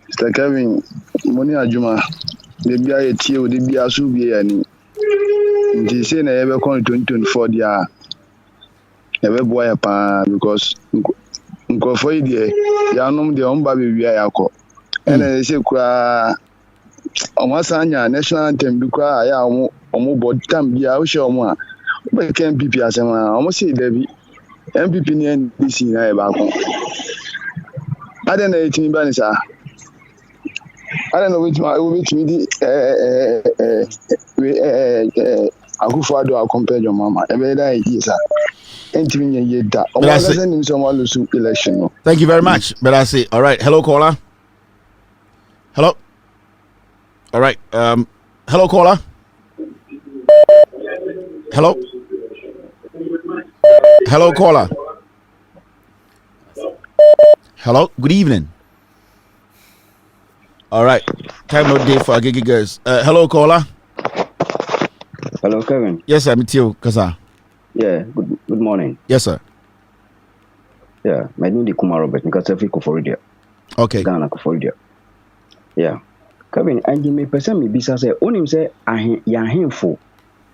Mr. Kevin, money ajuma. The bia tie o the bia so bia ni. Nti say na ebe kon 2024 dia. Ebe boy pa because nko for idie ya nom de on ba be wia yakọ. Ene say kura omasanya national anthem bi kura ya omo bod tam bia o she omo a. Be kan MPP asema omo say David MPP ni NDC na e ba ko. Ade na etimi ba ni sa. I don't know which me Akufo-Addo I'll compare your mama. Every day is a election. Thank you very much. But I say, all right. Hello, caller. Hello. All right. Hello, caller. Hello. Hello, caller. Hello. Good evening. All right. Time no day for Agigi girls. Hello, caller. Hello, Kevin. Yes, sir. Me too, Kasa. Yeah. Good morning. Yes, sir. Yeah. My name is Kuma Robert. Because every Koforidea. Okay. Ghana Koforidea. Yeah. Kevin, and you may person me bisa say, onim say ya hemfo.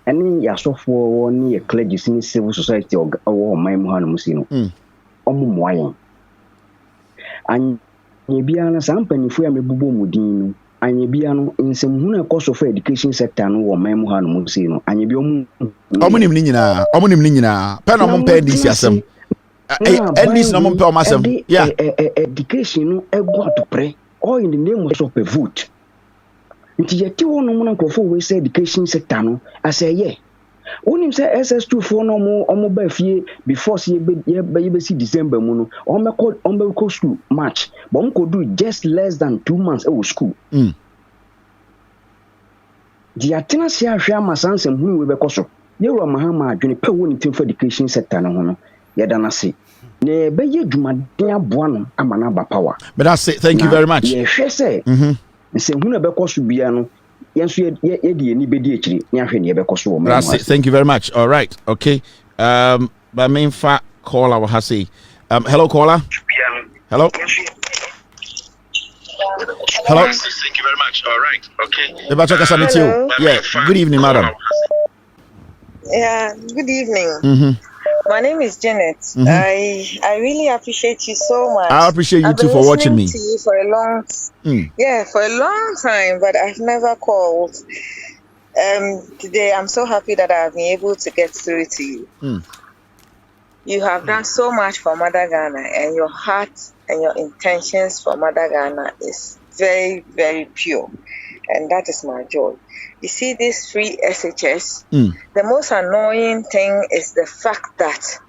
Any ya software ni clergy civil society or my muhanu musino. Omu mwayen. And Yebiana Sampany for me bubu mudino, and Yebiano in some huna course of education sector no or Memohan Musino, and Yebium Omunim Nina, Panamon pay this yasam. And this no per masam. Yeah, education, I want to pray, or in the name of a vote. Until yet, you want to go say education sector no, I say, yeah. When say SS2 for no more on mobile fee before see December mono on call school March, but could do just less than 2 months at school. The attendance here share my sons and who will be cost. You were Mahama during pay one for education sector no yadana see. Ne be ye jumadia buano amanaba power. But I say thank you very much. Yes, she say. Say who be cost biano. Thank you very much. All right. Okay. My main fact caller will have say. Hello, caller. Hello. Hello. Thank you very much. All right. Okay. Hello. Yeah. Good evening, madam. Yeah. Good evening. My name is Janet. I really appreciate you so much. I appreciate you too for watching me. To you for a long, for a long time, but I've never called. Today I'm so happy that I've been able to get through to you. You have done so much for Mother Ghana, and your heart and your intentions for Mother Ghana is very, very pure, and that is my joy. You see, this free SHS, the most annoying thing is the fact that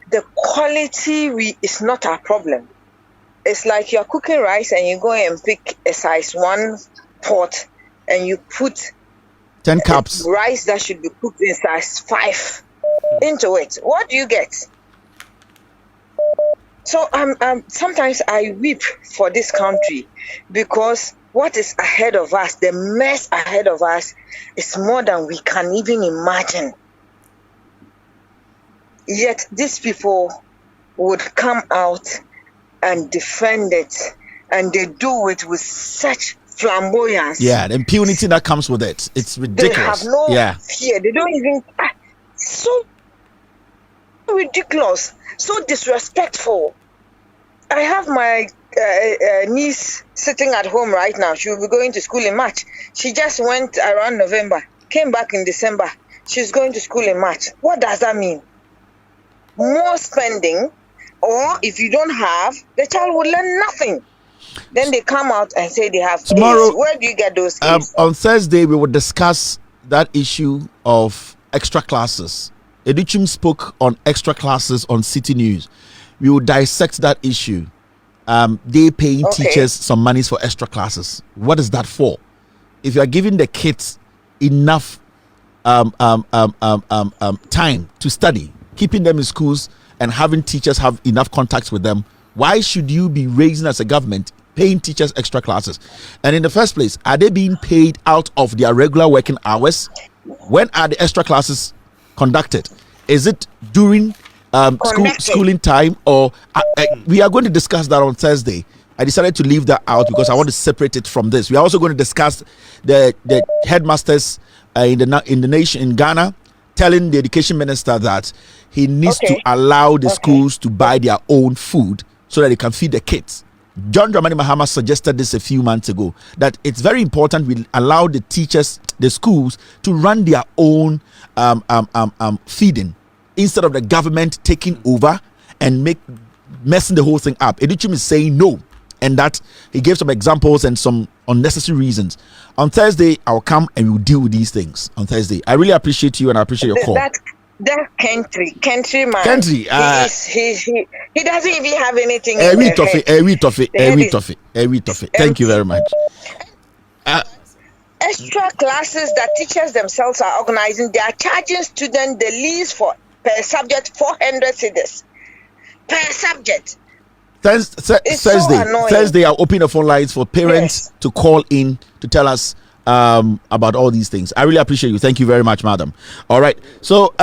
the quality is not our problem. It's like you're cooking rice and you go and pick a size 1 pot and you put 10 cups rice that should be cooked in size 5 into it. What do you get? So sometimes I weep for this country because what is ahead of us, the mess ahead of us, is more than we can even imagine. Yet these people would come out and defend it, and they do it with such flamboyance. Yeah, the impunity that comes with it. It's ridiculous. They have no fear. They don't even... So ridiculous. So disrespectful. I have my niece sitting at home right now. She will be going to school in March. She just went around November, came back in December. She's going to school in March. What does that mean? More spending, or if you don't have, the child will learn nothing. Then they come out and say they have tomorrow. A's. Where do you get those A's? On Thursday, we will discuss that issue of extra classes. Adutwum spoke on extra classes on City News. We will dissect that issue. They paying teachers some monies for extra classes. What is that for? If you are giving the kids enough time to study, keeping them in schools and having teachers have enough contacts with them, why should you be raising as a government paying teachers extra classes? And in the first place, are they being paid out of their regular working hours? When are the extra classes conducted? Is it during schooling time, or we are going to discuss that on Thursday. I decided to leave that out because I want to separate it from this. We are also going to discuss the headmasters in the nation in Ghana telling the education minister that he needs to allow the schools to buy their own food so that they can feed the kids. John Dramani Mahama suggested this a few months ago, that it's very important we allow the teachers, the schools, to run their own feeding, instead of the government taking over and messing the whole thing up. Adutwum is saying no, and that he gave some examples and some unnecessary reasons. On Thursday, I'll come and we'll deal with these things on Thursday. I really appreciate you and I appreciate your call. That country man. Country. He doesn't even have anything. Every toffee. Thank you very much. Extra classes that teachers themselves are organizing. They are charging students the least for per subject 400 cedis per subject. Thursday, I'll open the phone lines for parents to call in to tell us about all these things. I really appreciate you. Thank you very much, madam. All right. So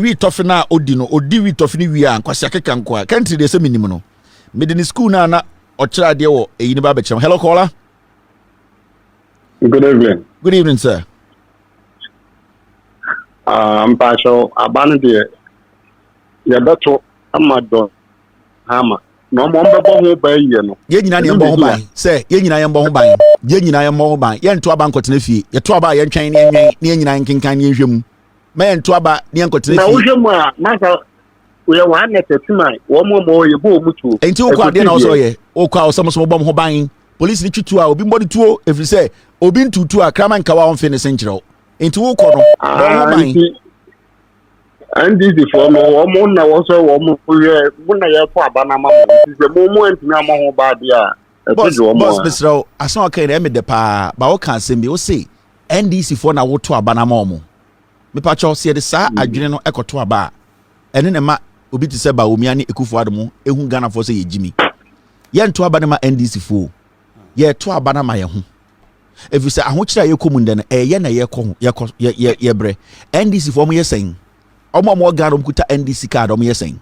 we tough now odi we tough ni we an kwasi akeka nkwa. Country dey say minimum no. Medini school na ochra de wo eyi ni ba be chem. Hello caller. Good evening. Good evening, sir. I'm Pastor Abanade. Ya beto amado hama. No mo mbebo ho ba yie no. Ye nyina ne mbo ho ban. Say ye nyina ye mbo ho ban. Ye nyina ye mbo ho ban. Ye nto aba nkotena fie. Ye to aba ye ntwen ne enwen ne nyina nkenkan ne nhwem. Ma ye nto aba ne nkotena fie. Na wo hwem a na we wa na tetima wo mo ye bo mutu. Enti wo kwa de na wo so ye. Wo kwa wo somo bom ho ban. Police ni twitu a obi mbodi tuo every say obi ntutu a kraman kawa on finish nkyerɛw. Enti wo kɔ no. Ho ban. And this is for no one na was so one na ye for abana ma mo is the moment na ma ho ba dia boss Mr. asan okay na me de pa ba wo kan asem bi wo say NDC for na wo to abana ma mo me pa cho se de sa adwene no ekoto aba ene ne ma obi ti se Bawumia ne Ekufo Adom ehun Ghana for say ye jimi ye nto abana ma NDC fo ye to abana ma ye ho if you say ahokyira ye komunde no ye na ye ko ye bre NDC for mo ye sen omo Ghana kuta NDC card omo yesen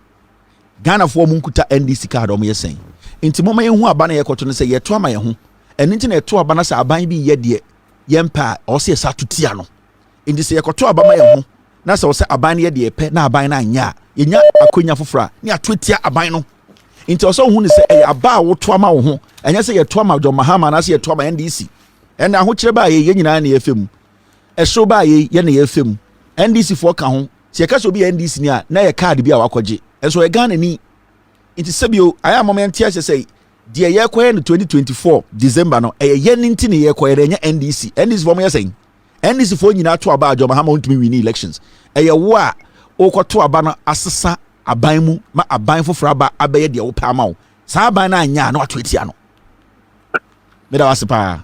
Ghana for mo kuta NDC card omo yesen nti mo ma yehu abana ye koto no se ye to ama ye ho eni nti na ye to abana sa aban bi ye de yempa o se sa tutia no nti se ye koto abama ye ho na se o se aban ye de pe na aban na anya ye nya akonya fofora ni atotia aban no nti o so hu ni se e aba wo to ama wo ho enya se ye to ama jo Mahama na se ye to ama NDC ena ho kire ba ye nyina na ye fem e so ba ye na ye fem NDC for ka ho se yaka so bi NDC ni a na ye card bi a wakoje enso ye Ghana ni nti sebio aya moment ya say de ye koye no 2024 December no ye nti ne ye koye renya NDC for mo ye say NDC for nyina to aba ajo Mahama ntumi win elections ye wo a okoto aba no asesa aban mu ma aban foforo aba abaye de wo pa ma wo sa aban na anya na wato etia no me da wasipa.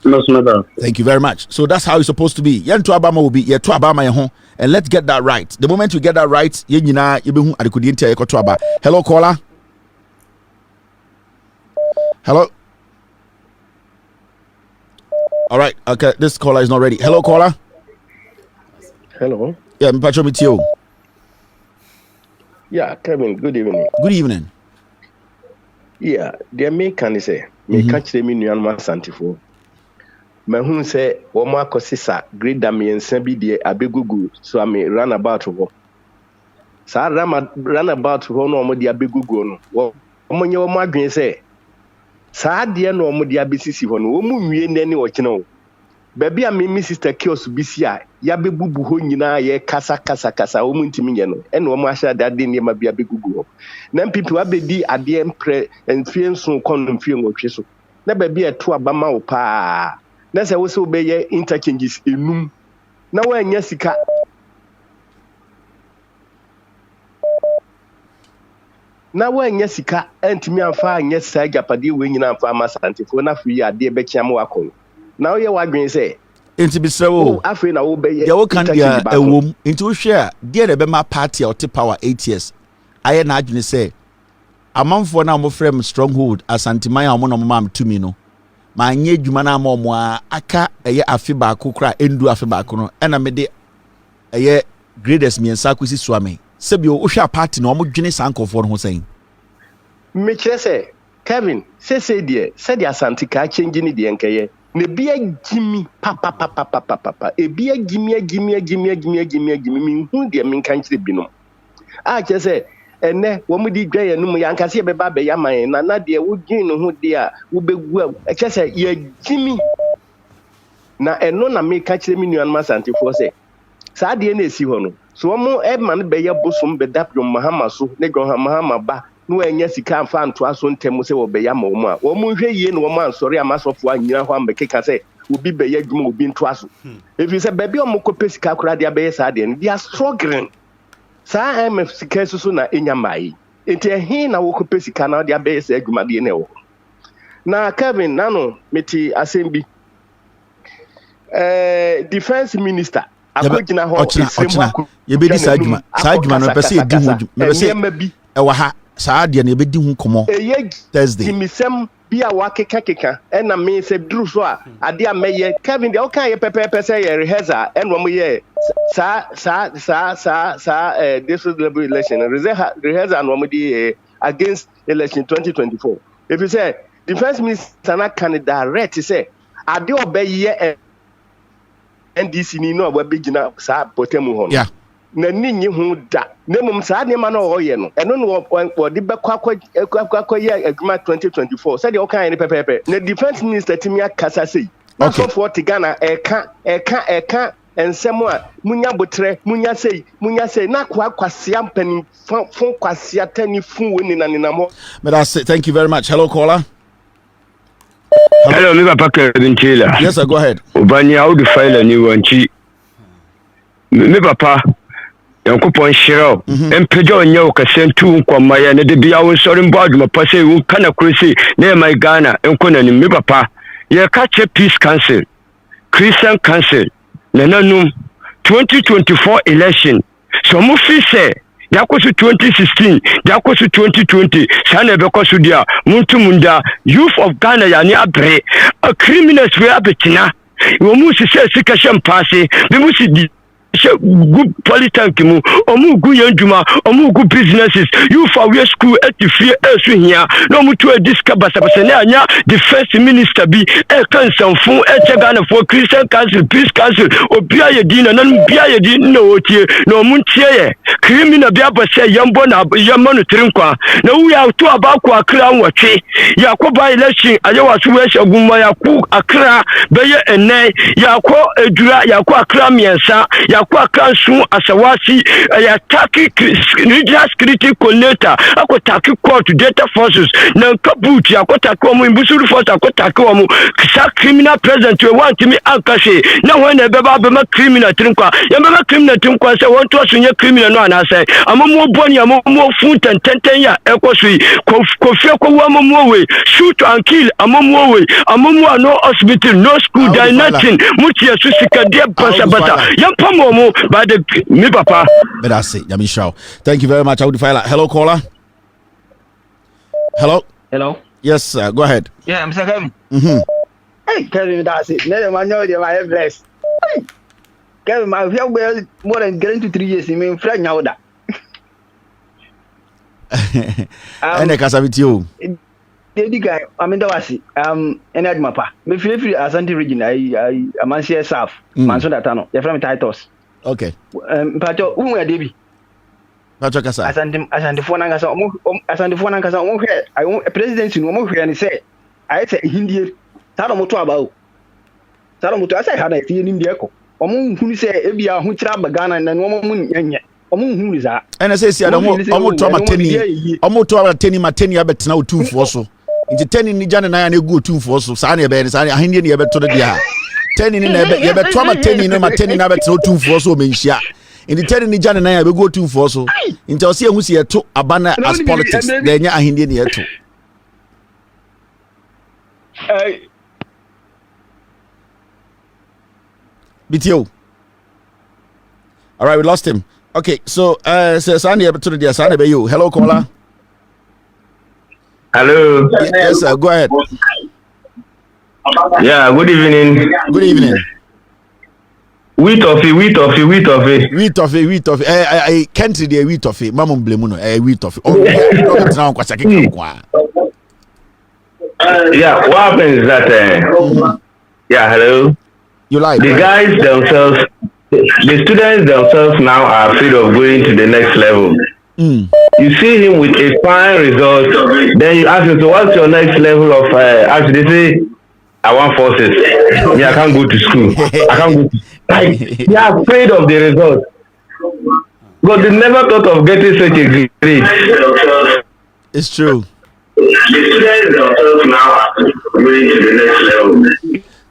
Thank you very much. So that's how it's supposed to be. Yen to Abama will be ye to Abama ye ho, and let's get that right. The moment we get that right, ye nyina ye be hu adekudi ntia ye ko to Aba. Hello caller. Hello. All right. Okay, this caller is not ready. Hello caller. Hello. Yeah, me patcho with you. Yeah, Kevin, good evening. Good evening. Yeah, the me can say me catch them in Nuanma Santifo. Mahun say Woma Kosisa, great Damien Sembi de Abegugu, so I may run about to go. So I run about to go no more the Abegugu. Woman your margin say, Sa dear no more the ABCC one, woman we any watch no. Baby, I mean, Mrs. Kios Bisia, Yabebu Hunina, ye Casa, woman to me, and Womasha that didn't be a big Google. Then people have the ADM pre and fear so condom film or chisel. Never be a two Abama pa. That's also be interchanges in room. Now, when Jessica. Now, when Jessica and me and fire, yes, Saga Padi winning and farmers antifona free a dear Bechamwako. Now, you are going to say, into be so. I feel I will be your can be a womb into share. Dear the Bema party or tip power 8 years. I imagine say, a month for now, my friend stronghold as Antimaya Monomam to me no. My nye jumana mo aka eye afiba kokra endu afiba kono ena me de eye greatest me nsa kwisi swame sebio wo hwa party no mo dwene sankofo no ho sen me kire Kevin say de said asantika change ni de nkeye ne bia gimi papa e bia gimi mi hu de me kan kire binom a kire say ene wo mu di dwa no mu yankase be ba be yaman na de wo gin no ho de a wo begu a kese ye gimi na eno na me ka kire mi nuan masantefo se sa de na esi ho no so mo e man be ye bosom be dapyo Mahama so ne go Mahama ba no enya sika amfa antoa so ntem se wo be ya ma wo a wo mu hwe yie no wo man sori amasofo anyina ho ambekeka se obi be ya dwuma obi ntoa so if you say baby omo ko pesika kura dia be sa de they are struggling sa MF sika so na enya mai enti ehin na wo ko pesika na dia be sa dwuma de na wo na Kevin nano meti asembi defense minister akogina ho yebedi sa adwuma no pese edi ho me pese e wa ha sa ade na yebedi ho komo Thursday timisem bi a wakeka na me se duru so a ade a meye Kevin de o kan ye pepe say ye rehearsal and wo ye this is the election rehearsal no mo di against election 2024 if you say defense minister na can direct say ade obeye NDC ni no abegina sa potemu ho yeah na ninyi hu da nemum sa ne ma na oye no eno no de bekwa ye aguma 2024 say de okan ni pepepe na defense minister timia kasa sei na so for Ghana eka ensem a munya botre munya sei na kwasia mpani fon kwasia tani fun woni na ninamo. But that's it. Thank you very much. Hello caller. Hello, Mr. Parker Chila. Yes, sir, go ahead. Ubani how to file a new one. Me papa, Yankupon Shiro, and Pedro and Yoka sent two Kwamaya, and the Biawan Sorin Boadu, Pase, who can a crazy near my Ghana, and Conan, me papa. You catch a peace council, Christian council, Nananum, 2024 election. So Mufi say, Yakosu 2016, Yakosu 2020, Sana Bekosu dia, Muntumunda, youth of Ghana yani abre, a criminals we abetina. We must say Sikasham Passy, we must good politics mu omu gu yanduma omu gu businesses you for we school at the fear eso here no mu to discover sabase anya the first minister bi e kan sanfo e Ghana for Christian council peace council obia ye din na bia ye din na otie no mu tie ye criminal bia bose yambo na yamma no trinkwa na wu ya to abako akra nwotwe yakoba election ayewa so we shagumma yaku akra be ye ene yakọ edura yakọ akra miensa yakwa kansu asawasi ataki regional security coordinator akotaki court data forces na kabuti akotaki omu imbusuru force akotaki omu kisa criminal president we want me ankase na when beba be ma criminal trinkwa ya beba criminal trinkwa se won to sunye criminal no anase amomo boni amomo fun tenten ya ekosui kofie ko amomo we shoot and kill amomo we amomo no hospital no school there nothing muti yesu sikade basa yampamo by the me papa. But that's it. Yamisha. Thank you very much. I would file. Hello, caller. Hello. Hello. Yes, sir. Go ahead. Yeah, Mr. Kevin. Hey, Kevin, that's it. Never mind, you're my blessed. Hey, Kevin, my feel more than getting to 3 years. You mean, friend, now that. And I can't have it you. The guy, I mean, that was it. And Mapa. Me feel free as anti region. I man share south. Manson that tunnel. You're from Titus. Okay. Pacho, who are Debbie? Pacho Casa. As the phone and as the phone and Casa, I want a presidency no more. And he said, I said, Hindi, Taramoto about Taramoto. I said, had I seen in the echo. Who say, Ebia, who trap a gun and then woman, who is that? And I say, I don't want to have a 10 year, almost to have a 10 year, 10 year, but now 2 for so. Into 10 in the Jan and I go 2 for so. Sanya bed, I Hindi never to the dia. 10 in the you bet trauma 10 in my 10 in about 2 for so menshia. In the 10 in the Jan and I will go 2 for so. Into see who's here to a banner as politics. Then ya Hindi near to. BTO. All right, we lost him. Okay, so Sandy to the Sandy you. Hello, caller. Hello. Yes, sir. Go ahead. Yeah, good evening. Good evening. Wheat toffee. I can't see the wheat toffee. Mamma blemuno. Wheat toffee. Oh, now yeah, what happens is that yeah, hello. You like the guys themselves, the students themselves now are afraid of going to the next level. You see him with a fine result, then you ask him, so what's your next level of actually they say I want forces. Yeah, I can't go to school. I can't go to like they are afraid of the result. But they never thought of getting such a grade. It's true. The students themselves now are going to the next level.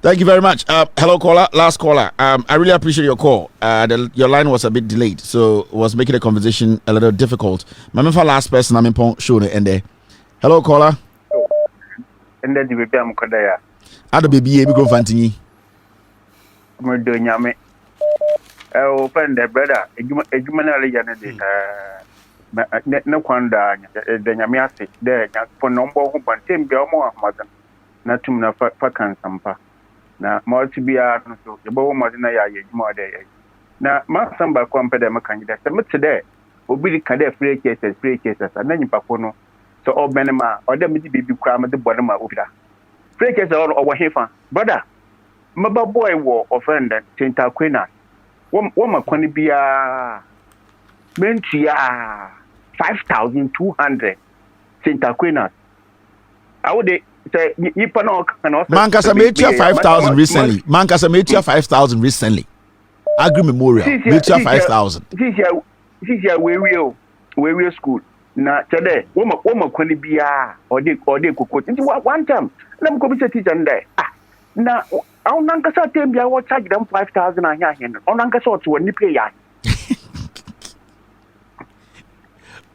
Thank you very much. Hello, caller. Last caller. I really appreciate your call. Your line was a bit delayed, so it was making the conversation a little difficult. My last person, I'm in show and there. Hello, caller. And then the baby I'm Kodaya. Ada baby, go Fantini. I'm doing Yami. Open the brother. A human no kwanda the Yamiasi there for number who but Tim Biamo Mother. Not to na fakan sampa. Na multibia so the bow Madina ya more day. Now, Mark Samba compare candidate. Today, Obi Kade free cases, and then you papono. So, all Benema, or them be crime at the bottom of that. Free cases all over here, brother. Maba boy war offended, Tinta Quina. Woman can be a Mentia 5,200 Tinta Quina. I would say, Mancasa made 5,000 recently. Mancasa made 5,000 recently. Agri Memorial, made 5,000. This year, we will school. Now, today, woman can be or they could one time. Let me go to teacher and there. Now, our Nankasa Tembia will charge them 5,000 a year. On Nankasa to one pay.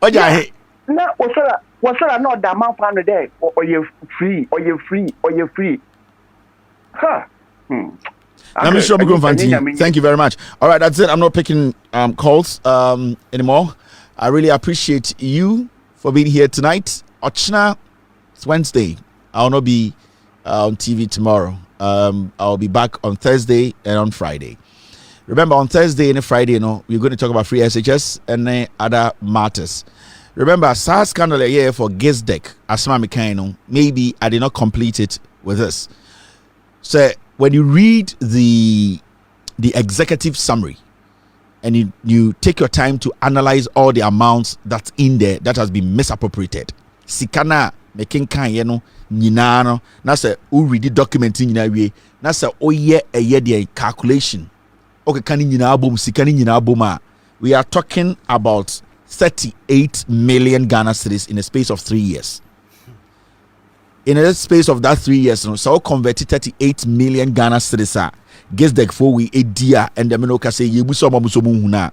Oh, yeah. Now, what's not that amount pound a day? Or you're free. Huh. Let me show you. Thank you very much. All right, that's it. I'm not picking calls anymore. I really appreciate you for being here tonight. Ochna, it's Wednesday. I'll not be on TV tomorrow. I'll be back on Thursday and on Friday. Remember, on Thursday and Friday, we're going to talk about free SHS and other matters. Remember, SARS scandal a year for GIISDEC. Asma Mikaino. Maybe I did not complete it with this. So when you read the executive summary and you take your time to analyze all the amounts that's in there that has been misappropriated. Sikana making kan nyina na say who read the document nyina wie na say oye the calculation. Okay, kan nyina bom sikani nyina bom. We are talking about 38 million Ghana cedis in a space of 3 years. In a space of that 3 years, so converted 38 million Ghana cedis. GIISDEC for we a dear and the Minoka say you musomuhuna.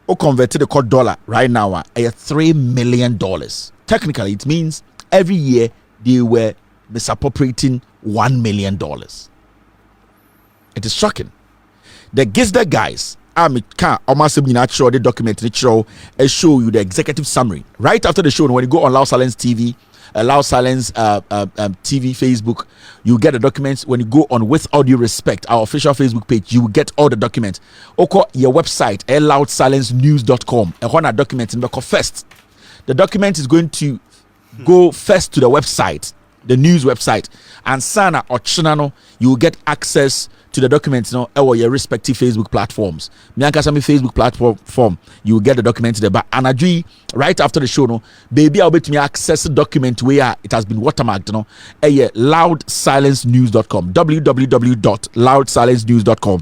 O converted the code dollar right now at $3 million. Technically, it means every year they were misappropriating $1 million. It is shocking. The GIISDEC guys. The document show you the executive summary right after the show. When you go on Loud Silence TV, Loud Silence TV Facebook, you get the documents. When you go on With All Due Respect, our official Facebook page, you will get all the documents. Oko your website loudsilencenews.com and when a document in the first, the document is going to go first to the website, the news website, and Sana or Chinano, you will get access to the documents or your respective Facebook platforms. Miankasami Facebook platform, you will get the documents there. But Anadri, right after the show, baby, I'll bet me access the document where it has been watermarked. Loudsilencenews.com, www.loudsilencenews.com.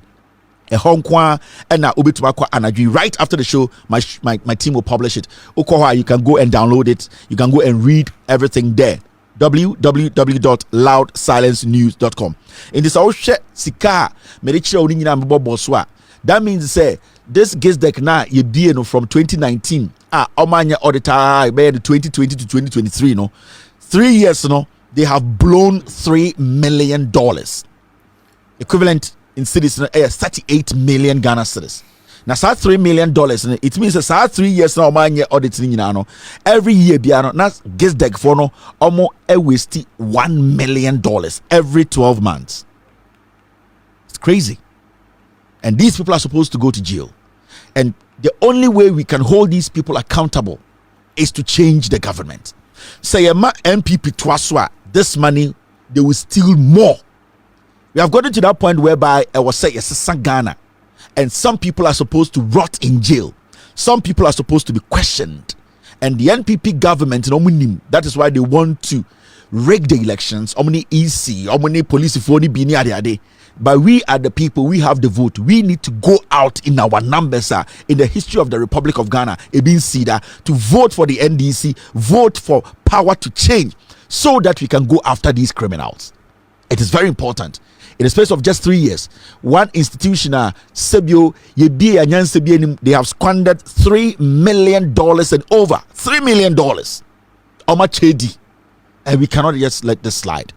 A Hong Kong and now Ubitumakwa Anadri. Right after the show, my team will publish it. Okoha, you can go and download it. You can go and read everything there. www.loudsilencenews.com. In this all share sika meriche oni nyina mbobbo so a that means say this GIISDEC na ye bie no from 2019 omanya auditor be 2020 to 2023 3 years they have blown $3 million equivalent in cedis 38 million Ghana cedis. Now, $3 million, it means that 3 years now, man, audit every year, Biano, that's GIISDEC for no, almost a waste $1 million every 12 months. It's crazy. And these people are supposed to go to jail. And the only way we can hold these people accountable is to change the government. Say, MPP Twaswa, this money, they will steal more. We have gotten to that point whereby I was saying, yes, Ghana. And some people are supposed to rot in jail. Some people are supposed to be questioned. And the NPP government, that is why they want to rig the elections. EC, police, but we are the people, we have the vote. We need to go out in our numbers in the history of the Republic of Ghana, to vote for the NDC, vote for power to change so that we can go after these criminals. It is very important. In the space of just 3 years, one institution, Sebio, they have squandered $3 million and over $3 million. How much AD? And we cannot just let this slide.